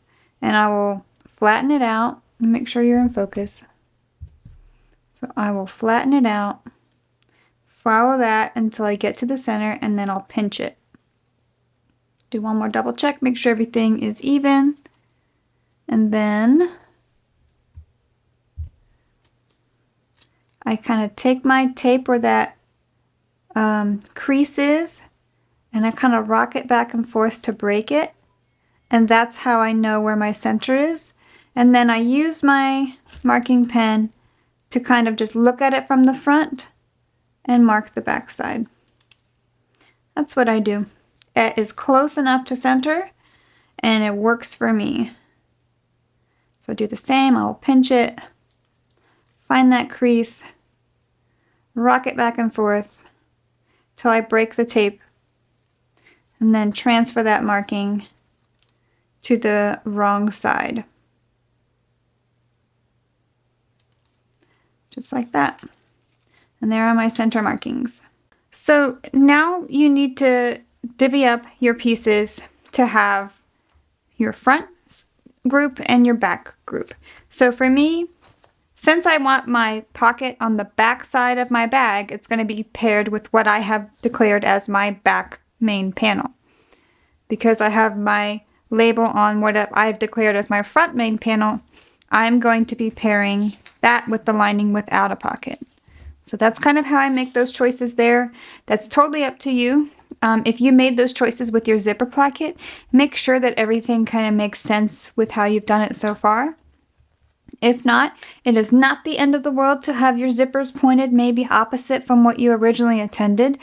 And I will flatten it out. Make sure you're in focus. So I will flatten it out. Follow that until I get to the center. And then I'll pinch it. Do one more double check. Make sure everything is even. And then I kind of take my tape where that crease is, and I kind of rock it back and forth to break it. And that's how I know where my center is. And then I use my marking pen to kind of just look at it from the front and mark the back side. That's what I do. It is close enough to center, and it works for me. So do the same. I'll pinch it, find that crease, rock it back and forth till I break the tape, and then transfer that marking to the wrong side. Just like that. And there are my center markings. So now you need to divvy up your pieces to have your front group and your back group. So for me, since I want my pocket on the back side of my bag, it's going to be paired with what I have declared as my back main panel. Because I have my label on what I've declared as my front main panel, I'm going to be pairing that with the lining without a pocket. So that's kind of how I make those choices there. That's totally up to you. If you made those choices with your zipper placket, make sure that everything kind of makes sense with how you've done it so far. If not, it is not the end of the world to have your zippers pointed maybe opposite from what you originally intended,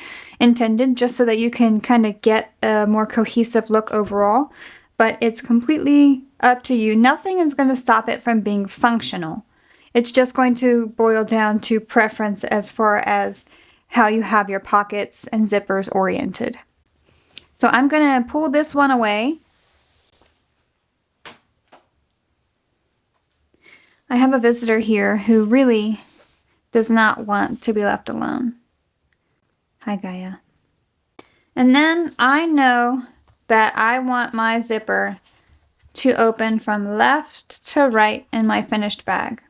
just so that you can kind of get a more cohesive look overall. But it's completely up to you. Nothing is going to stop it from being functional. It's just going to boil down to preference as far as how you have your pockets and zippers oriented. So I'm going to pull this one away. I have a visitor here who really does not want to be left alone. Hi, Gaia. And then I know that I want my zipper to open from left to right in my finished bag.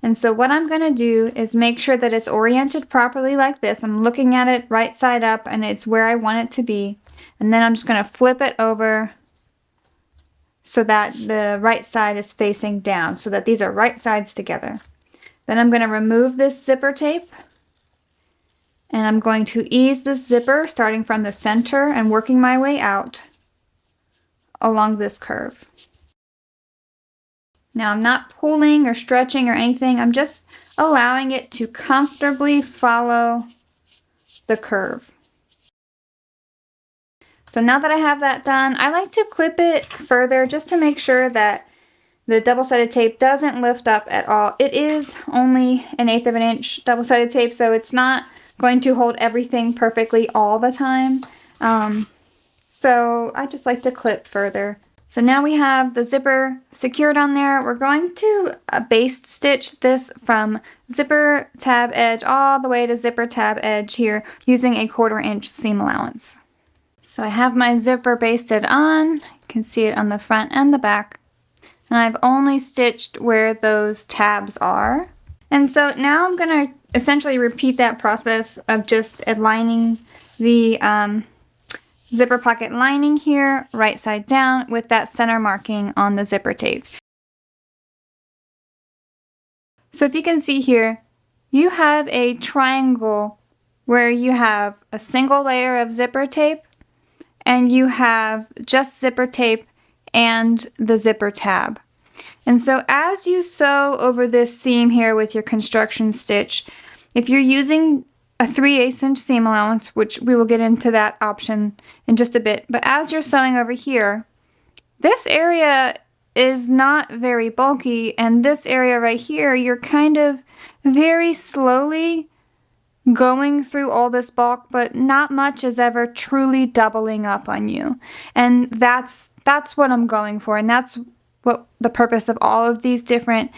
And so what I'm going to do is make sure that it's oriented properly like this. I'm looking at it right side up and it's where I want it to be. And then I'm just going to flip it over so that the right side is facing down, so that these are right sides together. Then I'm going to remove this zipper tape. And I'm going to ease this zipper starting from the center and working my way out along this curve. Now I'm not pulling or stretching or anything. I'm just allowing it to comfortably follow the curve. So now that I have that done, I like to clip it further just to make sure that the double-sided tape doesn't lift up at all. It is only 1/8 of an inch double-sided tape, so it's not going to hold everything perfectly all the time. So I just like to clip further. So now we have the zipper secured on there. We're going to baste stitch this from zipper tab edge all the way to zipper tab edge here using a 1/4 inch seam allowance. So I have my zipper basted on. You can see it on the front and the back. And I've only stitched where those tabs are. And so now I'm going to essentially repeat that process of just aligning the zipper pocket lining here, right side down, with that center marking on the zipper tape. So if you can see here, you have a triangle where you have a single layer of zipper tape and you have just zipper tape and the zipper tab. And so as you sew over this seam here with your construction stitch, if you're using a 3/8 inch seam allowance, which we will get into that option in just a bit. But as you're sewing over here, this area is not very bulky, and this area right here, you're kind of very slowly going through all this bulk, but not much is ever truly doubling up on you. And that's what I'm going for, and that's what the purpose of all of these different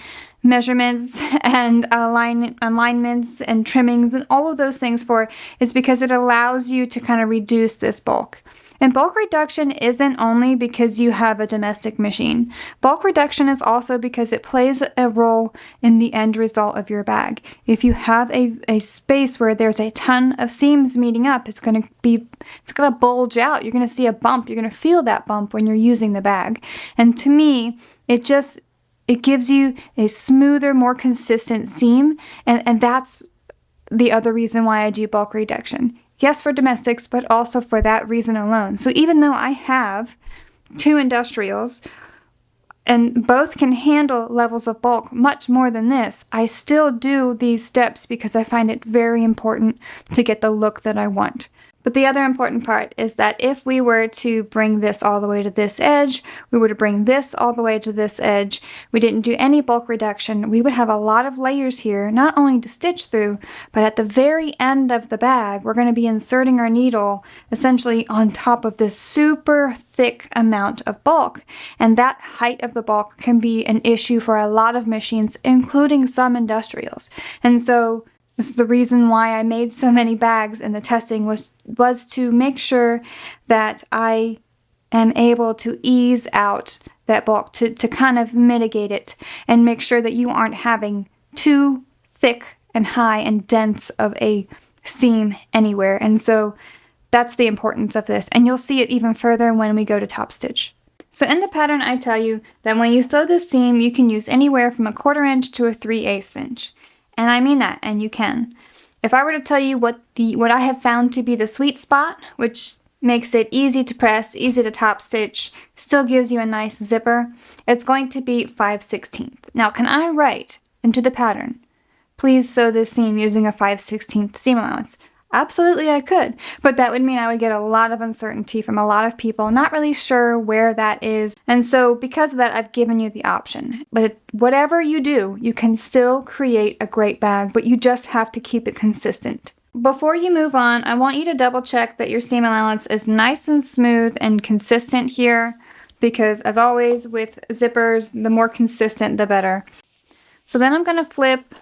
measurements and alignments and trimmings and all of those things for, is because it allows you to kind of reduce this bulk. And bulk reduction isn't only because you have a domestic machine. Bulk reduction is also because it plays a role in the end result of your bag. If you have a space where there's a ton of seams meeting up, it's gonna bulge out. You're gonna see a bump. You're gonna feel that bump when you're using the bag. And to me, it gives you a smoother, more consistent seam, and that's the other reason why I do bulk reduction. Yes, for domestics, but also for that reason alone. So even though I have 2 industrials, and both can handle levels of bulk much more than this, I still do these steps because I find it very important to get the look that I want. But the other important part is that if we were to bring this all the way to this edge, we were to bring this all the way to this edge, we didn't do any bulk reduction, we would have a lot of layers here, not only to stitch through, but at the very end of the bag, we're going to be inserting our needle essentially on top of this super thick amount of bulk. And that height of the bulk can be an issue for a lot of machines, including some industrials. And so this is the reason why I made so many bags, and the testing was to make sure that I am able to ease out that bulk, to kind of mitigate it and make sure that you aren't having too thick and high and dense of a seam anywhere. And so that's the importance of this, and you'll see it even further when we go to top stitch. So in the pattern, I tell you that when you sew this seam, you can use anywhere from a 1/4 inch to a 3/8 inch. And I mean that, and you can. If I were to tell you what I have found to be the sweet spot, which makes it easy to press, easy to top stitch, still gives you a nice zipper, it's going to be 5/16. Now, can I write into the pattern, please sew this seam using a 5/16 seam allowance? Absolutely I could, but that would mean I would get a lot of uncertainty from a lot of people, not really sure where that is. And so because of that, I've given you the option. But whatever you do, you can still create a great bag, but you just have to keep it consistent. Before you move on, I want you to double check that your seam allowance is nice and smooth and consistent here, because as always with zippers, the more consistent, the better. So then I'm going to flip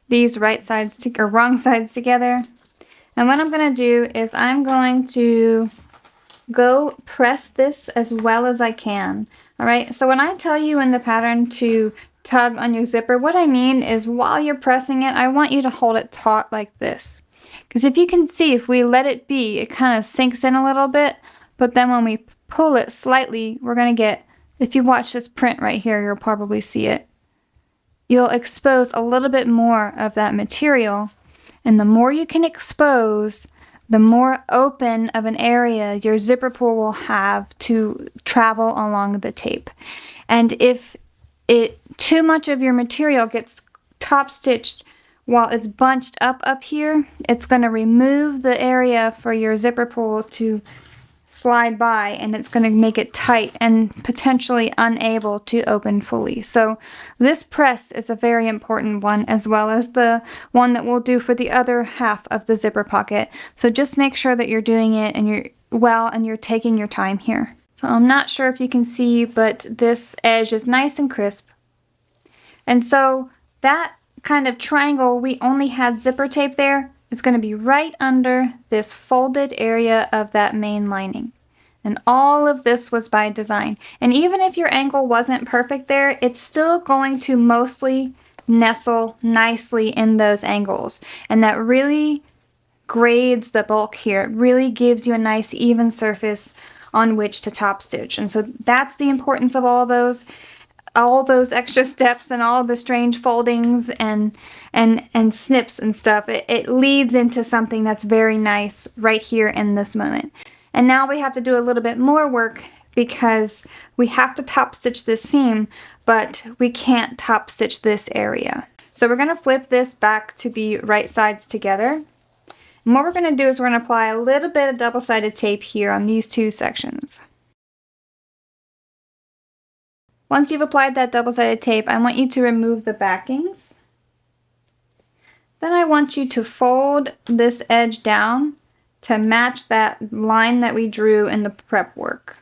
these wrong sides together. And what I'm going to do is I'm going to go press this as well as I can. All right, so when I tell you in the pattern to tug on your zipper, what I mean is while you're pressing it, I want you to hold it taut like this. Because if you can see, if we let it be, it kind of sinks in a little bit. But then when we pull it slightly, we're going to get, if you watch this print right here, you'll probably see it. You'll expose a little bit more of that material. And the more you can expose, the more open of an area your zipper pull will have to travel along the tape. And if too much of your material gets top stitched while it's bunched up here, it's going to remove the area for your zipper pull to slide by, and it's going to make it tight and potentially unable to open fully. So this press is a very important one, as well as the one that we'll do for the other half of the zipper pocket. So just make sure that you're doing it and you're taking your time here. So I'm not sure if you can see, but this edge is nice and crisp. And so that kind of triangle, we only had zipper tape there. It's going to be right under this folded area of that main lining. And all of this was by design. And even if your angle wasn't perfect there, it's still going to mostly nestle nicely in those angles. And that really grades the bulk here. It really gives you a nice even surface on which to top stitch. And so that's the importance of all those extra steps and all the strange foldings and snips and stuff. It leads into something that's very nice right here in this moment. And now we have to do a little bit more work because we have to top stitch this seam, but we can't top stitch this area. So we're going to flip this back to be right sides together. And what we're going to do is we're going to apply a little bit of double-sided tape here on these two sections. Once you've applied that double-sided tape, I want you to remove the backings. Then I want you to fold this edge down to match that line that we drew in the prep work.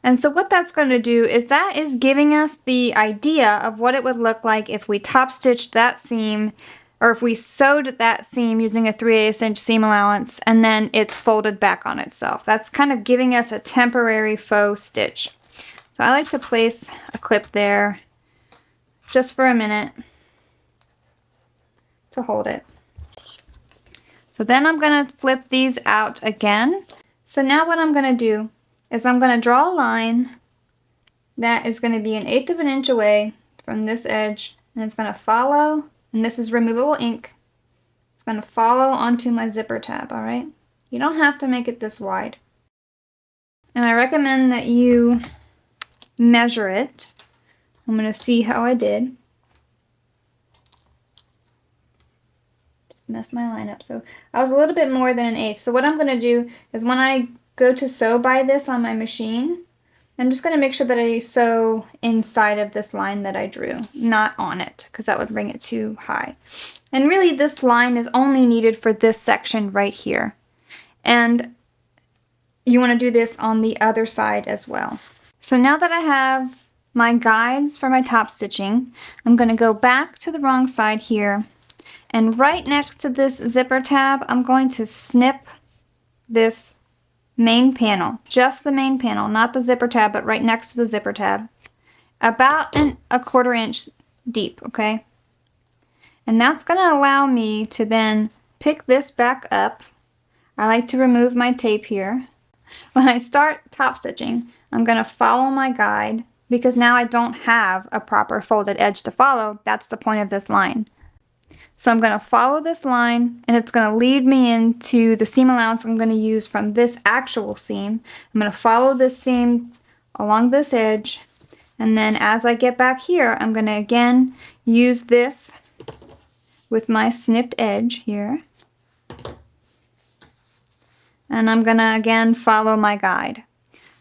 And so what that's going to do is that is giving us the idea of what it would look like if we top stitched that seam, or if we sewed that seam using a 3/8 inch seam allowance and then it's folded back on itself. That's kind of giving us a temporary faux stitch. So I like to place a clip there just for a minute to hold it. So then I'm going to flip these out again. So now what I'm going to do is I'm going to draw a line that is going to be 1/8 of an inch away from this edge, and it's going to follow, and this is removable ink. It's going to follow onto my zipper tab, all right? You don't have to make it this wide. And I recommend that you measure it. I'm going to see how I did. Just messed my line up. So I was a little bit more than 1/8. So what I'm going to do is when I go to sew by this on my machine, I'm just going to make sure that I sew inside of this line that I drew, not on it, because that would bring it too high. And really this line is only needed for this section right here. And you want to do this on the other side as well. So now that I have my guides for my top stitching, I'm going to go back to the wrong side here, and right next to this zipper tab, I'm going to snip this main panel, just the main panel, not the zipper tab, but right next to the zipper tab, about 1/4 inch deep, okay? And that's going to allow me to then pick this back up. I like to remove my tape here. When I start top stitching, I'm going to follow my guide, because now I don't have a proper folded edge to follow. That's the point of this line. So I'm going to follow this line, and it's going to lead me into the seam allowance I'm going to use from this actual seam. I'm going to follow this seam along this edge, and then as I get back here, I'm going to again use this with my snipped edge here. And I'm going to again follow my guide.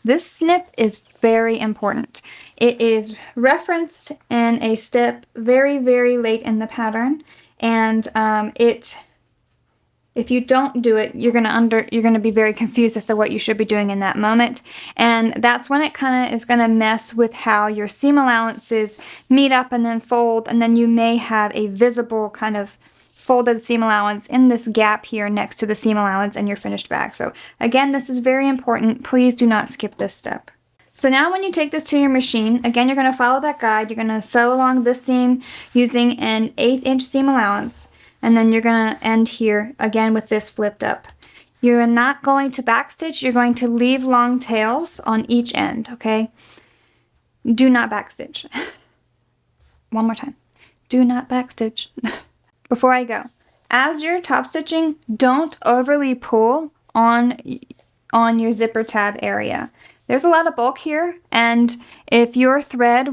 This snip is very important. It is referenced in a step very, very late in the pattern. And if you don't do it, you're gonna be very confused as to what you should be doing in that moment. And that's when it kind of is gonna mess with how your seam allowances meet up and then fold, and then you may have a visible kind of folded seam allowance in this gap here next to the seam allowance in your finished bag. So again, this is very important. Please do not skip this step. So now when you take this to your machine, again, you're going to follow that guide. You're going to sew along this seam using an 1/8 inch seam allowance. And then you're going to end here again with this flipped up. You're not going to backstitch. You're going to leave long tails on each end, okay? Do not backstitch. One more time. Do not backstitch. Before I go, as you're top stitching, don't overly pull on your zipper tab area. There's a lot of bulk here, and if your thread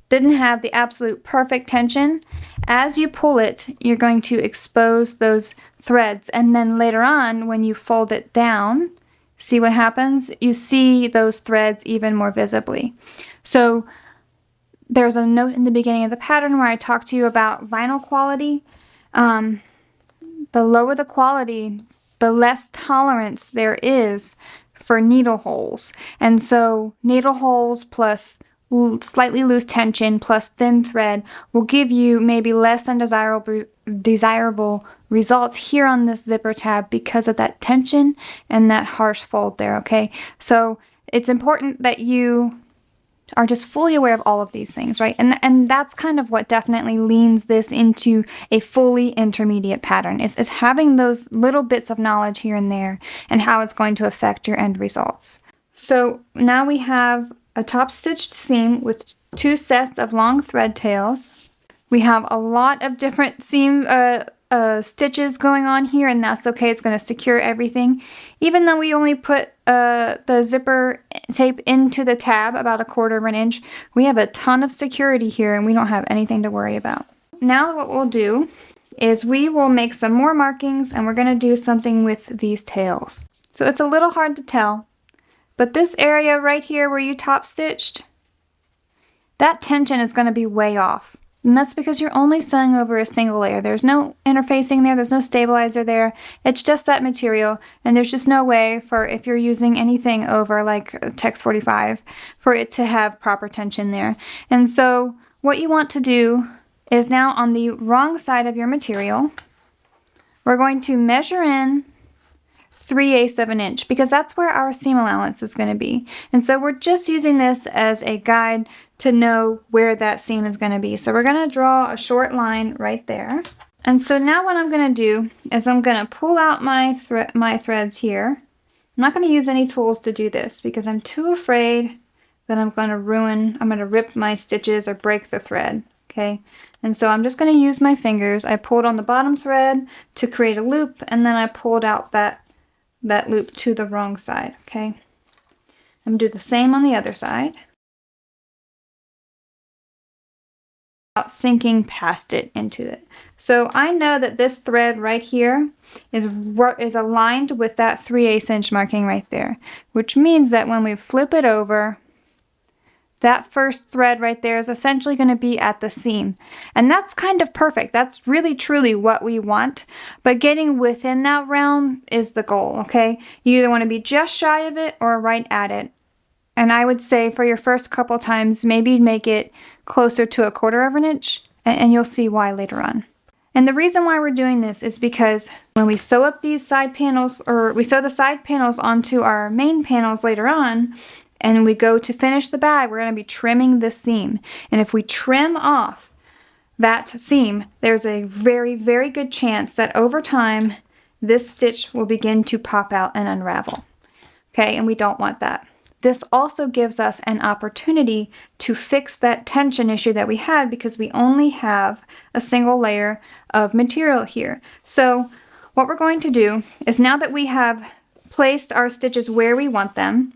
didn't have the absolute perfect tension, as you pull it, you're going to expose those threads, and then later on, when you fold it down, see what happens? You see those threads even more visibly. So there's a note in the beginning of the pattern where I talk to you about vinyl quality. The lower the quality, the less tolerance there is for needle holes. And so needle holes plus slightly loose tension plus thin thread will give you maybe less than desirable results here on this zipper tab because of that tension and that harsh fold there, okay? So it's important that you are just fully aware of all of these things, right? And that's kind of what definitely leans this into a fully intermediate pattern, is having those little bits of knowledge here and there and how it's going to affect your end results. So now we have a top stitched seam with 2 sets of long thread tails. We have a lot of different seam stitches going on here, and that's okay. It's going to secure everything. Even though we only put the zipper tape into the tab about 1/4 of an inch, we have a ton of security here and we don't have anything to worry about. Now what we'll do is we will make some more markings and we're going to do something with these tails. So it's a little hard to tell, but this area right here where you top stitched, that tension is going to be way off. And that's because you're only sewing over a single layer. There's no interfacing there, there's no stabilizer there. It's just that material, and there's just no way for, if you're using anything over like Tex 45, for it to have proper tension there. And so what you want to do is now on the wrong side of your material, we're going to measure in 3/8 of an inch because that's where our seam allowance is going to be. And so we're just using this as a guide to know where that seam is going to be. So we're going to draw a short line right there. And so now what I'm going to do is I'm going to pull out my threads here. I'm not going to use any tools to do this because I'm too afraid that I'm going to rip my stitches or break the thread. Okay, and so I'm just going to use my fingers. I pulled on the bottom thread to create a loop, and then I pulled out that loop to the wrong side. Okay, I'm going to do the same on the other side. Without sinking past it into it. So I know that this thread right here is aligned with that 3/8 inch marking right there, which means that when we flip it over, that first thread right there is essentially going to be at the seam. And that's kind of perfect. That's really truly what we want. But getting within that realm is the goal, okay? You either want to be just shy of it or right at it. And I would say for your first couple times, maybe make it closer to 1/4 of an inch, and you'll see why later on. And the reason why we're doing this is because when we sew up these side panels, or we sew the side panels onto our main panels later on, and we go to finish the bag, we're going to be trimming this seam. And if we trim off that seam, there's a very, very good chance that over time, this stitch will begin to pop out and unravel. Okay, and we don't want that. This also gives us an opportunity to fix that tension issue that we had because we only have a single layer of material here. So what we're going to do is, now that we have placed our stitches where we want them,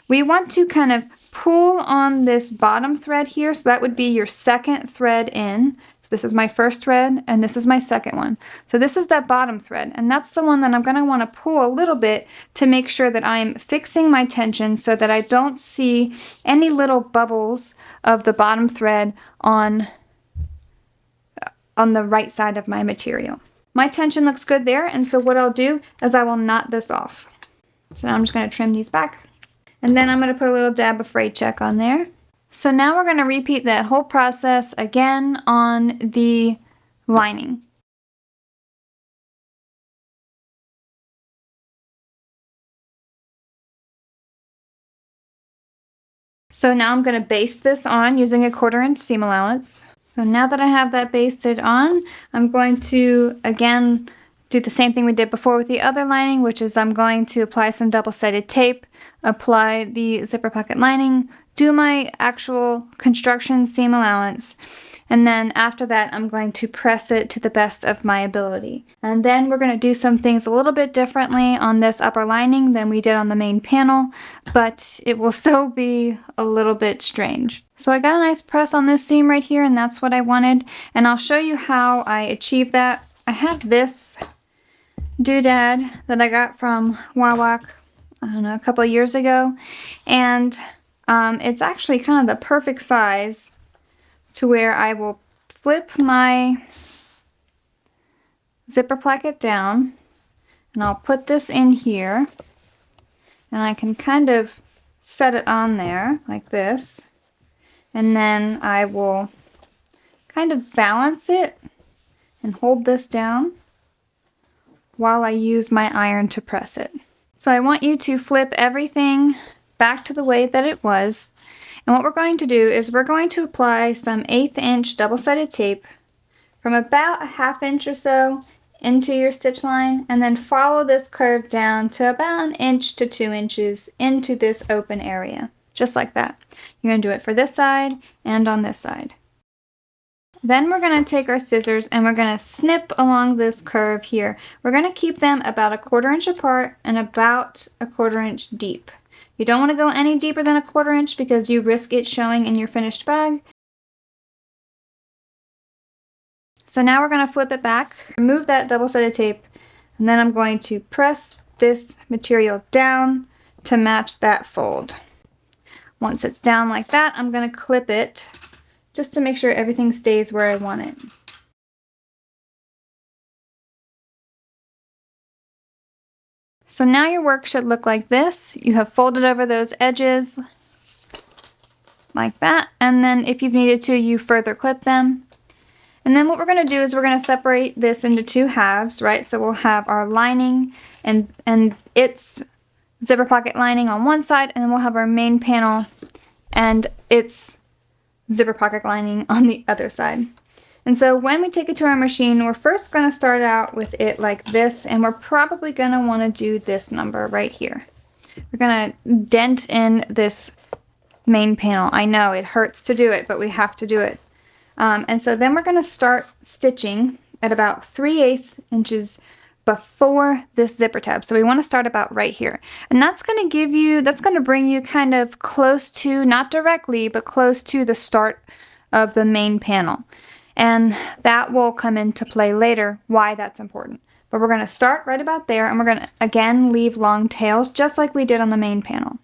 we want to kind of pull on this bottom thread here. So that would be your second thread in. So this is my first thread and this is my second one. So this is that bottom thread, and that's the one that I'm going to want to pull a little bit to make sure that I'm fixing my tension so that I don't see any little bubbles of the bottom thread on the right side of my material. My tension looks good there, and so what I'll do is I will knot this off. So now I'm just going to trim these back. And then I'm going to put a little dab of frayed check on there. So now we're going to repeat that whole process again on the lining. So now I'm going to baste this on using a 1/4 inch seam allowance. So now that I have that basted on, I'm going to again do the same thing we did before with the other lining, which is I'm going to apply some double-sided tape, apply the zipper pocket lining, do my actual construction seam allowance, and then after that I'm going to press it to the best of my ability. And then we're going to do some things a little bit differently on this upper lining than we did on the main panel, but it will still be a little bit strange. So I got a nice press on this seam right here, and that's what I wanted, and I'll show you how I achieved that. I have this doodad that I got from Wawak, I don't know, a couple of years ago, and it's actually kind of the perfect size to where I will flip my zipper placket down, and I'll put this in here, and I can kind of set it on there like this, and then I will kind of balance it and hold this down while I use my iron to press it. So I want you to flip everything back to the way that it was. And what we're going to do is we're going to apply some 1/8 inch double-sided tape from about a 1/2 inch or so into your stitch line, and then follow this curve down to about 1 inch to 2 inches into this open area. Just like that. You're going to do it for this side and on this side. Then we're going to take our scissors and we're going to snip along this curve here. We're going to keep them about a 1/4 inch apart and about a 1/4 inch deep. You don't want to go any deeper than a 1/4 inch because you risk it showing in your finished bag. So now we're going to flip it back, remove that double-sided tape, and then I'm going to press this material down to match that fold. Once it's down like that, I'm going to clip it just to make sure everything stays where I want it. So now your work should look like this. You have folded over those edges like that, and then if you've needed to, you further clip them. And then what we're going to do is we're going to separate this into two halves, right? So we'll have our lining and its zipper pocket lining on one side, and then we'll have our main panel and its zipper pocket lining on the other side. And so when we take it to our machine, we're first going to start out with it like this, and we're probably going to want to do this number right here. We're going to dent in this main panel. I know it hurts to do it, but we have to do it. And so then we're going to start stitching at about 3/8 inches before this zipper tab. So we want to start about right here. And that's going to bring you kind of close to, not directly, but close to the start of the main panel. And that will come into play later, why that's important. But we're going to start right about there, and we're going to, again, leave long tails, just like we did on the main panel.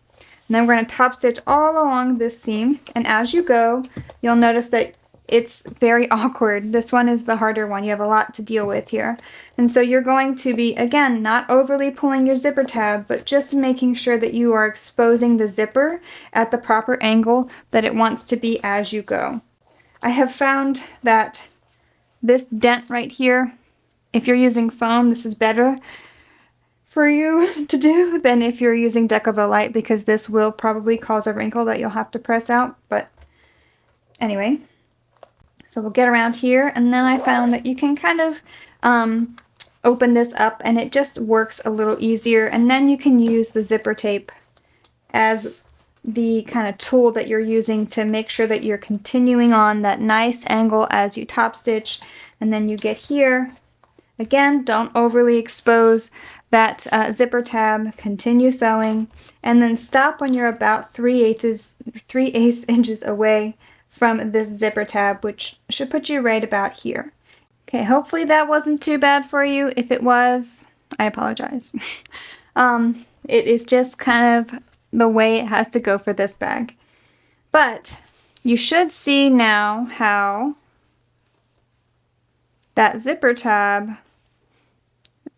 And then we're going to top stitch all along this seam, and as you go, you'll notice that it's very awkward. This one is the harder one. You have a lot to deal with here. And so you're going to be, again, not overly pulling your zipper tab, but just making sure that you are exposing the zipper at the proper angle that it wants to be as you go. I have found that this dent right here, if you're using foam, this is better for you to do than if you're using Decovil because this will probably cause a wrinkle that you'll have to press out. But anyway, so we'll get around here, and then I found that you can kind of open this up and it just works a little easier, and then you can use the zipper tape as the kind of tool that you're using to make sure that you're continuing on that nice angle as you top stitch. And then you get here, again, don't overly expose that zipper tab, continue sewing, and then stop when you're about 3/8 inches away from this zipper tab, which should put you right about here. Okay, hopefully that wasn't too bad for you. If it was, I apologize. It is just kind of the way it has to go for this bag. But you should see now how that zipper tab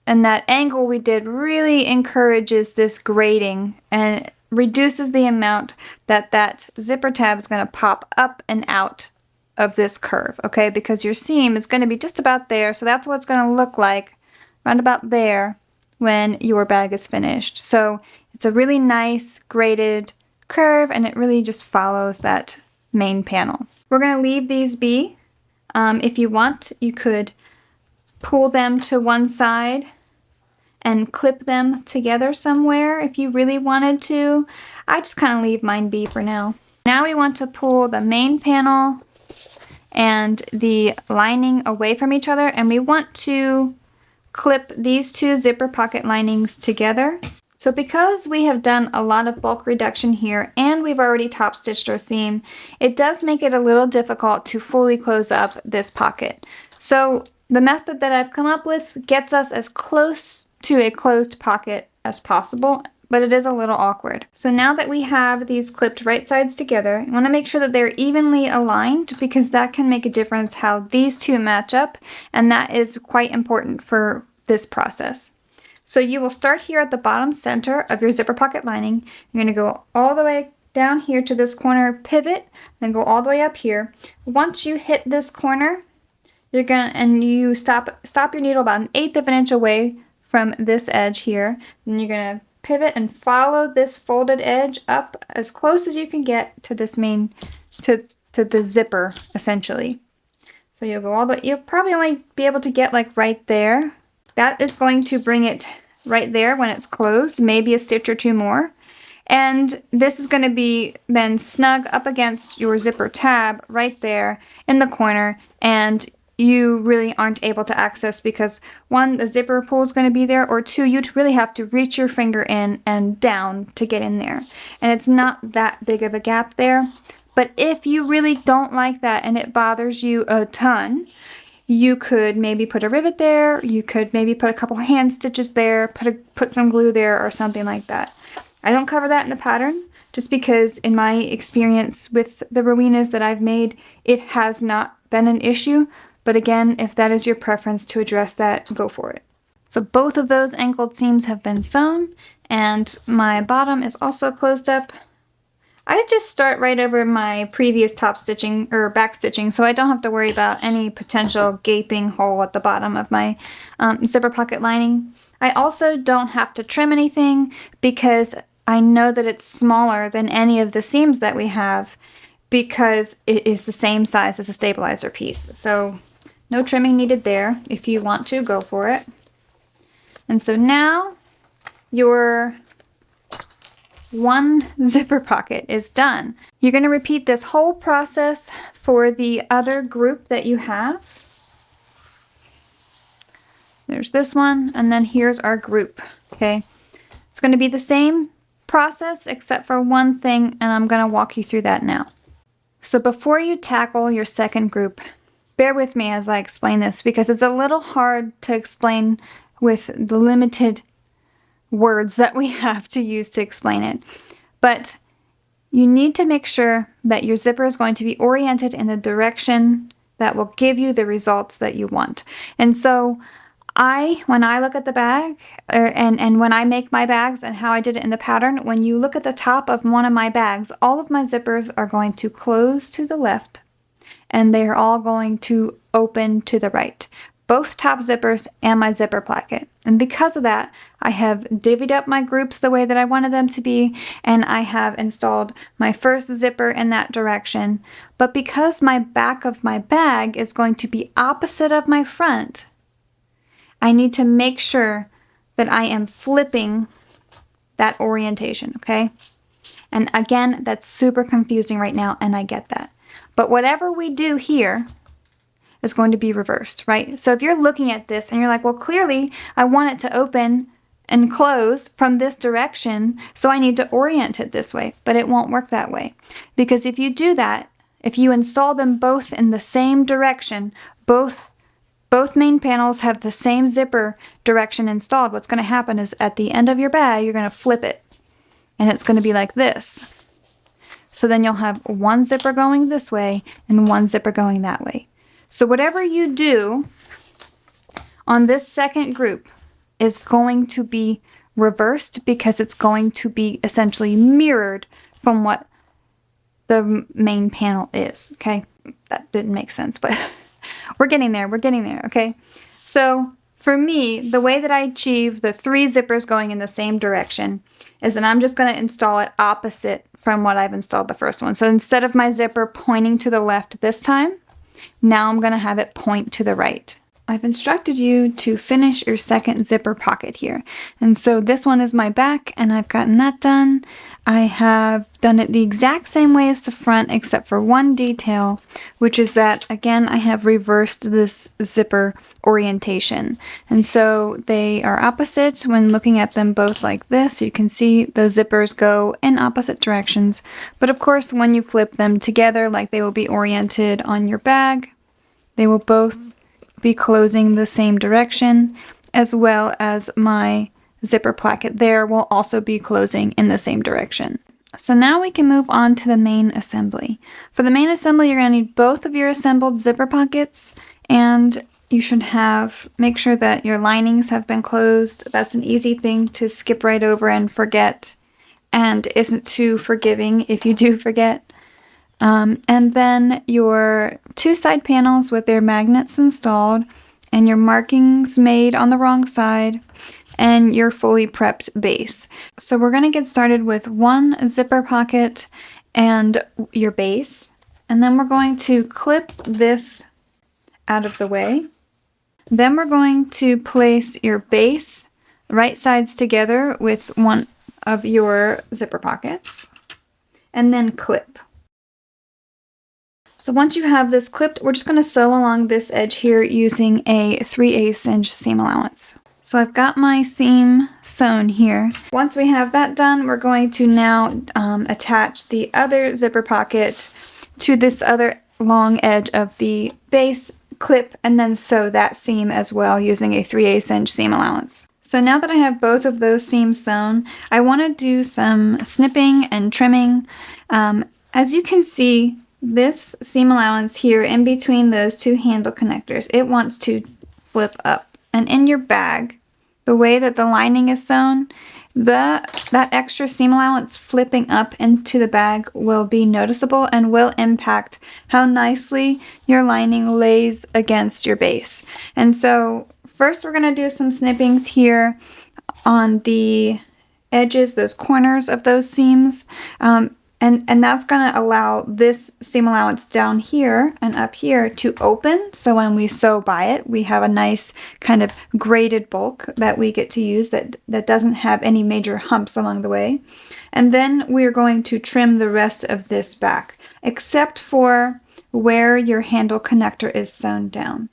and that angle we did really encourages this grading and reduces the amount that that zipper tab is going to pop up and out of this curve, okay? Because your seam is going to be just about there, so that's what it's going to look like around about there when your bag is finished. So it's a really nice graded curve, and it really just follows that main panel. We're going to leave these be. If you want, you could pull them to one side and clip them together somewhere if you really wanted to. I just kind of leave mine be for now. Now we want to pull the main panel and the lining away from each other, and we want to clip these two zipper pocket linings together. So because we have done a lot of bulk reduction here and we've already top stitched our seam, it does make it a little difficult to fully close up this pocket. So the method that I've come up with gets us as close to a closed pocket as possible, but it is a little awkward. So now that we have these clipped right sides together, you want to make sure that they're evenly aligned, because that can make a difference how these two match up, and that is quite important for this process. So you will start here at the bottom center of your zipper pocket lining. You're going to go all the way down here to this corner, pivot, then go all the way up here. Once you hit this corner, you're going to, and you stop your needle about 1/8 of an inch away from this edge here. Then you're going to pivot and follow this folded edge up as close as you can get to this main, to the zipper, essentially. So you'll go all the way, you'll probably only be able to get like right there. That is going to bring it right there when it's closed, maybe a stitch or two more. And this is going to be then snug up against your zipper tab right there in the corner, and you really aren't able to access because, one, the zipper pull is going to be there, or two, you'd really have to reach your finger in and down to get in there. And it's not that big of a gap there. But if you really don't like that and it bothers you a ton, you could maybe put a rivet there, you could maybe put a couple hand stitches there, put some glue there or something like that. I don't cover that in the pattern just because in my experience with the Rowenas that I've made, it has not been an issue. But again, if that is your preference to address that, go for it. So both of those angled seams have been sewn and my bottom is also closed up. I just start right over my previous top stitching or back stitching so I don't have to worry about any potential gaping hole at the bottom of my zipper pocket lining. I also don't have to trim anything because I know that it's smaller than any of the seams that we have because it is the same size as a stabilizer piece. So no trimming needed there. If you want to, go for it. And so now your one zipper pocket is done. You're going to repeat this whole process for the other group that you have. There's this one, and then here's our group, okay? It's going to be the same process except for one thing, and I'm going to walk you through that now. So before you tackle your second group, bear with me as I explain this because it's a little hard to explain with the limited words that we have to use to explain it. But you need to make sure that your zipper is going to be oriented in the direction that will give you the results that you want. And so when I look at the bag, and when I make my bags and how I did it in the pattern, when you look at the top of one of my bags, all of my zippers are going to close to the left and they're all going to open to the right. Both top zippers and my zipper pocket. And because of that, I have divvied up my groups the way that I wanted them to be, and I have installed my first zipper in that direction. But because my back of my bag is going to be opposite of my front, I need to make sure that I am flipping that orientation, okay? And again, that's super confusing right now, and I get that. But whatever we do here is going to be reversed, right? So if you're looking at this and you're like, well, clearly I want it to open and close from this direction, so I need to orient it this way, but it won't work that way. Because if you do that, if you install them both in the same direction, both main panels have the same zipper direction installed, what's going to happen is at the end of your bag, you're going to flip it, and it's going to be like this. So then you'll have one zipper going this way and one zipper going that way. So whatever you do on this second group is going to be reversed because it's going to be essentially mirrored from what the main panel is, okay? That didn't make sense, but we're getting there, okay? So for me, the way that I achieve the 3 zippers going in the same direction is that I'm just going to install it opposite from what I've installed the first one. So instead of my zipper pointing to the left this time, now I'm going to have it point to the right. I've instructed you to finish your second zipper pocket here. And so this one is my back, and I've gotten that done. I have done it the exact same way as the front, except for one detail, which is that, again, I have reversed this zipper orientation. And so they are opposite when looking at them both like this. You can see the zippers go in opposite directions. But of course, when you flip them together, like they will be oriented on your bag, they will both be closing the same direction, as well as my zipper pocket there will also be closing in the same direction. So now we can move on to the main assembly. For the main assembly, you're going to need both of your assembled zipper pockets, and you should make sure that your linings have been closed. That's an easy thing to skip right over and forget, and isn't too forgiving if you do forget. And then your 2 side panels with their magnets installed, and your markings made on the wrong side, and your fully prepped base. So we're going to get started with 1 zipper pocket and your base, and then we're going to clip this out of the way. Then we're going to place your base right sides together with one of your zipper pockets, and then clip. So once you have this clipped, we're just going to sew along this edge here using a 3/8 inch seam allowance. So I've got my seam sewn here. Once we have that done, we're going to now attach the other zipper pocket to this other long edge of the base, clip and then sew that seam as well using a 3/8 inch seam allowance. So now that I have both of those seams sewn, I want to do some snipping and trimming. As you can see, this seam allowance here in between those two handle connectors, it wants to flip up. And in your bag, the way that the lining is sewn, that extra seam allowance flipping up into the bag will be noticeable and will impact how nicely your lining lays against your base. And so first we're going to do some snippings here on the edges, those corners of those seams. And that's going to allow this seam allowance down here and up here to open. So when we sew by it, we have a nice kind of graded bulk that we get to use that doesn't have any major humps along the way. And then we're going to trim the rest of this back, except for where your handle connector is sewn down.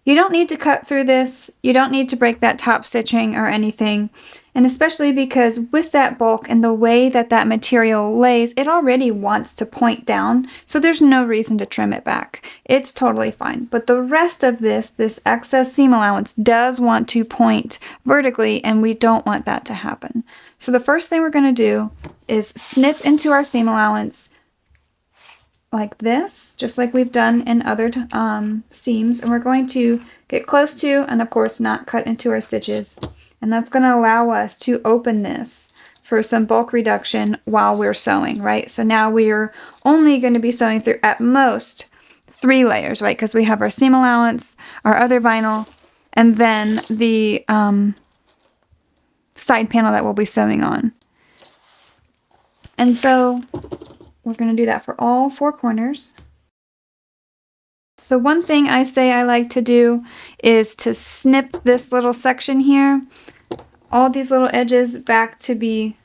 You don't need to cut through this. You don't need to break that top stitching or anything. And especially because with that bulk and the way that that material lays, it already wants to point down. So there's no reason to trim it back. It's totally fine. But the rest of this excess seam allowance does want to point vertically, and we don't want that to happen. So the first thing we're going to do is snip into our seam allowance like this, just like we've done in other seams, and we're going to get close to, and of course not cut into our stitches, and that's going to allow us to open this for some bulk reduction while we're sewing, right? So now we're only going to be sewing through at most 3 layers, right? Because we have our seam allowance, our other vinyl, and then the side panel that we'll be sewing on. And so we're going to do that for all 4 corners. So one thing I say I like to do is to snip this little section here, all these little edges back to be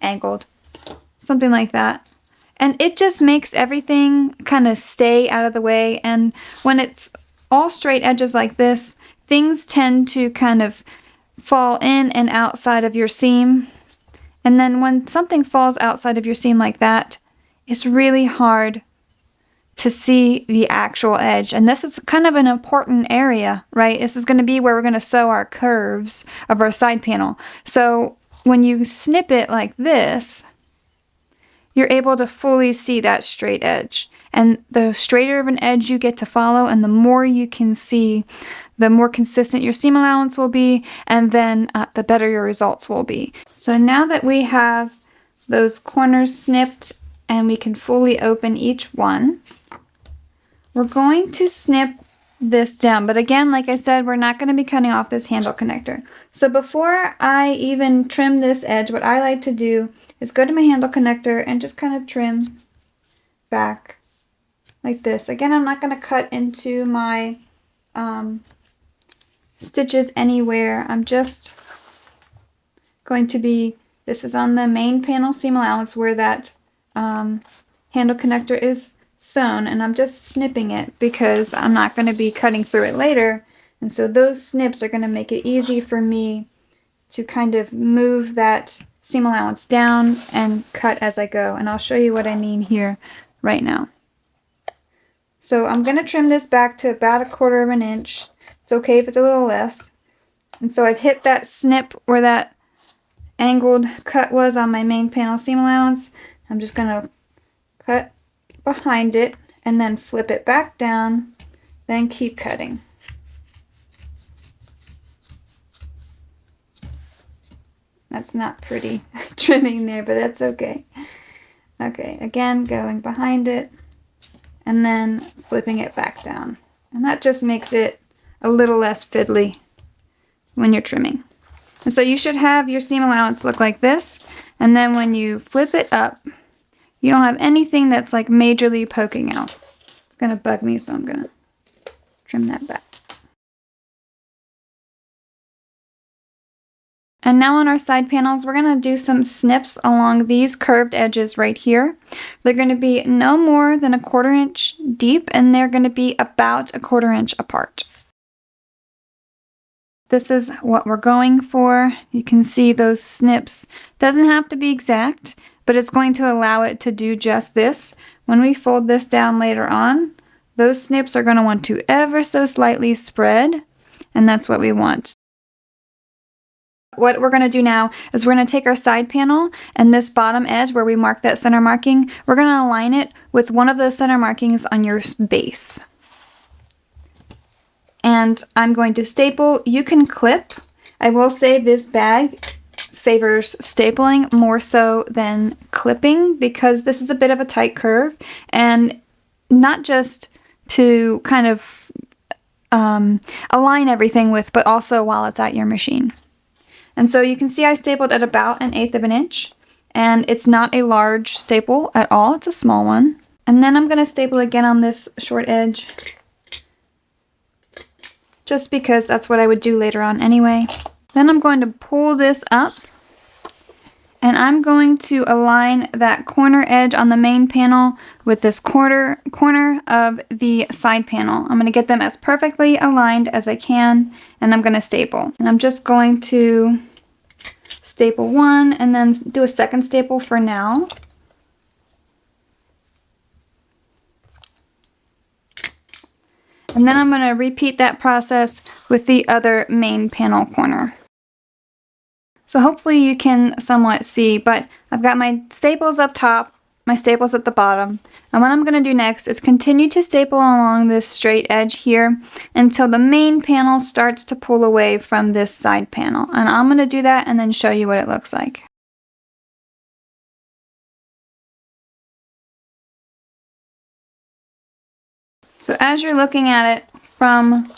angled, something like that. And it just makes everything kind of stay out of the way. And when it's all straight edges like this, things tend to kind of fall in and outside of your seam. And then when something falls outside of your seam like that, it's really hard to see the actual edge. And this is kind of an important area, right? This is going to be where we're going to sew our curves of our side panel. So when you snip it like this, you're able to fully see that straight edge. And the straighter of an edge you get to follow, and the more you can see, the more consistent your seam allowance will be, and then the better your results will be. So now that we have those corners snipped and we can fully open each one, we're going to snip this down. But again, like I said, we're not going to be cutting off this handle connector. So before I even trim this edge, what I like to do is go to my handle connector and just kind of trim back like this. Again, I'm not going to cut into my stitches anywhere. I'm just going to be, this is on the main panel seam allowance where that handle connector is sewn, and I'm just snipping it because I'm not going to be cutting through it later. And so those snips are going to make it easy for me to kind of move that seam allowance down and cut as I go. And I'll show you what I mean here right now. So I'm going to trim this back to about 1/4 of an inch. It's okay if it's a little less. And so I've hit that snip where that angled cut was on my main panel seam allowance. I'm just going to cut behind it and then flip it back down, then keep cutting. That's not pretty trimming there, but that's okay. Okay, again, going behind it and then flipping it back down. And that just makes it a little less fiddly when you're trimming. And so you should have your seam allowance look like this, and then when you flip it up, you don't have anything that's like majorly poking out. It's going to bug me, so I'm going to trim that back. And now on our side panels, we're going to do some snips along these curved edges right here. They're going to be no more than 1/4 inch deep, and they're going to be about 1/4 inch apart. This is what we're going for. You can see those snips. Doesn't have to be exact, but it's going to allow it to do just this. When we fold this down later on, those snips are going to want to ever so slightly spread, and that's what we want. What we're going to do now is we're going to take our side panel and this bottom edge where we mark that center marking, we're going to align it with one of those center markings on your base. And I'm going to staple. You can clip. I will say this bag favors stapling more so than clipping because this is a bit of a tight curve, and not just to kind of align everything with, but also while it's at your machine. And so you can see I stapled at about 1/8 of an inch, and it's not a large staple at all, it's a small one. And then I'm going to staple again on this short edge, just because that's what I would do later on anyway. Then I'm going to pull this up, and I'm going to align that corner edge on the main panel with this corner of the side panel. I'm going to get them as perfectly aligned as I can, and I'm going to staple. And I'm just going to staple one and then do a second staple for now. And then I'm going to repeat that process with the other main panel corner. So hopefully you can somewhat see, but I've got my staples up top, my staples at the bottom. And what I'm going to do next is continue to staple along this straight edge here until the main panel starts to pull away from this side panel. And I'm going to do that and then show you what it looks like. So as you're looking at it from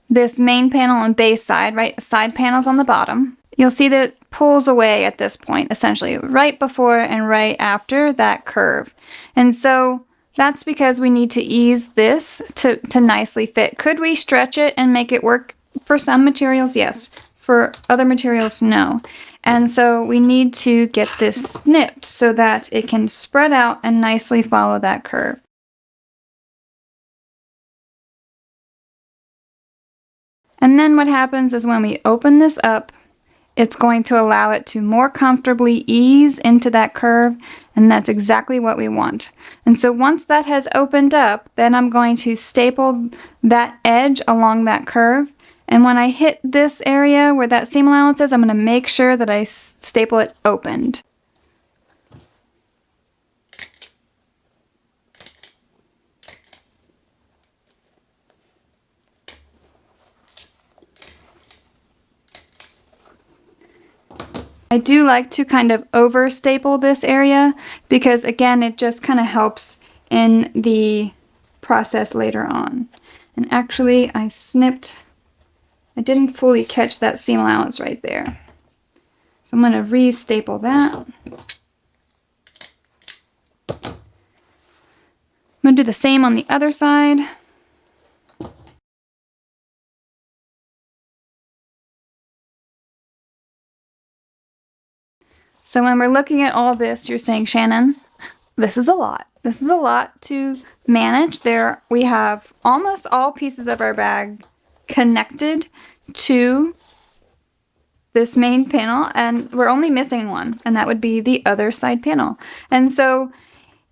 this main panel and base side, right, side panels on the bottom, you'll see that it pulls away at this point, essentially right before and right after that curve. And so that's because we need to ease this to nicely fit. Could we stretch it and make it work for some materials? Yes. For other materials, no. And so we need to get this snipped so that it can spread out and nicely follow that curve. And then what happens is when we open this up, it's going to allow it to more comfortably ease into that curve, and that's exactly what we want. And so once that has opened up, then I'm going to staple that edge along that curve. And when I hit this area where that seam allowance is, I'm going to make sure that I staple it opened. I do like to kind of over staple this area because again it just kind of helps in the process later on. And actually I didn't fully catch that seam allowance right there. So I'm going to re-staple that. I'm going to do the same on the other side. So when we're looking at all this, you're saying, Shannon, this is a lot. This is a lot to manage. We have almost all pieces of our bag connected to this main panel, and we're only missing one, and that would be the other side panel. And so,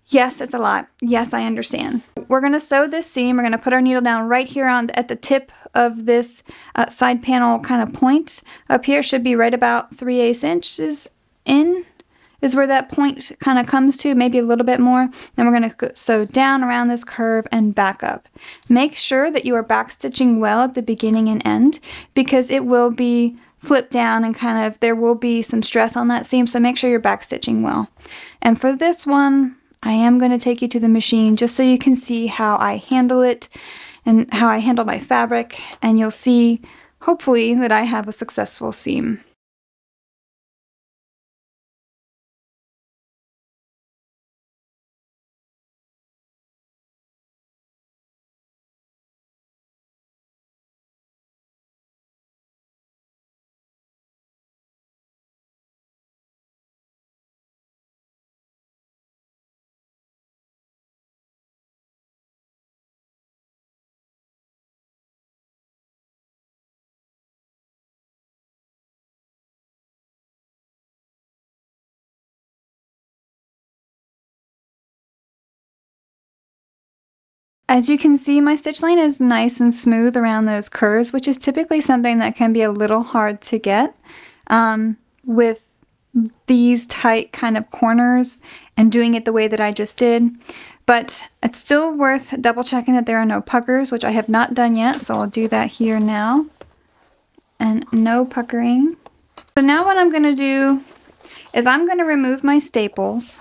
yes, it's a lot. Yes, I understand. We're going to sew this seam. We're going to put our needle down right here at the tip of this side panel kind of point up here. Should be right about 3/8 inches in is where that point kind of comes to, maybe a little bit more. Then we're going to sew down around this curve and back up. Make sure that you are back stitching well at the beginning and end because it will be flipped down and kind of there will be some stress on that seam, so make sure you're back stitching well. And for this one, I am going to take you to the machine just so you can see how I handle it and how I handle my fabric, and you'll see hopefully that I have a successful seam. As you can see, my stitch line is nice and smooth around those curves, which is typically something that can be a little hard to get with these tight kind of corners and doing it the way that I just did. But it's still worth double checking that there are no puckers, which I have not done yet, so I'll do that here now. And no puckering. So now what I'm going to do is I'm going to remove my staples,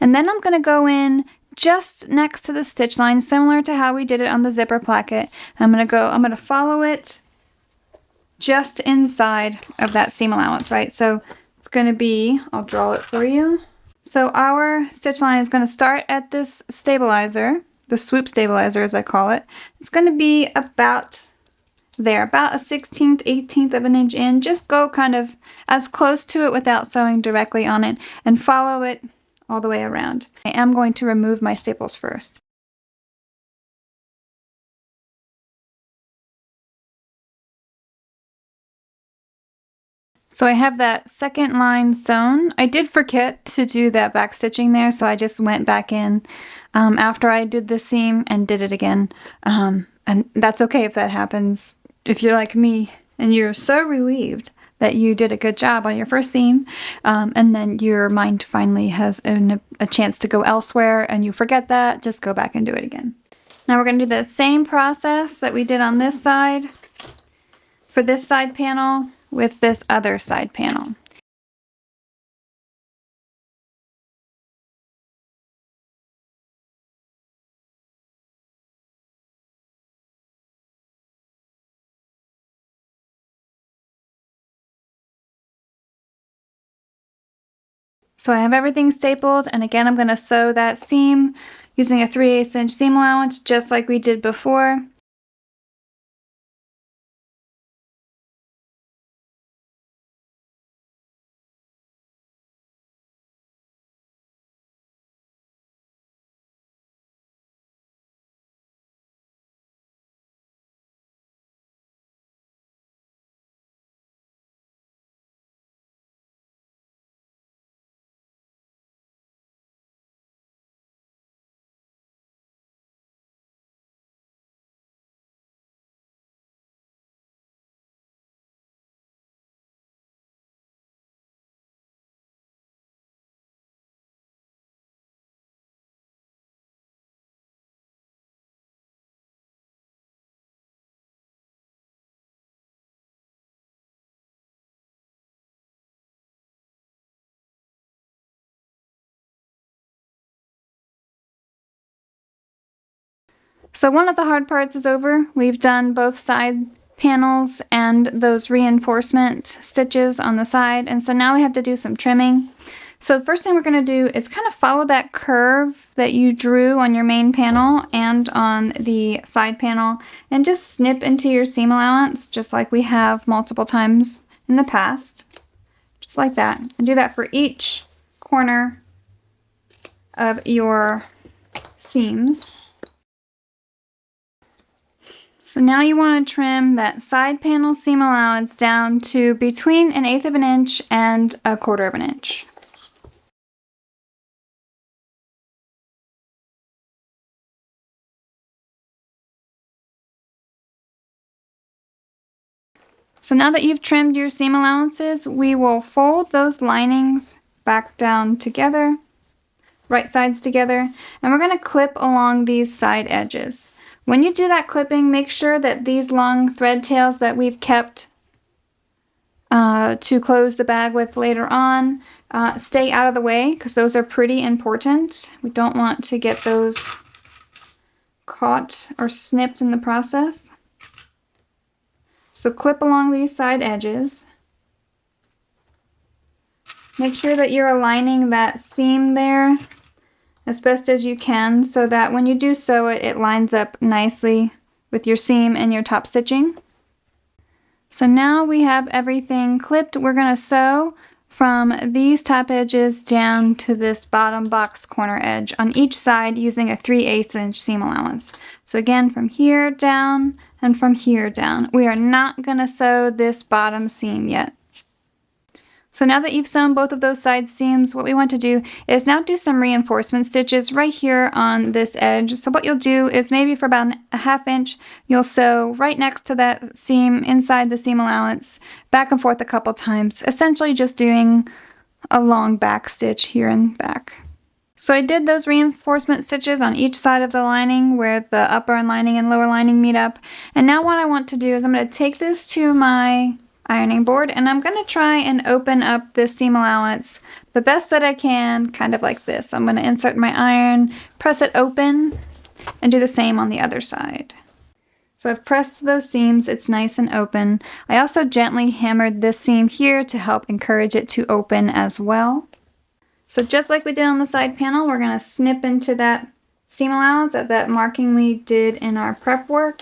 and then I'm going to go in just next to the stitch line, similar to how we did it on the zipper placket. I'm going to follow it just inside of that seam allowance, right? So it's going to be, I'll draw it for you. So our stitch line is going to start at this stabilizer, the swoop stabilizer as I call it. It's going to be about there, about a 1/16, 1/18 of an inch in. Just go kind of as close to it without sewing directly on it and follow it all the way around. I am going to remove my staples first. So I have that second line sewn. I did forget to do that back stitching there, so I just went back in after I did the seam and did it again. And that's okay if that happens. If you're like me and you're so relieved that you did a good job on your first seam, and then your mind finally has a chance to go elsewhere and you forget that, just go back and do it again. Now we're going to do the same process that we did on this side for this side panel with this other side panel. So I have everything stapled, and again I'm going to sew that seam using a 3/8 inch seam allowance just like we did before. So one of the hard parts is over. We've done both side panels and those reinforcement stitches on the side, and so now we have to do some trimming. So the first thing we're going to do is kind of follow that curve that you drew on your main panel and on the side panel, and just snip into your seam allowance just like we have multiple times in the past. Just like that. And do that for each corner of your seams. So now you want to trim that side panel seam allowance down to between 1/8 of an inch and 1/4 of an inch. So now that you've trimmed your seam allowances, we will fold those linings back down together, right sides together, and we're going to clip along these side edges. When you do that clipping, make sure that these long thread tails that we've kept to close the bag with later on stay out of the way, because those are pretty important. We don't want to get those caught or snipped in the process. So clip along these side edges. Make sure that you're aligning that seam there as best as you can, so that when you do sew it, it lines up nicely with your seam and your top stitching. So now we have everything clipped. We're going to sew from these top edges down to this bottom box corner edge on each side using a 3/8 inch seam allowance. So again, from here down and from here down. We are not going to sew this bottom seam yet. So now that you've sewn both of those side seams, what we want to do is now do some reinforcement stitches right here on this edge. So what you'll do is maybe for about a ½ inch, you'll sew right next to that seam inside the seam allowance, back and forth a couple times, essentially just doing a long back stitch here and back. So I did those reinforcement stitches on each side of the lining where the upper lining and lower lining meet up. And now what I want to do is I'm going to take this to my ironing board and I'm going to try and open up this seam allowance the best that I can, kind of like this. I'm going to insert my iron, press it open, and do the same on the other side. So I've pressed those seams, it's nice and open. I also gently hammered this seam here to help encourage it to open as well. So just like we did on the side panel, we're going to snip into that seam allowance at that marking we did in our prep work.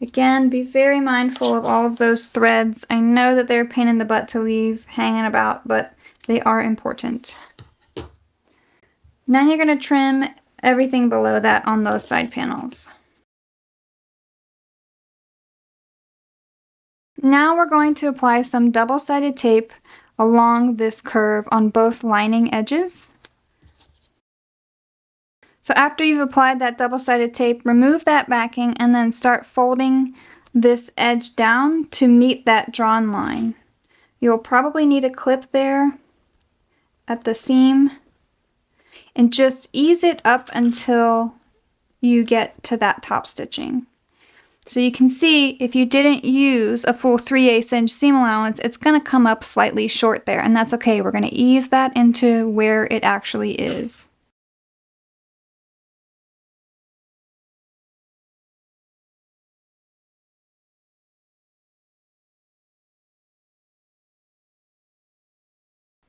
Again, be very mindful of all of those threads. I know that they're a pain in the butt to leave hanging about, but they are important. Then you're going to trim everything below that on those side panels. Now we're going to apply some double-sided tape along this curve on both lining edges. So after you've applied that double-sided tape, remove that backing and then start folding this edge down to meet that drawn line. You'll probably need a clip there at the seam and just ease it up until you get to that top stitching. So you can see if you didn't use a full 3/8 inch seam allowance, it's going to come up slightly short there, and that's okay. We're going to ease that into where it actually is.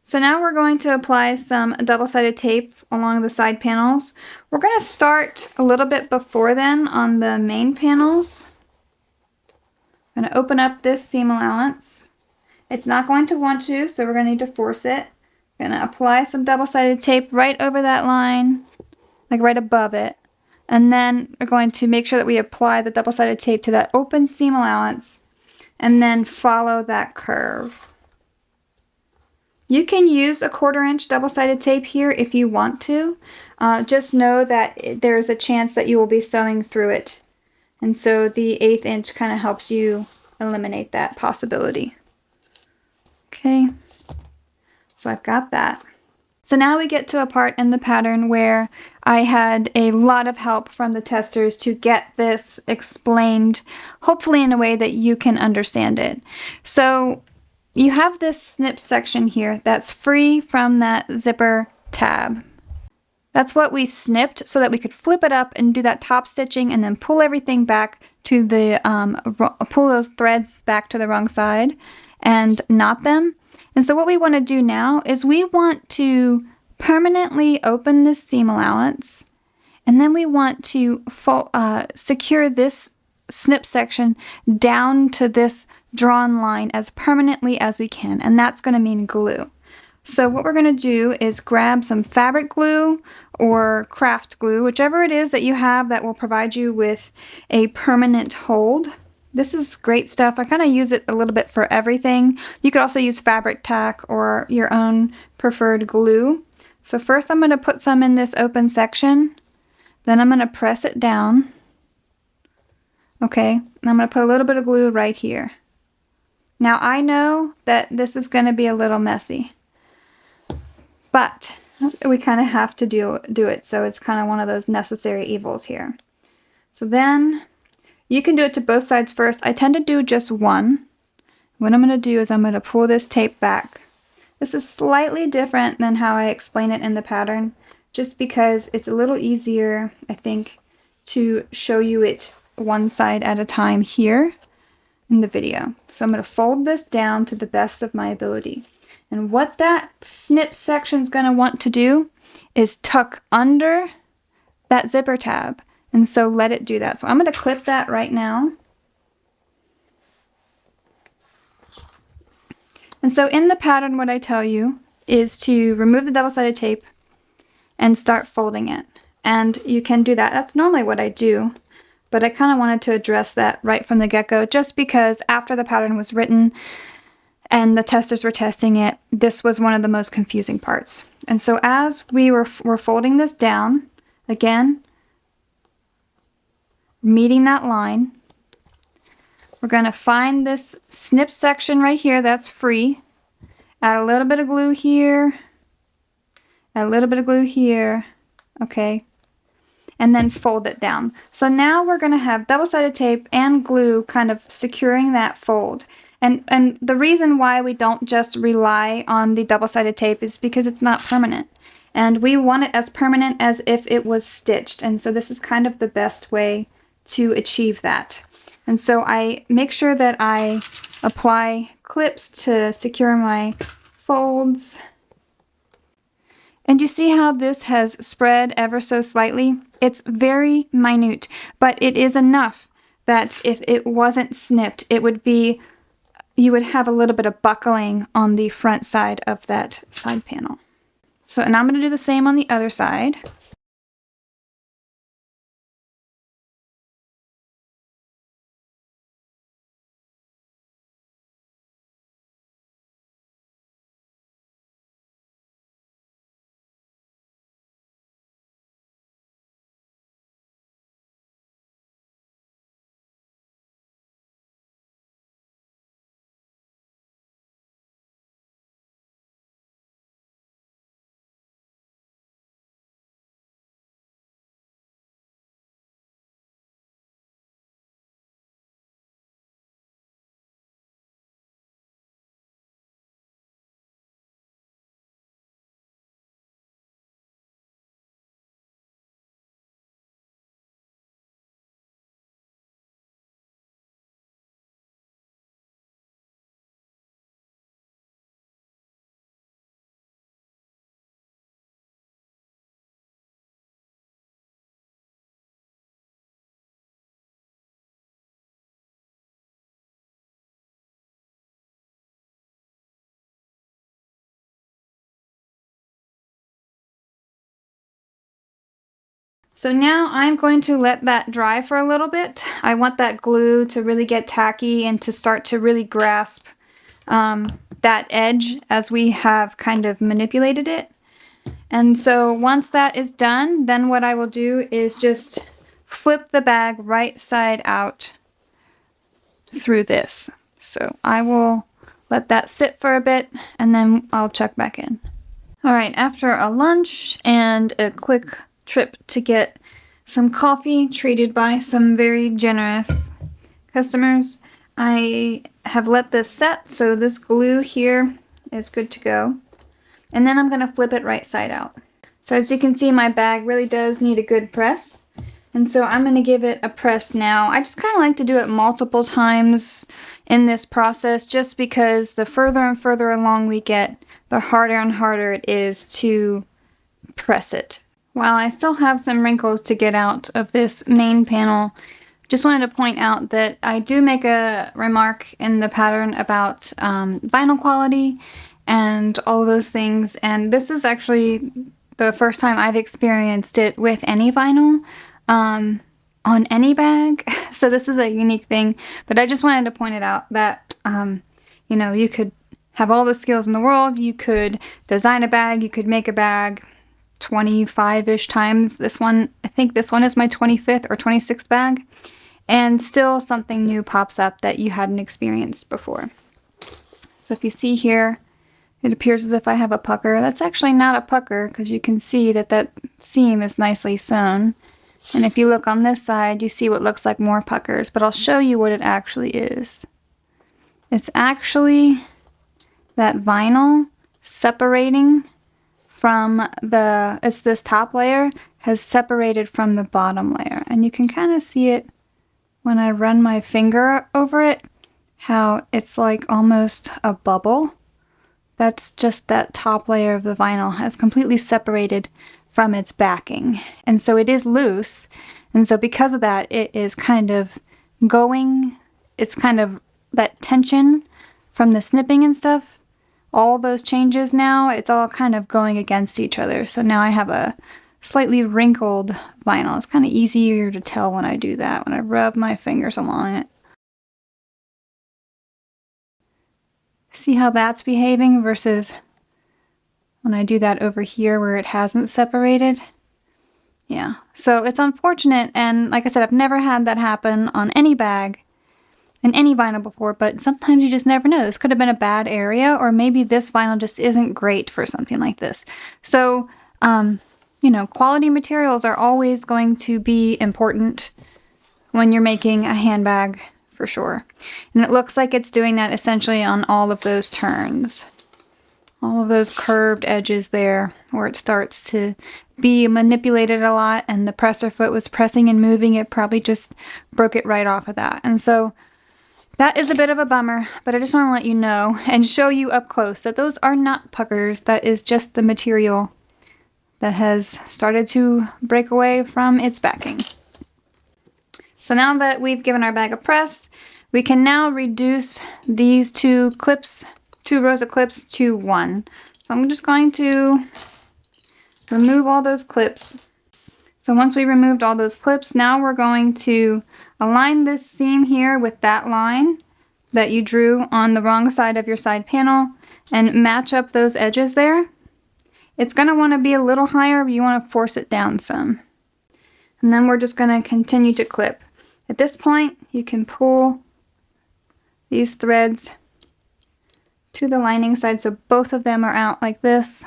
So now we're going to apply some double-sided tape along the side panels. We're going to start a little bit before then on the main panels. I'm going to open up this seam allowance. It's not going to want to, so we're going to need to force it. I'm going to apply some double-sided tape right over that line, like right above it. And then we're going to make sure that we apply the double-sided tape to that open seam allowance and then follow that curve. You can use a 1/4 inch double-sided tape here if you want to. Just know that there's a chance that you will be sewing through it. And so the 1/8 inch kind of helps you eliminate that possibility. Okay, so I've got that. So now we get to a part in the pattern where I had a lot of help from the testers to get this explained, hopefully in a way that you can understand it. So you have this snip section here that's free from that zipper tab. That's what we snipped so that we could flip it up and do that top stitching and then pull everything back to the, pull those threads back to the wrong side and knot them. And so what we want to do now is we want to permanently open this seam allowance, and then we want to secure this snip section down to this drawn line as permanently as we can, and that's going to mean glue. So what we're going to do is grab some fabric glue or craft glue, whichever it is that you have that will provide you with a permanent hold. This is great stuff. I kind of use it a little bit for everything. You could also use fabric tack or your own preferred glue. So first I'm going to put some in this open section, then I'm going to press it down. Okay, and I'm going to put a little bit of glue right here. Now I know that this is going to be a little messy, but we kind of have to do it, so it's kind of one of those necessary evils here. So then you can do it to both sides first. I tend to do just one. What I'm going to do is I'm going to pull this tape back. This is slightly different than how I explain it in the pattern, just because it's a little easier, I think, to show you it one side at a time here in the video. So I'm going to fold this down to the best of my ability. And what that snip section is going to want to do is tuck under that zipper tab. And so let it do that. So I'm going to clip that right now. And so in the pattern, what I tell you is to remove the double-sided tape and start folding it. And you can do that. That's normally what I do. But I kind of wanted to address that right from the get-go, just because after the pattern was written, and the testers were testing it, this was one of the most confusing parts. And so as we were folding this down, again, meeting that line, we're going to find this snip section right here that's free, add a little bit of glue here, add a little bit of glue here, okay, and then fold it down. So now we're going to have double-sided tape and glue kind of securing that fold. And the reason why we don't just rely on the double-sided tape is because it's not permanent. And we want it as permanent as if it was stitched. And so this is kind of the best way to achieve that. And so I make sure that I apply clips to secure my folds. And you see how this has spread ever so slightly? It's very minute, but it is enough that if it wasn't snipped, it would be, you would have a little bit of buckling on the front side of that side panel. So, and I'm going to do the same on the other side. So now I'm going to let that dry for a little bit. I want that glue to really get tacky and to start to really grasp that edge as we have kind of manipulated it. And so once that is done, then what I will do is just flip the bag right side out through this. So I will let that sit for a bit and then I'll check back in. All right, after a lunch and a quick trip to get some coffee treated by some very generous customers, I have let this set, so this glue here is good to go. And then I'm going to flip it right side out. So as you can see, my bag really does need a good press. And so I'm going to give it a press now. I just kind of like to do it multiple times in this process just because the further and further along we get, the harder and harder it is to press it. While I still have some wrinkles to get out of this main panel, just wanted to point out that I do make a remark in the pattern about vinyl quality and all those things, and this is actually the first time I've experienced it with any vinyl on any bag, so this is a unique thing, but I just wanted to point it out that you know, you could have all the skills in the world, you could design a bag, you could make a bag 25-ish times. This one, I think this one is my 25th or 26th bag, and still something new pops up that you hadn't experienced before. So if you see here, it appears as if I have a pucker. That's actually not a pucker because you can see that that seam is nicely sewn. And if you look on this side, you see what looks like more puckers, but I'll show you what it actually is. It's actually that vinyl separating from the, it's this top layer has separated from the bottom layer. And you can kind of see it when I run my finger over it, how it's like almost a bubble. That's just that top layer of the vinyl has completely separated from its backing. And so it is loose. And so because of that, it is kind of going, it's kind of that tension from the snipping and stuff. All those changes now, it's all kind of going against each other. So now I have a slightly wrinkled vinyl. It's kind of easier to tell when I do that, when I rub my fingers along it. See how that's behaving versus when I do that over here where it hasn't separated? Yeah, so it's unfortunate, and like I said, I've never had that happen on any bag in any vinyl before, but sometimes you just never know. This could have been a bad area, or maybe this vinyl just isn't great for something like this. So, you know, quality materials are always going to be important when you're making a handbag, for sure. And it looks like it's doing that essentially on all of those turns. All of those curved edges there where it starts to be manipulated a lot and the presser foot was pressing and moving, it probably just broke it right off of that. And so that is a bit of a bummer, but I just want to let you know and show you up close that those are not puckers. That is just the material that has started to break away from its backing. So now that we've given our bag a press, we can now reduce these two rows of clips to one. So I'm just going to remove all those clips. So once we removed all those clips, now we're going to align this seam here with that line that you drew on the wrong side of your side panel and match up those edges there. It's going to want to be a little higher, but you want to force it down some. And then we're just going to continue to clip. At this point, you can pull these threads to the lining side so both of them are out like this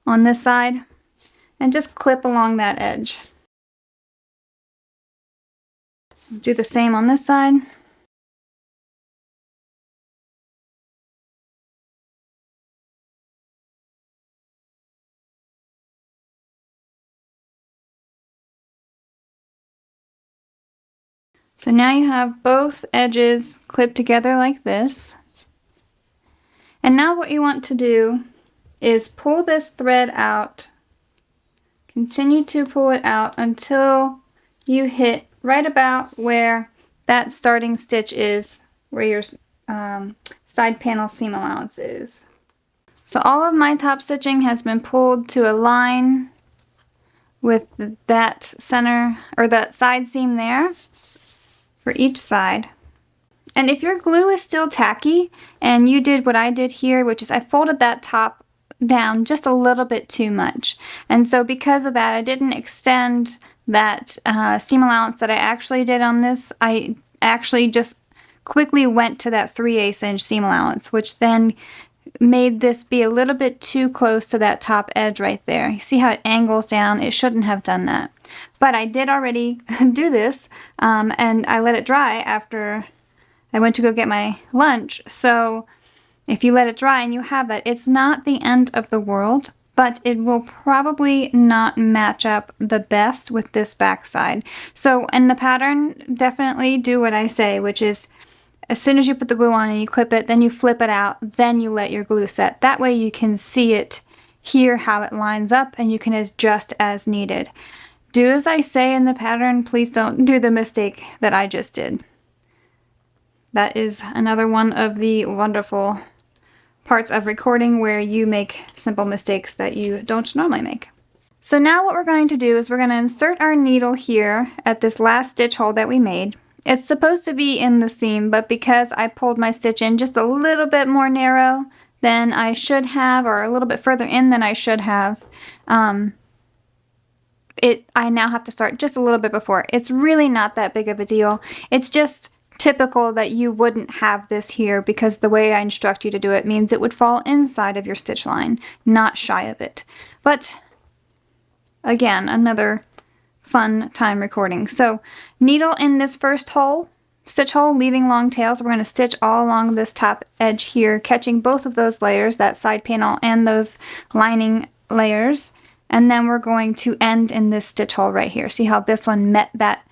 on this side, and just clip along that edge. Do the same on this side. So now you have both edges clipped together like this. And now what you want to do is pull this thread out. Continue to pull it out until you hit right about where that starting stitch is, where your side panel seam allowance is. So all of my top stitching has been pulled to align with that center, or that side seam there for each side. And if your glue is still tacky and you did what I did here, which is I folded that top down just a little bit too much, and so because of that I didn't extend that seam allowance that I actually did on this. I actually just quickly went to that 3/8 inch seam allowance, which then made this be a little bit too close to that top edge right there. You see how it angles down? It shouldn't have done that. But I did already do this, and I let it dry after I went to go get my lunch. So if you let it dry and you have that, it's not the end of the world, but it will probably not match up the best with this backside. So in the pattern, definitely do what I say, which is as soon as you put the glue on and you clip it, then you flip it out, then you let your glue set. That way you can see it here, how it lines up, and you can adjust as needed. Do as I say in the pattern. Please don't do the mistake that I just did. That is another one of the wonderful parts of recording where you make simple mistakes that you don't normally make. So now what we're going to do is we're going to insert our needle here at this last stitch hole that we made. It's supposed to be in the seam, but because I pulled my stitch in just a little bit more narrow than I should have, or a little bit further in than I should have, I now have to start just a little bit before. It's really not that big of a deal. It's just typical that you wouldn't have this here because the way I instruct you to do it means it would fall inside of your stitch line, not shy of it. But again, another fun time recording. So needle in this first hole, stitch hole, leaving long tails. We're going to stitch all along this top edge here, catching both of those layers, that side panel and those lining layers. And then we're going to end in this stitch hole right here. See how this one met that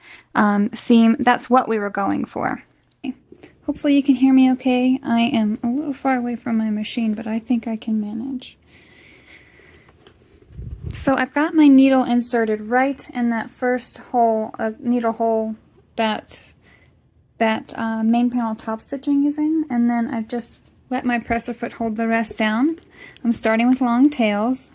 seam? That's what we were going for. Hopefully you can hear me okay. I am a little far away from my machine, but I think I can manage. So I've got my needle inserted right in that first hole, needle hole that main panel top stitching is in, and then I've just let my presser foot hold the rest down. I'm starting with long tails,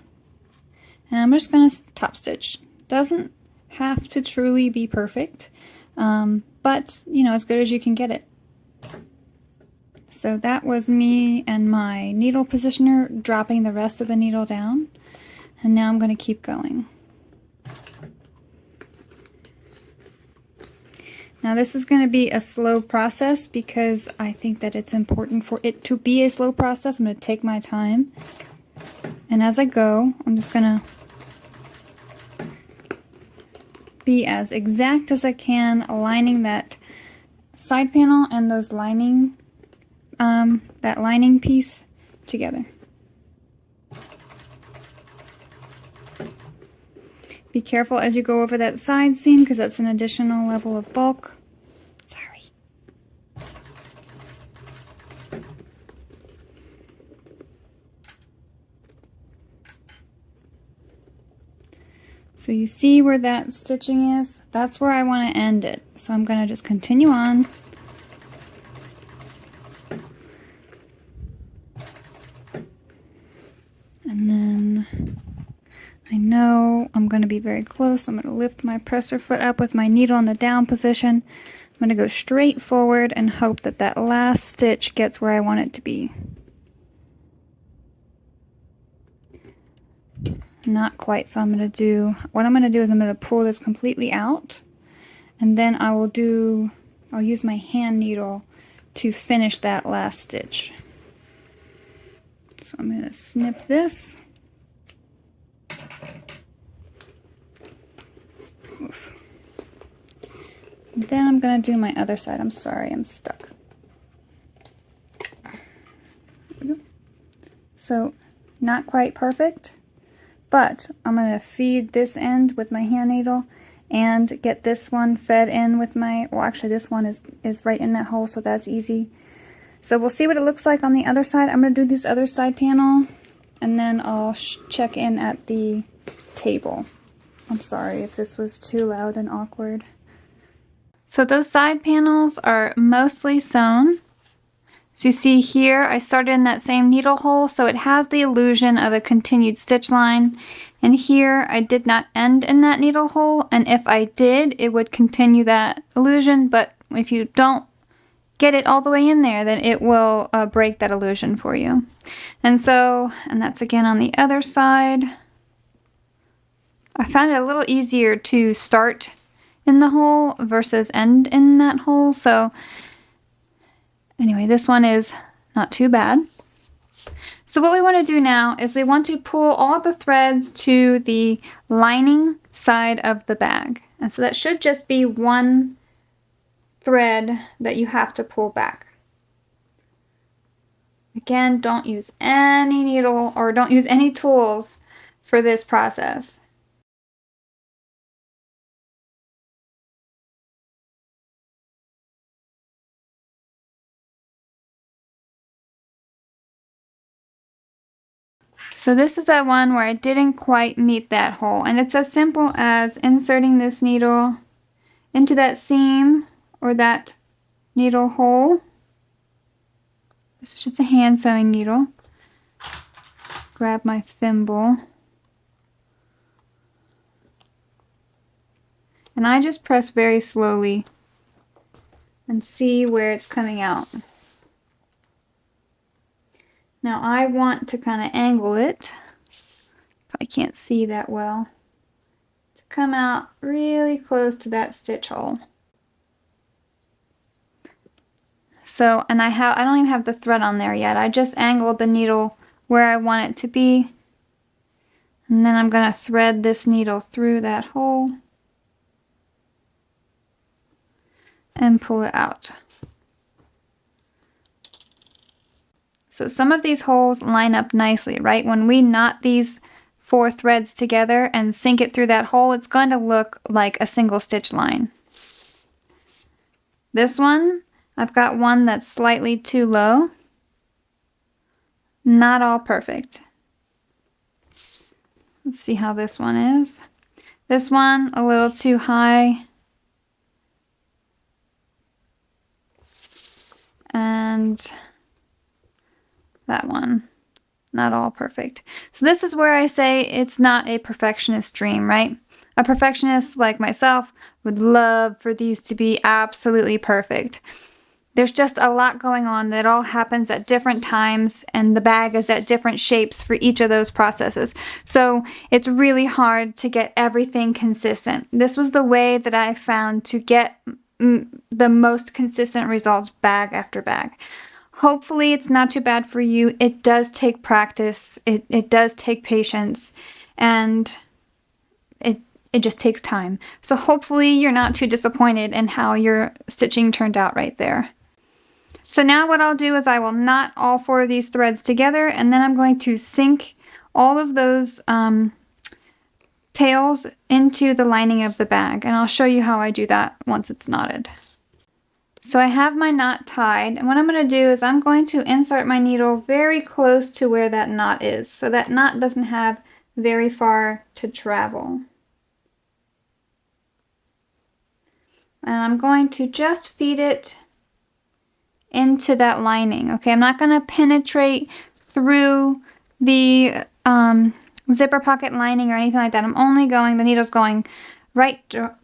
and I'm just going to top stitch. Doesn't have to truly be perfect, but you know, as good as you can get it. So that was me and my needle positioner dropping the rest of the needle down. And now I'm going to keep going. Now this is going to be a slow process because I think that it's important for it to be a slow process. I'm going to take my time. And as I go, I'm just going to be as exact as I can, aligning that side panel and those lining, that lining piece together. Be careful as you go over that side seam because that's an additional level of bulk. Sorry. So you see where that stitching is? That's where I want to end it. So I'm going to just continue on. And then I know I'm going to be very close. I'm going to lift my presser foot up with my needle in the down position. I'm going to go straight forward and hope that that last stitch gets where I want it to be. Not quite, so what I'm going to do is I'm going to pull this completely out, and then I'll use my hand needle to finish that last stitch. So I'm going to snip this. Oof. Then I'm going to do my other side. I'm sorry, I'm stuck. There we go. So, not quite perfect, but I'm going to feed this end with my hand needle and get this one fed in with my, well actually this one is right in that hole, so that's easy. So we'll see what it looks like on the other side. I'm going to do this other side panel, and then I'll check in at the table. I'm sorry if this was too loud and awkward. So those side panels are mostly sewn. So you see here, I started in that same needle hole, so it has the illusion of a continued stitch line. And here, I did not end in that needle hole, and if I did, it would continue that illusion, but if you don't get it all the way in there, then it will break that illusion for you. And that's again on the other side. I found it a little easier to start in the hole versus end in that hole, so anyway, this one is not too bad. So what we want to do now is we want to pull all the threads to the lining side of the bag. And so that should just be one thread that you have to pull back. Again, don't use any needle or don't use any tools for this process. So this is that one where I didn't quite meet that hole, and it's as simple as inserting this needle into that seam or that needle hole. This is just a hand sewing needle. Grab my thimble. And I just press very slowly and see where it's coming out. Now I want to kind of angle it, I can't see that well, to come out really close to that stitch hole. So, and I don't even have the thread on there yet. I just angled the needle where I want it to be. And then I'm going to thread this needle through that hole and pull it out. So some of these holes line up nicely, right? When we knot these 4 threads together and sink it through that hole, it's going to look like a single stitch line. This one, I've got one that's slightly too low. Not all perfect. Let's see how this one is. This one, a little too high. And that one, not all perfect. So this is where I say it's not a perfectionist dream, right? A perfectionist like myself would love for these to be absolutely perfect. there's just a lot going on that all happens at different times, and the bag is at different shapes for each of those processes. So it's really hard to get everything consistent. This was the way that I found to get the most consistent results bag after bag. Hopefully it's not too bad for you. It does take practice. It does take patience, and it just takes time. So hopefully you're not too disappointed in how your stitching turned out right there. So now what I'll do is I will knot all 4 of these threads together, and then I'm going to sink all of those tails into the lining of the bag, and I'll show you how I do that once it's knotted. So I have my knot tied, and what I'm going to do is I'm going to insert my needle very close to where that knot is, so that knot doesn't have very far to travel. And I'm going to just feed it into that lining. Okay, I'm not going to penetrate through the zipper pocket lining or anything like that. I'm only going, the needle's going right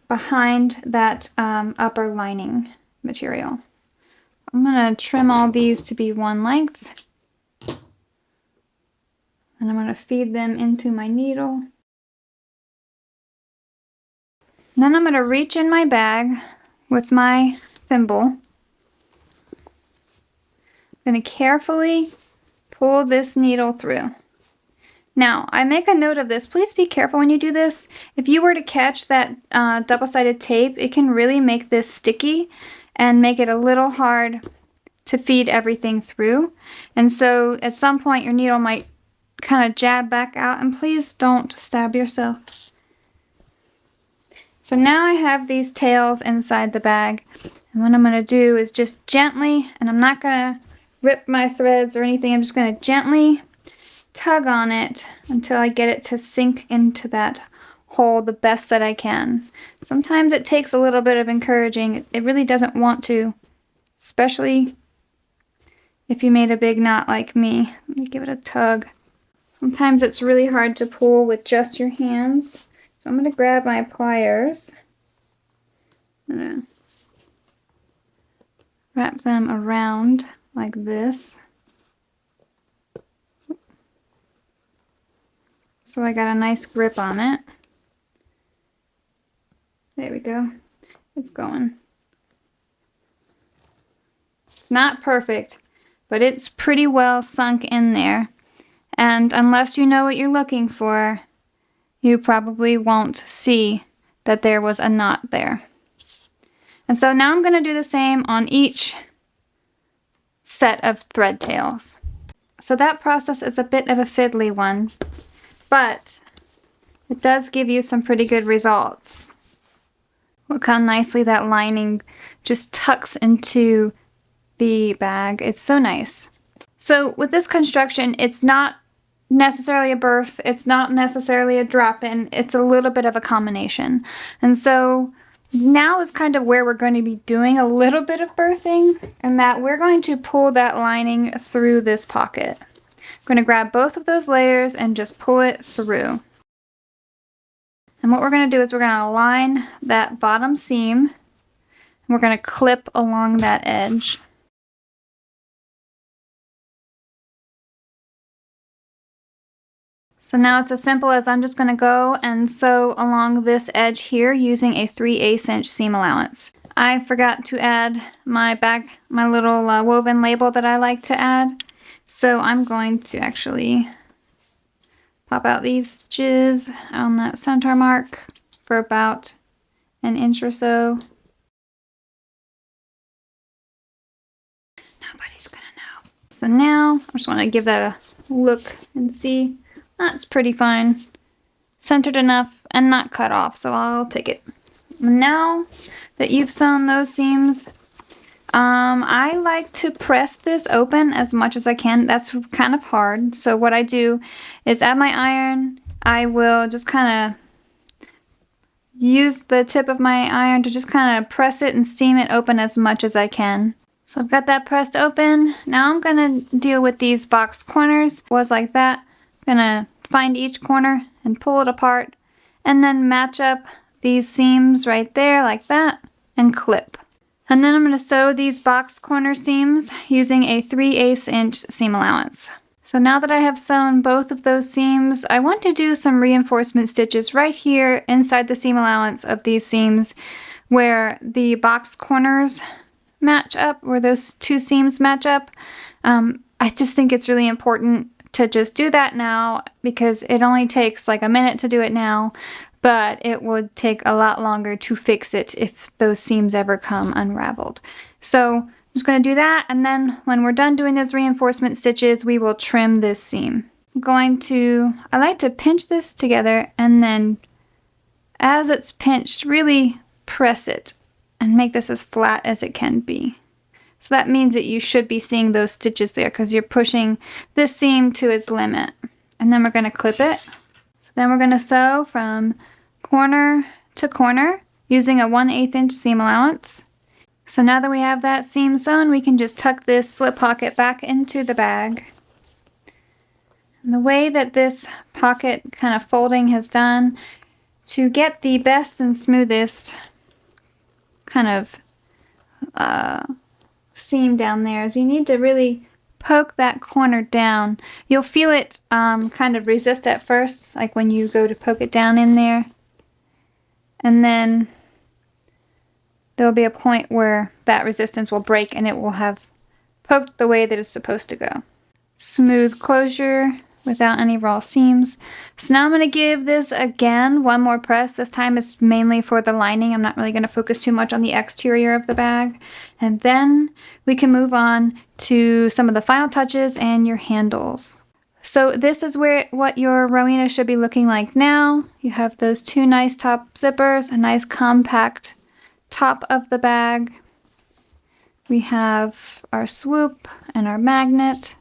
behind that upper lining material. I'm going to trim all these to be one length. And I'm going to feed them into my needle. And then I'm going to reach in my bag with my thimble. I'm going to carefully pull this needle through. Now, I make a note of this. Please be careful when you do this. If you were to catch that double-sided tape, it can really make this sticky and make it a little hard to feed everything through. And so at some point your needle might kind of jab back out, and please don't stab yourself. So now I have these tails inside the bag, and what I'm going to do is just gently, and I'm not going to rip my threads or anything, I'm just going to gently tug on it until I get it to sink into that hole the best that I can. Sometimes it takes a little bit of encouraging. It really doesn't want to, especially if you made a big knot like me. Let me give it a tug. Sometimes it's really hard to pull with just your hands. So I'm going to grab my pliers. I'm going to wrap them around like this. So I got a nice grip on it. There we go. It's going. It's not perfect, but it's pretty well sunk in there. And unless you know what you're looking for, you probably won't see that there was a knot there. And so now I'm going to do the same on each set of thread tails. So that process is a bit of a fiddly one, but it does give you some pretty good results. Look how nicely that lining just tucks into the bag. It's so nice. So with this construction, it's not necessarily a berth, it's not necessarily a drop-in, it's a little bit of a combination. And so now is kind of where we're going to be doing a little bit of berthing, and that we're going to pull that lining through this pocket. I'm going to grab both of those layers and just pull it through. And what we're going to do is we're going to align that bottom seam, and we're going to clip along that edge. So now it's as simple as I'm just going to go and sew along this edge here using a 3/8 inch seam allowance. I forgot to add my little woven label that I like to add. So I'm going to actually pop out these stitches on that center mark for about an inch or so. Nobody's gonna know. So now I just want to give that a look and see. That's pretty fine. Centered enough and not cut off, so I'll take it. Now that you've sewn those seams, I like to press this open as much as I can. That's kind of hard. So what I do is at my iron, I will just kind of use the tip of my iron to just kind of press it and seam it open as much as I can. So I've got that pressed open. Now I'm going to deal with these box corners. Was like that. I'm going to find each corner and pull it apart, and then match up these seams right there like that and clip. And then I'm going to sew these box corner seams using a 3/8 inch seam allowance. So now that I have sewn both of those seams, I want to do some reinforcement stitches right here inside the seam allowance of these seams where the box corners match up, where those two seams match up. I just think it's really important to just do that now because it only takes like a minute to do it now, but it would take a lot longer to fix it if those seams ever come unraveled. So I'm just going to do that, and then when we're done doing those reinforcement stitches, we will trim this seam. I like to pinch this together, and then as it's pinched, really press it and make this as flat as it can be. So that means that you should be seeing those stitches there because you're pushing this seam to its limit. And then we're going to clip it. So then we're going to sew from corner to corner using a 1/8 inch seam allowance. So now that we have that seam sewn, we can just tuck this slip pocket back into the bag. And the way that this pocket kind of folding has done, to get the best and smoothest kind of seam down there, is you need to really poke that corner down. You'll feel it kind of resist at first, like when you go to poke it down in there. And then there'll be a point where that resistance will break and it will have poked the way that it's supposed to go. Smooth closure without any raw seams. So now I'm going to give this again one more press. This time is mainly for the lining. I'm not really going to focus too much on the exterior of the bag. And then we can move on to some of the final touches and your handles. So this is what your Rowena should be looking like now. You have those two nice top zippers, a nice compact top of the bag. We have our swoop and our magnet,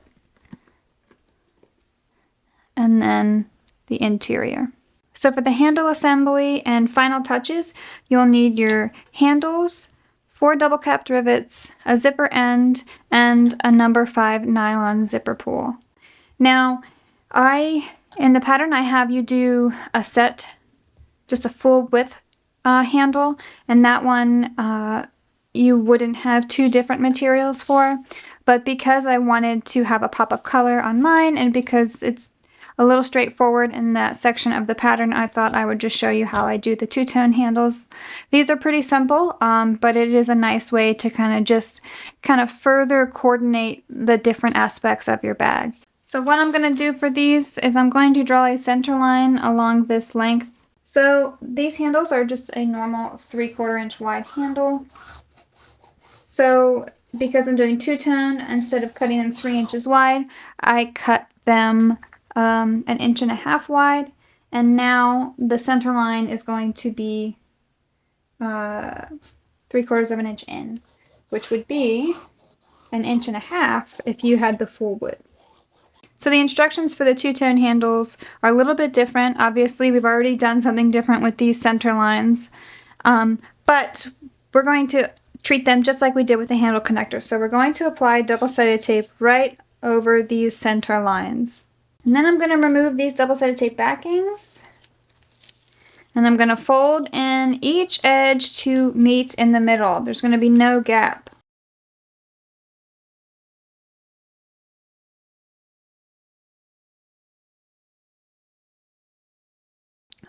and then the interior. So for the handle assembly and final touches, you'll need your handles, 4 double capped rivets, a zipper end, and a number 5 nylon zipper pull. Now, in the pattern I have you do a set, just a full width handle, and that one you wouldn't have 2 different materials for, but because I wanted to have a pop of color on mine, and because it's a little straightforward in that section of the pattern, I thought I would just show you how I do the two-tone handles. These are pretty simple, but it is a nice way to kind of further coordinate the different aspects of your bag. So what I'm going to do for these is I'm going to draw a center line along this length. So these handles are just a normal 3/4 inch wide handle. So because I'm doing two-tone, instead of cutting them 3 inches wide, I cut them 1.5 inches wide, and now the center line is going to be 3/4 of an inch in, which would be 1.5 inches if you had the full width. So the instructions for the two-tone handles are a little bit different. Obviously, we've already done something different with these center lines, but we're going to treat them just like we did with the handle connectors. So we're going to apply double-sided tape right over these center lines. And then I'm going to remove these double-sided tape backings, and I'm going to fold in each edge to meet in the middle. There's going to be no gap.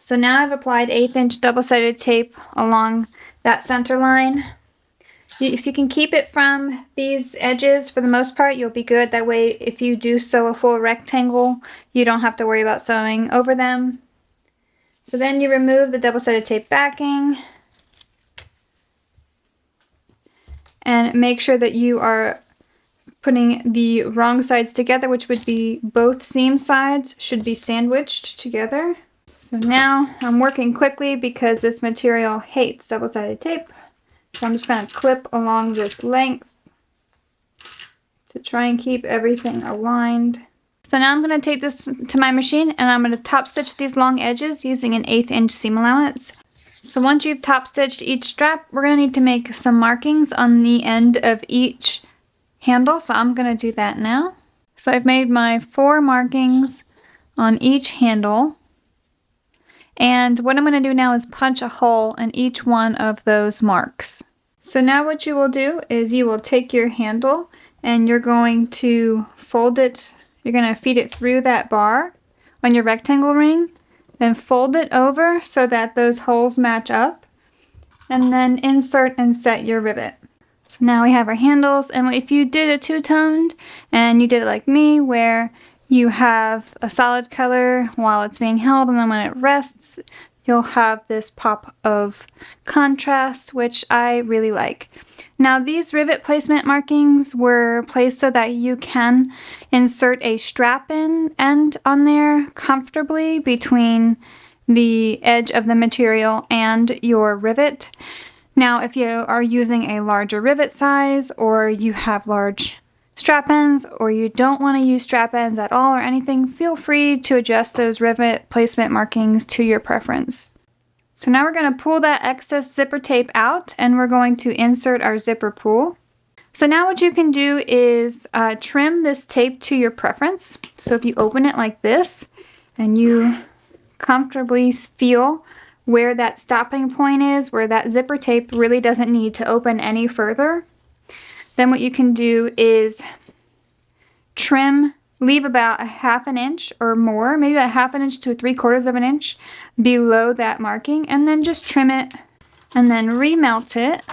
So now I've applied 1/8 inch double-sided tape along that center line. If you can keep it from these edges, for the most part, you'll be good. That way, if you do sew a full rectangle, you don't have to worry about sewing over them. So then you remove the double-sided tape backing. And make sure that you are putting the wrong sides together, which would be both seam sides should be sandwiched together. So now I'm working quickly because this material hates double-sided tape. So I'm just going to clip along this length to try and keep everything aligned. So now I'm going to take this to my machine, and I'm going to top stitch these long edges using an 1/8 inch seam allowance. So once you've top stitched each strap, we're going to need to make some markings on the end of each handle. So I'm going to do that now. So I've made my 4 markings on each handle. And what I'm going to do now is punch a hole in each one of those marks. So now what you will do is you will take your handle and you're going to fold it. You're going to feed it through that bar on your rectangle ring, then fold it over so that those holes match up, and then insert and set your rivet. So now we have our handles, and if you did a two-toned and you did it like me where you have a solid color while it's being held, and then when it rests you'll have this pop of contrast, which I really like. Now these rivet placement markings were placed so that you can insert a strap-in end on there comfortably between the edge of the material and your rivet. Now if you are using a larger rivet size, or you have large strap ends, or you don't want to use strap ends at all or anything, feel free to adjust those rivet placement markings to your preference. So now we're going to pull that excess zipper tape out, and we're going to insert our zipper pull. So now what you can do is trim this tape to your preference. So if you open it like this and you comfortably feel where that stopping point is, where that zipper tape really doesn't need to open any further, then what you can do is trim, leave about a 1/2 inch or more, maybe a 1/2 inch to 3/4 inch below that marking, and then just trim it and then remelt it,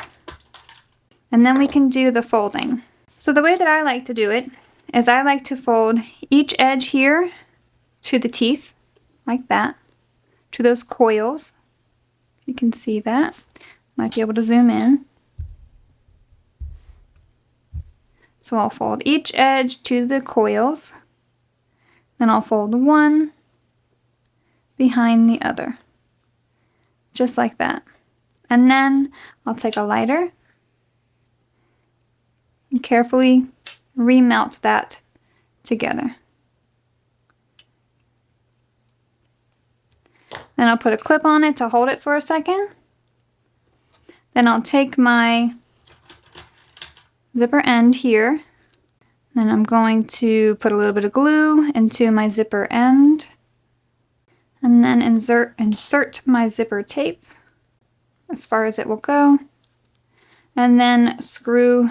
and then we can do the folding. So the way that I like to do it is I like to fold each edge here to the teeth, like that, to those coils. You can see that. Might be able to zoom in. So I'll fold each edge to the coils, then I'll fold one behind the other, just like that. And then I'll take a lighter and carefully remelt that together. Then I'll put a clip on it to hold it for a second. Then I'll take my zipper end here, then I'm going to put a little bit of glue into my zipper end, and then insert my zipper tape as far as it will go, and then screw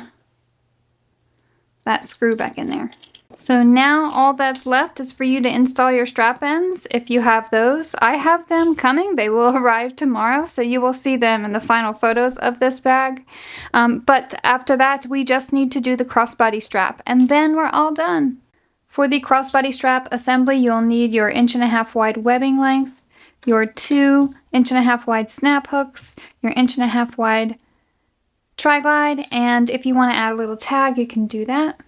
that screw back in there. So now all that's left is for you to install your strap ends if you have those. I have them coming. They will arrive tomorrow, so you will see them in the final photos of this bag. But after that, we just need to do the crossbody strap, and then we're all done. For the crossbody strap assembly, you'll need your 1.5 inch wide webbing length, your 2 1.5 inch wide snap hooks, your 1.5 inch wide tri-glide, and if you want to add a little tag, you can do that.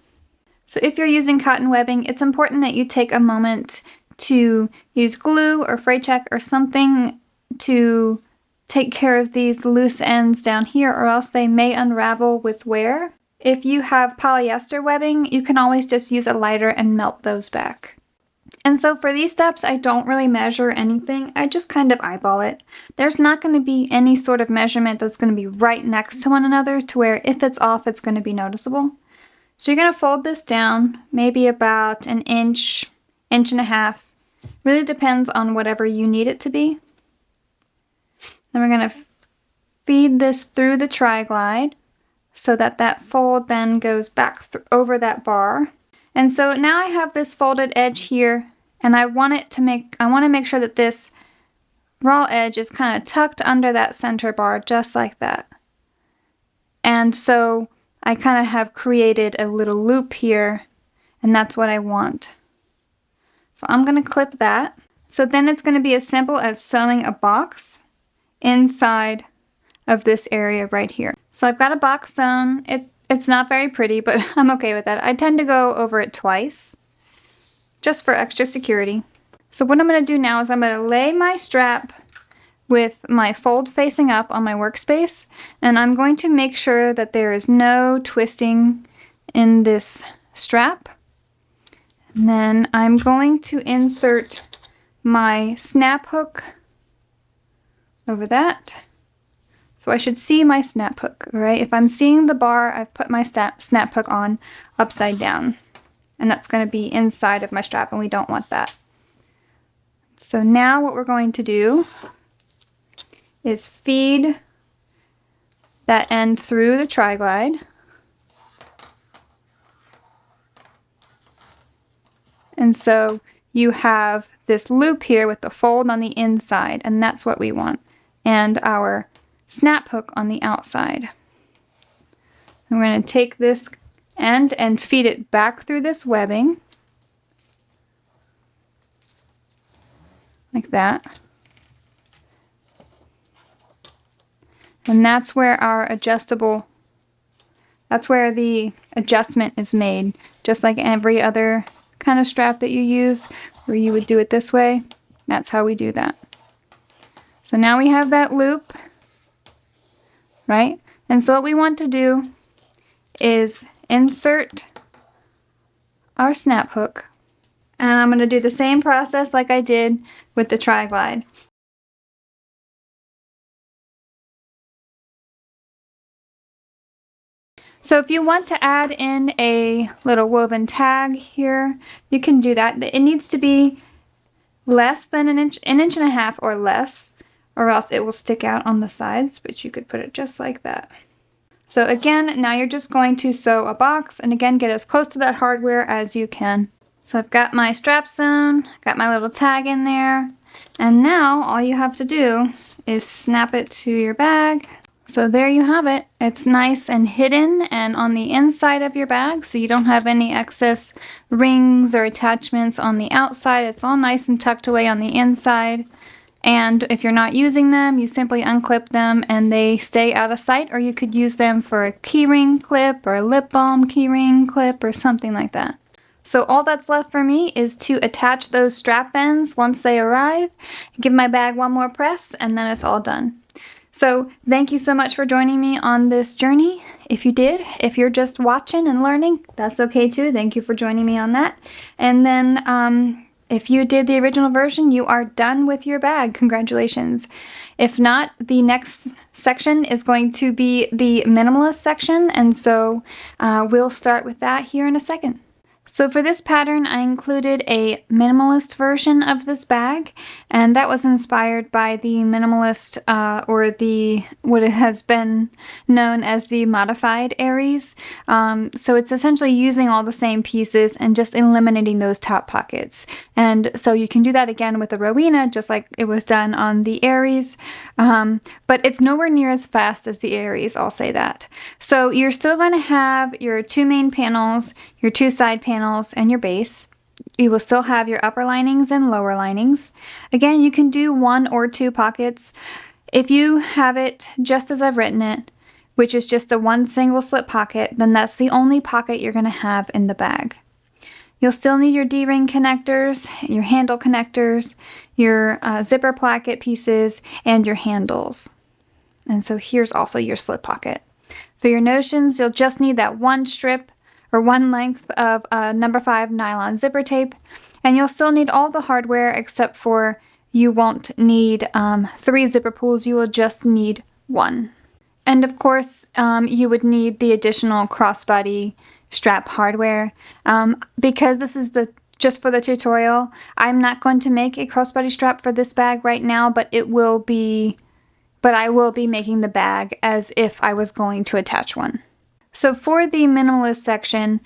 So if you're using cotton webbing, it's important that you take a moment to use glue or fray check or something to take care of these loose ends down here, or else they may unravel with wear. If you have polyester webbing, you can always just use a lighter and melt those back. And so for these steps, I don't really measure anything. I just kind of eyeball it. There's not going to be any sort of measurement that's going to be right next to one another to where if it's off, it's going to be noticeable. So you're going to fold this down, maybe about 1 inch, 1.5 inches. Really depends on whatever you need it to be. Then we're going to feed this through the tri-glide so that that fold then goes back over that bar. And so now I have this folded edge here, and I want to make sure that this raw edge is kind of tucked under that center bar, just like that. And so I kind of have created a little loop here, and that's what I want. So I'm going to clip that. So then it's going to be as simple as sewing a box inside of this area right here. So I've got a box sewn. It's not very pretty, but I'm okay with that. I tend to go over it twice, just for extra security. So what I'm going to do now is I'm going to lay my strap with my fold facing up on my workspace, and I'm going to make sure that there is no twisting in this strap. And then I'm going to insert my snap hook over that. So I should see my snap hook, right? If I'm seeing the bar, I've put my snap hook on upside down, and that's going to be inside of my strap, and we don't want that. So now what we're going to do is feed that end through the tri-glide. And so you have this loop here with the fold on the inside, and that's what we want. And our snap hook on the outside. And we're going to take this end and feed it back through this webbing. Like that. And that's where that's where the adjustment is made. Just like every other kind of strap that you use, where you would do it this way. That's how we do that. So now we have that loop, right? And so what we want to do is insert our snap hook. And I'm going to do the same process like I did with the tri-glide. So if you want to add in a little woven tag here, you can do that. It needs to be less than an inch and a half or less, or else it will stick out on the sides, but you could put it just like that. So again, now you're just going to sew a box, and again, get as close to that hardware as you can. So I've got my strap sewn, got my little tag in there, and now all you have to do is snap it to your bag. So there you have it. It's nice and hidden and on the inside of your bag, so you don't have any excess rings or attachments on the outside. It's all nice and tucked away on the inside. And if you're not using them, you simply unclip them and they stay out of sight, or you could use them for a keyring clip or a lip balm keyring clip or something like that. So all that's left for me is to attach those strap ends once they arrive, give my bag one more press, and then it's all done. So thank you so much for joining me on this journey. If you did, if you're just watching and learning, that's okay too. Thank you for joining me on that. And then if you did the original version, you are done with your bag. Congratulations. If not, the next section is going to be the minimalist section, and so we'll start with that here in a second. So for this pattern, I included a minimalist version of this bag, and that was inspired by the minimalist, or what it has been known as the modified Aries. So it's essentially using all the same pieces and just eliminating those top pockets. And so you can do that again with the Rowena, just like it was done on the Aries, but it's nowhere near as fast as the Aries, I'll say that. So you're still going to have your two main panels, your two side panels, and your base. You will still have your upper linings and lower linings. Again, you can do 1 or 2 pockets. If you have it just as I've written it, which is just the one single slip pocket, then that's the only pocket you're going to have in the bag. You'll still need your D-ring connectors, your handle connectors, your zipper placket pieces, and your handles. And so here's also your slip pocket. For your notions, you'll just need that one strip or one length of number 5 nylon zipper tape, and you'll still need all the hardware except for you won't need 3 zipper pulls, you will just need 1. And of course, you would need the additional crossbody strap hardware. Because this is just for the tutorial, I'm not going to make a crossbody strap for this bag right now, but I will be making the bag as if I was going to attach one. So for the minimalist section,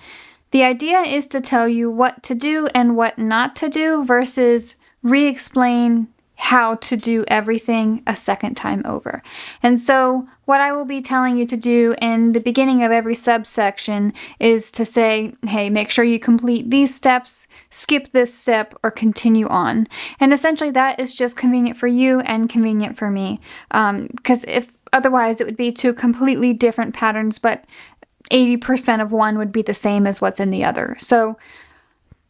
the idea is to tell you what to do and what not to do versus re-explain how to do everything a second time over. And so what I will be telling you to do in the beginning of every subsection is to say, hey, make sure you complete these steps, skip this step, or continue on. And essentially that is just convenient for you and convenient for me. Because otherwise it would be 2 completely different patterns, but 80% of one would be the same as what's in the other. So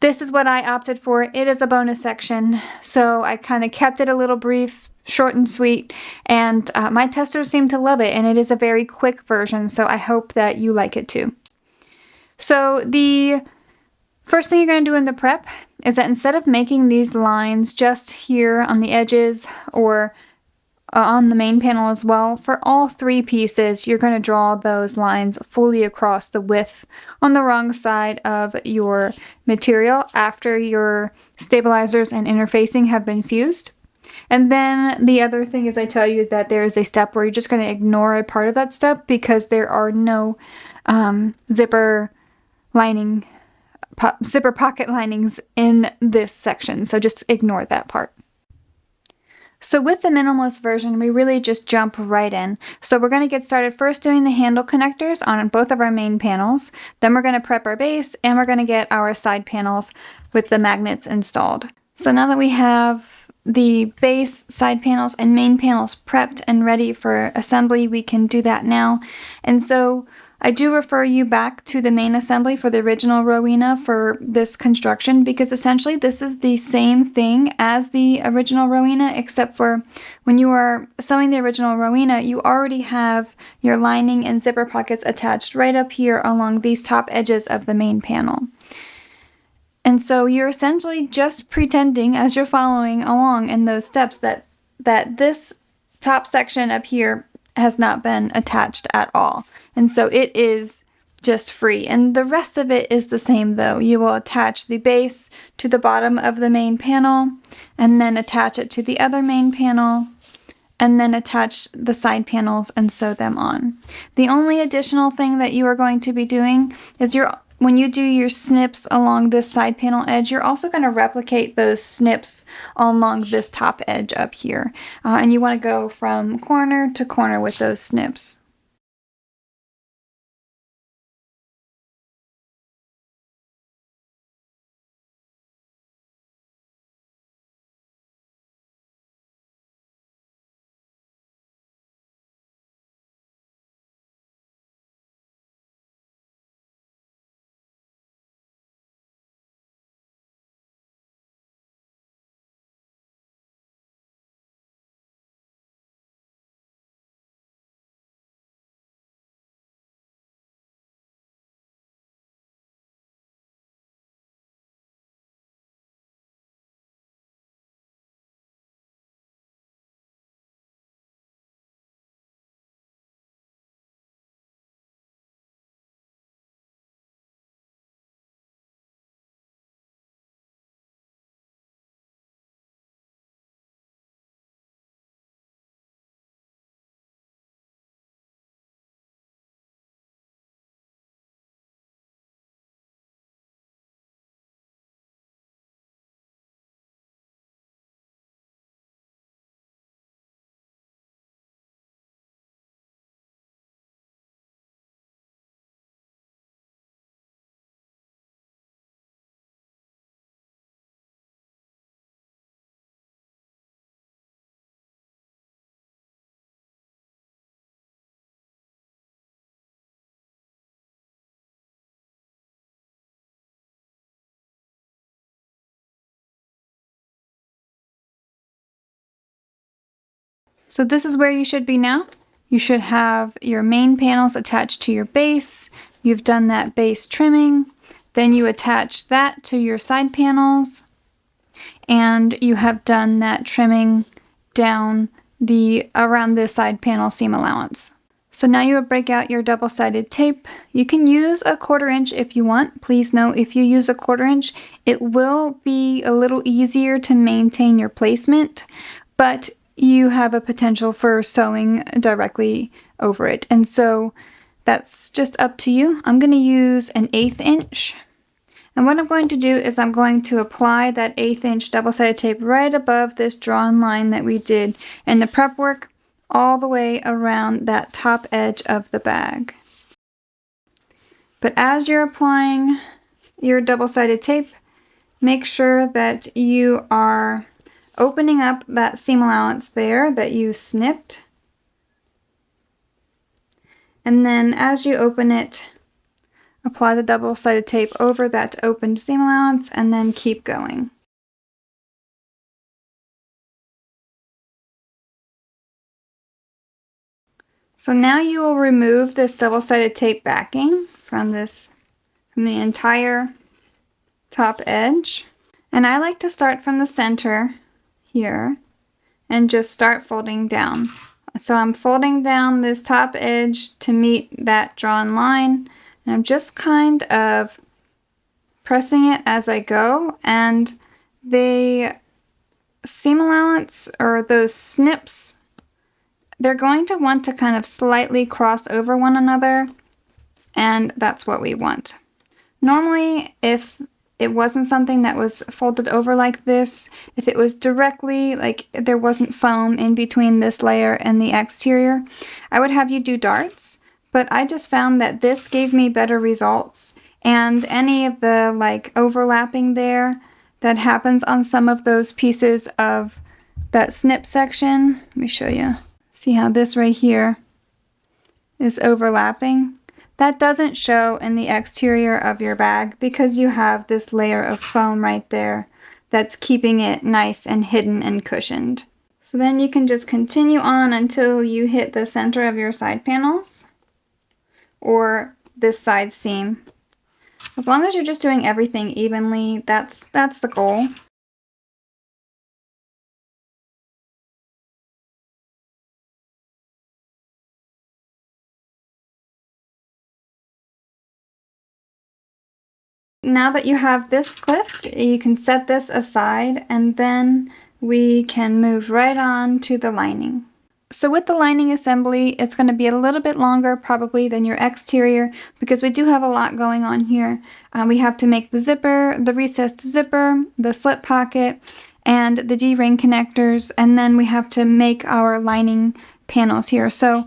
this is what I opted for. It is a bonus section, so I kind of kept it a little brief, short and sweet, and my testers seem to love it, and it is a very quick version, so I hope that you like it too. So the first thing you're going to do in the prep is that instead of making these lines just here on the edges or on the main panel as well, for all 3 pieces, you're going to draw those lines fully across the width on the wrong side of your material after your stabilizers and interfacing have been fused. And then the other thing is I tell you that there is a step where you're just going to ignore a part of that step because there are no zipper pocket linings in this section. So just ignore that part. So with the minimalist version, we really just jump right in. So we're going to get started first doing the handle connectors on both of our main panels. Then we're going to prep our base and we're going to get our side panels with the magnets installed. So now that we have the base, side panels, and main panels prepped and ready for assembly, we can do that now. And so I do refer you back to the main assembly for the original Rowena for this construction, because essentially this is the same thing as the original Rowena, except for when you are sewing the original Rowena, you already have your lining and zipper pockets attached right up here along these top edges of the main panel. And so you're essentially just pretending as you're following along in those steps that this top section up here has not been attached at all. And so it is just free. And the rest of it is the same though. You will attach the base to the bottom of the main panel and then attach it to the other main panel and then attach the side panels and sew them on. The only additional thing that you are going to be doing is when you do your snips along this side panel edge, you're also going to replicate those snips along this top edge up here. And you want to go from corner to corner with those snips. So this is where you should be now. You should have your main panels attached to your base. You've done that base trimming. Then you attach that to your side panels. And you have done that trimming down around the side panel seam allowance. So now you will break out your double-sided tape. You can use a 1/4 inch if you want. Please note, if you use a 1/4 inch, it will be a little easier to maintain your placement, but you have a potential for sewing directly over it. And so that's just up to you. I'm going to use an 1/8 inch. And what I'm going to do is I'm going to apply that 1/8 inch double-sided tape right above this drawn line that we did in the prep work, all the way around that top edge of the bag. But as you're applying your double-sided tape, make sure that you are opening up that seam allowance there that you snipped. And then as you open it, apply the double-sided tape over that opened seam allowance and then keep going. So now you will remove this double-sided tape backing from the entire top edge. And I like to start from the center here and just start folding down. So I'm folding down this top edge to meet that drawn line, and I'm just kind of pressing it as I go, and they seam allowance, or those snips, they're going to want to kind of slightly cross over one another, and that's what we want. Normally, if it wasn't something that was folded over like this, if it was directly, like there wasn't foam in between this layer and the exterior, I would have you do darts, but I just found that this gave me better results, and any of the like overlapping there that happens on some of those pieces of that snip section, let me show you. See how this right here is overlapping? That doesn't show in the exterior of your bag because you have this layer of foam right there that's keeping it nice and hidden and cushioned. So then you can just continue on until you hit the center of your side panels or this side seam. As long as you're just doing everything evenly, that's the goal. Now that you have this clipped, you can set this aside, and then we can move right on to the lining. So with the lining assembly, it's going to be a little bit longer probably than your exterior because we do have a lot going on here. We have to make the zipper, the recessed zipper, the slip pocket, and the D-ring connectors, and then we have to make our lining panels here. So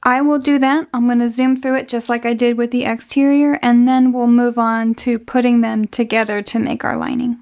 I will do that. I'm going to zoom through it just like I did with the exterior, and then we'll move on to putting them together to make our lining.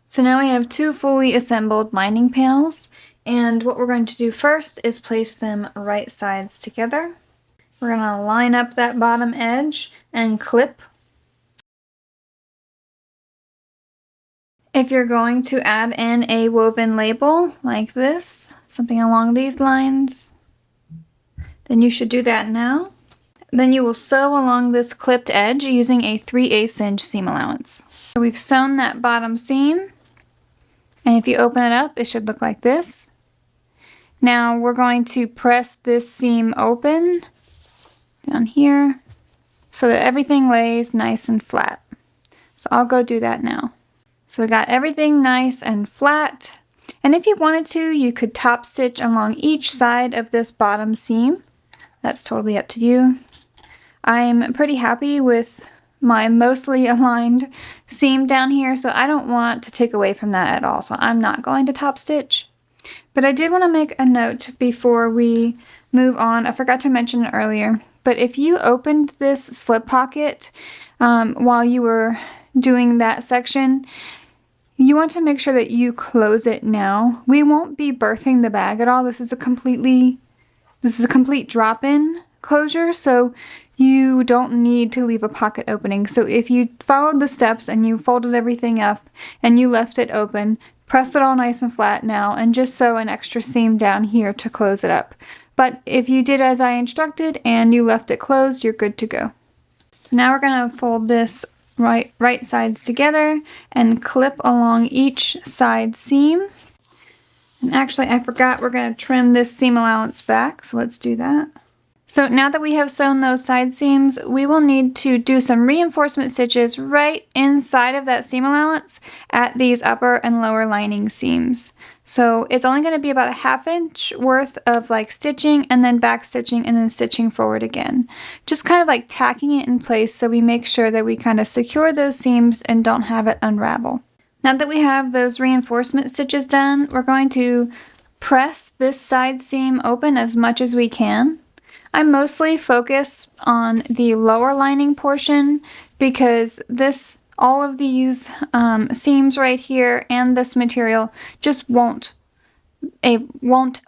So now we have two fully assembled lining panels, and what we're going to do first is place them right sides together. We're going to line up that bottom edge and clip. If you're going to add in a woven label like this, something along these lines, then you should do that now. Then you will sew along this clipped edge using a 3/8 inch seam allowance. So we've sewn that bottom seam, and if you open it up, it should look like this. Now we're going to press this seam open down here so that everything lays nice and flat. So I'll go do that now. So we got everything nice and flat. And if you wanted to, you could top stitch along each side of this bottom seam. That's totally up to you. I'm pretty happy with my mostly aligned seam down here, so I don't want to take away from that at all. So I'm not going to top stitch. But I did want to make a note before we move on. I forgot to mention it earlier, but if you opened this slip pocket while you were doing that section, you want to make sure that you close it now. We won't be birthing the bag at all. This is a complete drop-in closure, so you don't need to leave a pocket opening. So if you followed the steps and you folded everything up and you left it open, press it all nice and flat now and just sew an extra seam down here to close it up. But if you did as I instructed and you left it closed, you're good to go. So now we're going to fold this right sides together and clip along each side seam. And actually, I forgot we're going to trim this seam allowance back, so let's do that. So now that we have sewn those side seams, we will need to do some reinforcement stitches right inside of that seam allowance at these upper and lower lining seams. So it's only going to be about a 1/2 inch worth of like stitching and then back stitching and then stitching forward again. Just kind of like tacking it in place so we make sure that we kind of secure those seams and don't have it unravel. Now that we have those reinforcement stitches done, we're going to press this side seam open as much as we can. I mostly focus on the lower lining portion because all of these seams right here and this material just won't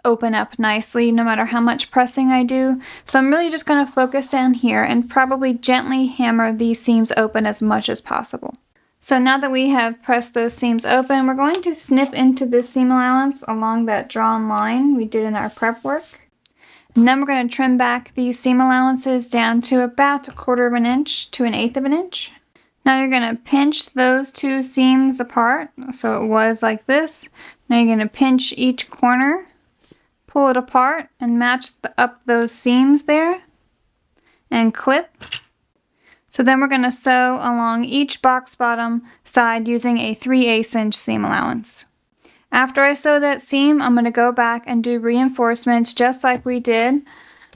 open up nicely no matter how much pressing I do. So I'm really just going to focus down here and probably gently hammer these seams open as much as possible. So now that we have pressed those seams open, we're going to snip into this seam allowance along that drawn line we did in our prep work. And then we're going to trim back these seam allowances down to about 1/4 inch to 1/8 inch. Now you're going to pinch those two seams apart. So it was like this. Now you're going to pinch each corner, pull it apart, and match up those seams there, and clip. So then we're going to sew along each box bottom side using a 3/8 inch seam allowance. After I sew that seam, I'm going to go back and do reinforcements just like we did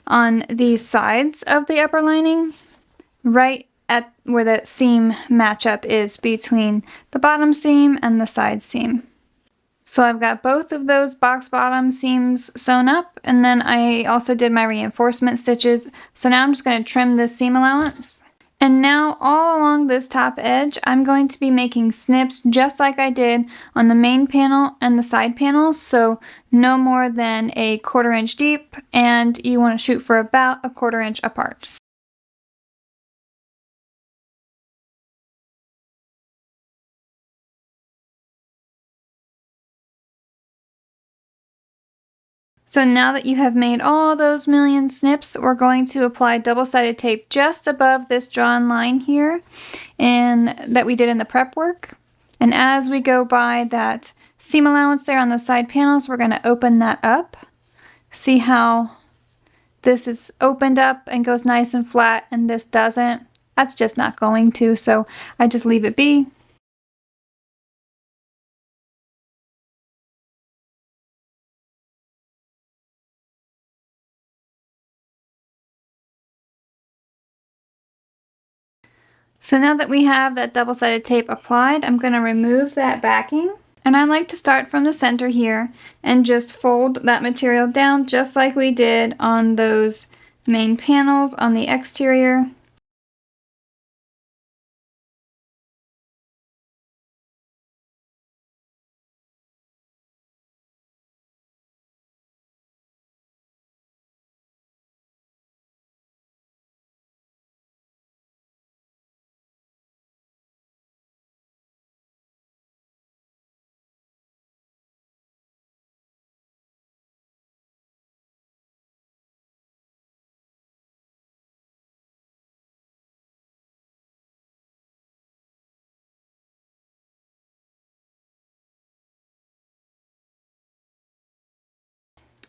on the sides of the upper lining, right at where that seam matchup is between the bottom seam and the side seam. So I've got both of those box bottom seams sewn up, and then I also did my reinforcement stitches. So now I'm just going to trim this seam allowance. And now all along this top edge, I'm going to be making snips just like I did on the main panel and the side panels. So no more than a 1/4 inch deep, and you want to shoot for about a 1/4 inch apart. So now that you have made all those million snips, we're going to apply double-sided tape just above this drawn line here and that we did in the prep work. And as we go by that seam allowance there on the side panels, we're going to open that up. See how this is opened up and goes nice and flat and this doesn't? That's just not going to, so I just leave it be. So now that we have that double-sided tape applied, I'm going to remove that backing. And I like to start from the center here and just fold that material down just like we did on those main panels on the exterior.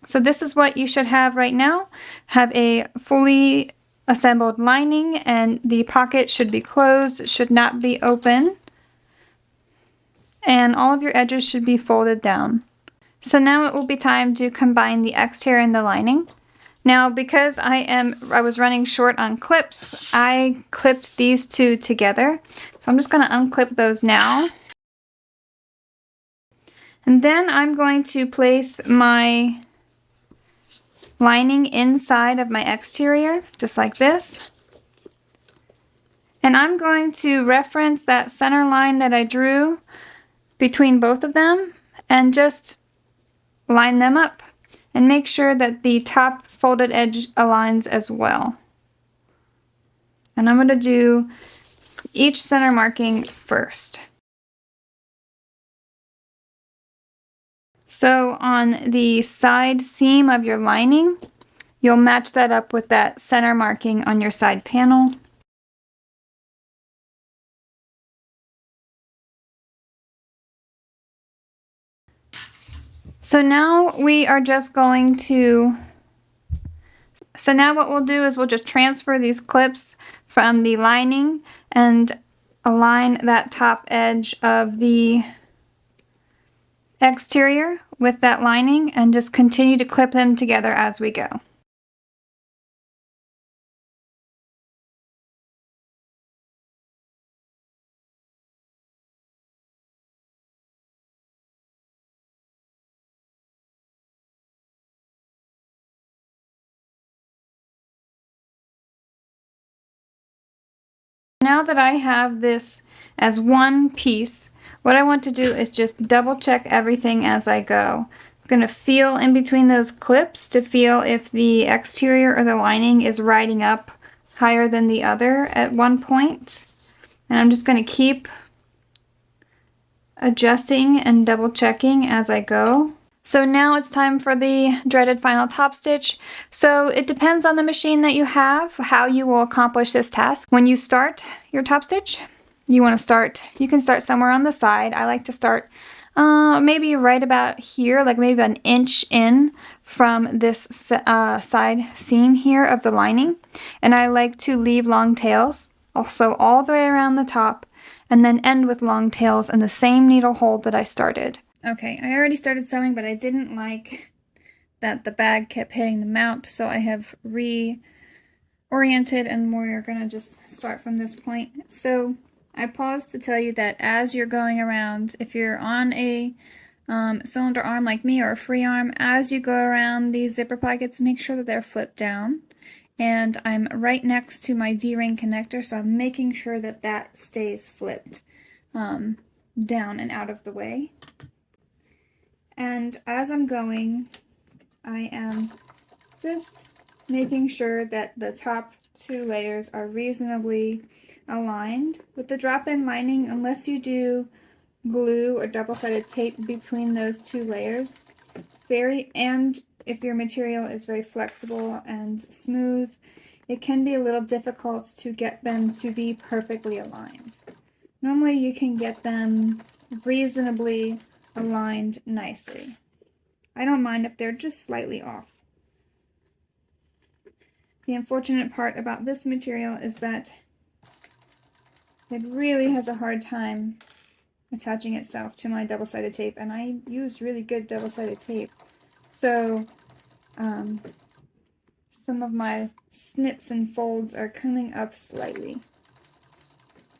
So this is what you should have right now. Have a fully assembled lining and the pocket should be closed, it should not be open. And all of your edges should be folded down. So now it will be time to combine the exterior and the lining. Now, because I was running short on clips, I clipped these two together. So I'm just going to unclip those now. And then I'm going to place my lining inside of my exterior, just like this. And I'm going to reference that center line that I drew between both of them and just line them up and make sure that the top folded edge aligns as well. And I'm going to do each center marking first. So on the side seam of your lining, you'll match that up with that center marking on your side panel. So now we are just going to, so now what we'll do is we'll just transfer these clips from the lining and align that top edge of the exterior with that lining and just continue to clip them together as we go. Now that I have this as one piece, what I want to do is just double check everything as I go. I'm going to feel in between those clips to feel if the exterior or the lining is riding up higher than the other at one point. And I'm just going to keep adjusting and double checking as I go. So now it's time for the dreaded final top stitch. So it depends on the machine that you have, how you will accomplish this task. When you start your top stitch, you can start somewhere on the side. I like to start maybe right about here, like maybe an inch in from this side seam here of the lining. And I like to leave long tails, also all the way around the top, and then end with long tails in the same needle hole that I started. Okay, I already started sewing, but I didn't like that the bag kept hitting the mount, so I have reoriented and we're gonna just start from this point. So I paused to tell you that as you're going around, if you're on a cylinder arm like me or a free arm, as you go around these zipper pockets, make sure that they're flipped down. And I'm right next to my D-ring connector, so I'm making sure that that stays flipped down and out of the way. And as I'm going, I am just making sure that the top two layers are reasonably aligned. With the drop-in lining, unless you do glue or double-sided tape between those two layers, and if your material is very flexible and smooth, it can be a little difficult to get them to be perfectly aligned. Normally you can get them reasonably aligned nicely. I don't mind if they're just slightly off. The unfortunate part about this material is that it really has a hard time attaching itself to my double-sided tape, and I used really good double-sided tape. So some of my snips and folds are coming up slightly,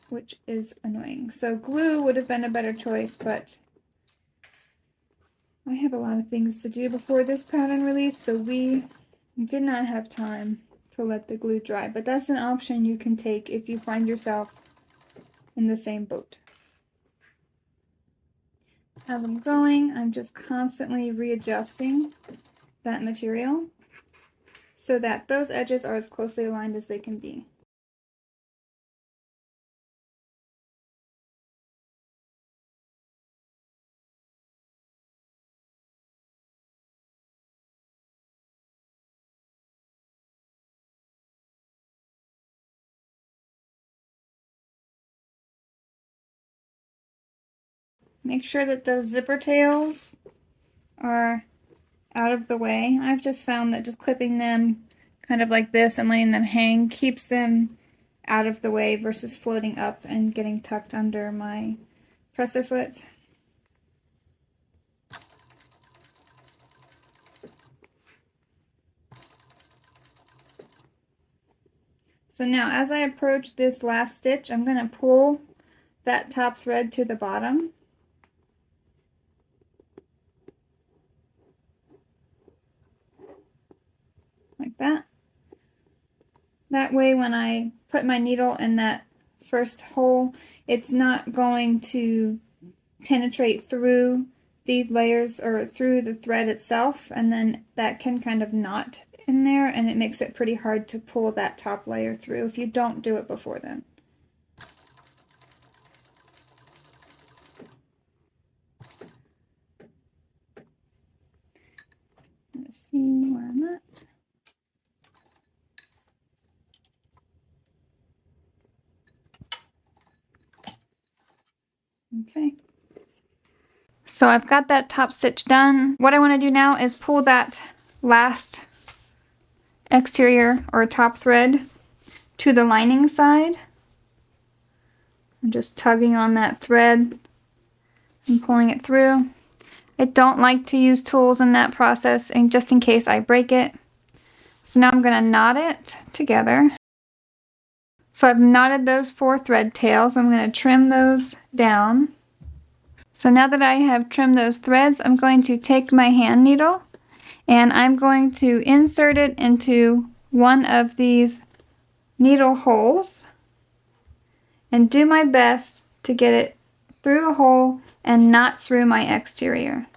which is annoying. So glue would have been a better choice, but I have a lot of things to do before this pattern release, so we did not have time to let the glue dry. But that's an option you can take if you find yourself in the same boat. As I'm going, I'm just constantly readjusting that material so that those edges are as closely aligned as they can be. Make sure that those zipper tails are out of the way. I've just found that just clipping them kind of like this and letting them hang keeps them out of the way versus floating up and getting tucked under my presser foot. So now as I approach this last stitch, I'm going to pull that top thread to the bottom. Like that. That way when I put my needle in that first hole, it's not going to penetrate through these layers or through the thread itself, and then that can kind of knot in there, and it makes it pretty hard to pull that top layer through if you don't do it before then. Let's see where I'm at. Okay. So I've got that top stitch done. What I want to do now is pull that last exterior or top thread to the lining side. I'm just tugging on that thread and pulling it through. I don't like to use tools in that process, and just in case I break it. So now I'm going to knot it together. So I've knotted those 4 thread tails. I'm going to trim those down. So now that I have trimmed those threads, I'm going to take my hand needle and I'm going to insert it into one of these needle holes and do my best to get it through a hole and not through my exterior.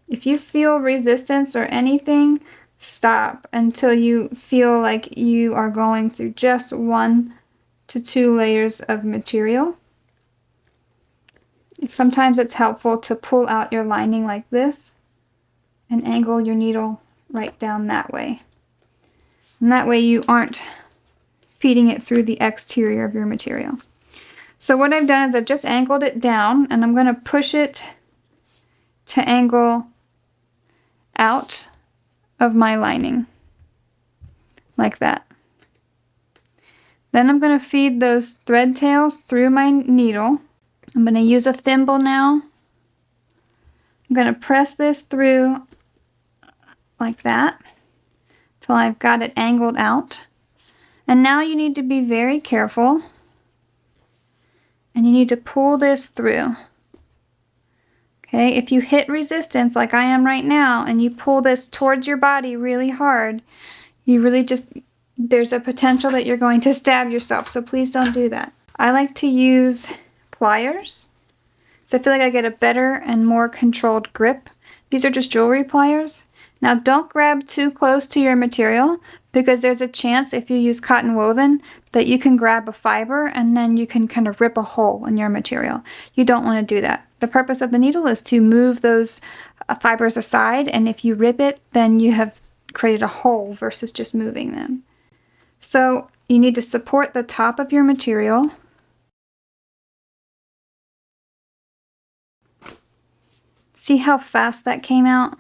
If you feel resistance or anything, stop until you feel like you are going through just 1 to 2 layers of material. Sometimes it's helpful to pull out your lining like this and angle your needle right down that way. And that way you aren't feeding it through the exterior of your material. So what I've done is I've just angled it down, and I'm going to push it to angle out of my lining like that. Then I'm going to feed those thread tails through my needle. I'm going to use a thimble now. I'm going to press this through like that till I've got it angled out. And now you need to be very careful, and you need to pull this through. Okay, if you hit resistance like I am right now and you pull this towards your body really hard, you really there's a potential that you're going to stab yourself, so please don't do that. I like to use pliers, so I feel like I get a better and more controlled grip. These are just jewelry pliers. Now don't grab too close to your material, because there's a chance if you use cotton woven that you can grab a fiber and then you can kind of rip a hole in your material. You don't want to do that. The purpose of the needle is to move those fibers aside, and if you rip it, then you have created a hole versus just moving them. So you need to support the top of your material. See how fast that came out?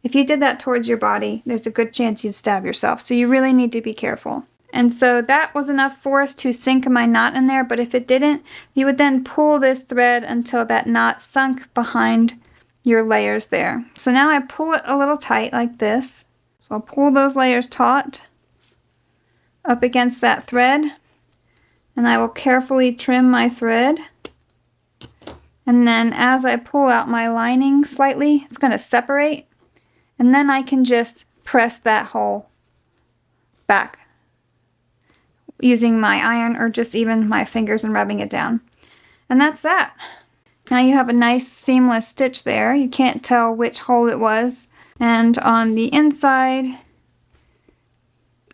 If you did that towards your body, there's a good chance you'd stab yourself. So you really need to be careful. And so that was enough force to sink my knot in there, but if it didn't, you would then pull this thread until that knot sunk behind your layers there. So now I pull it a little tight like this. So I'll pull those layers taut up against that thread, and I will carefully trim my thread. And then as I pull out my lining slightly, it's going to separate, and then I can just press that hole back using my iron or just even my fingers and rubbing it down. And that's that. Now you have a nice seamless stitch there. You can't tell which hole it was. And on the inside,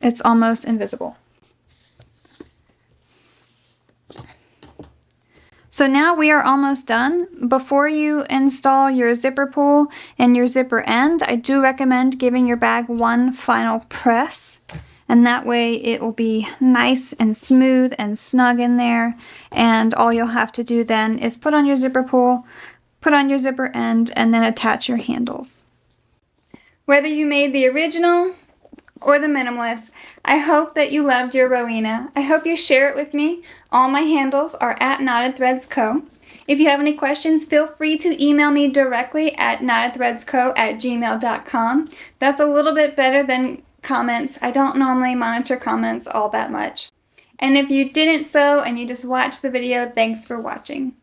it's almost invisible. So now we are almost done. Before you install your zipper pull and your zipper end, I do recommend giving your bag one final press. And that way it will be nice and smooth and snug in there. And all you'll have to do then is put on your zipper pull, put on your zipper end, and then attach your handles. Whether you made the original or the minimalist, I hope that you loved your Rowena. I hope you share it with me. All my handles are at Knotted Threads Co. If you have any questions, feel free to email me directly at knottedthreadsco@gmail.com. That's a little bit better than comments. I don't normally monitor comments all that much. And if you didn't sew and you just watched the video, thanks for watching.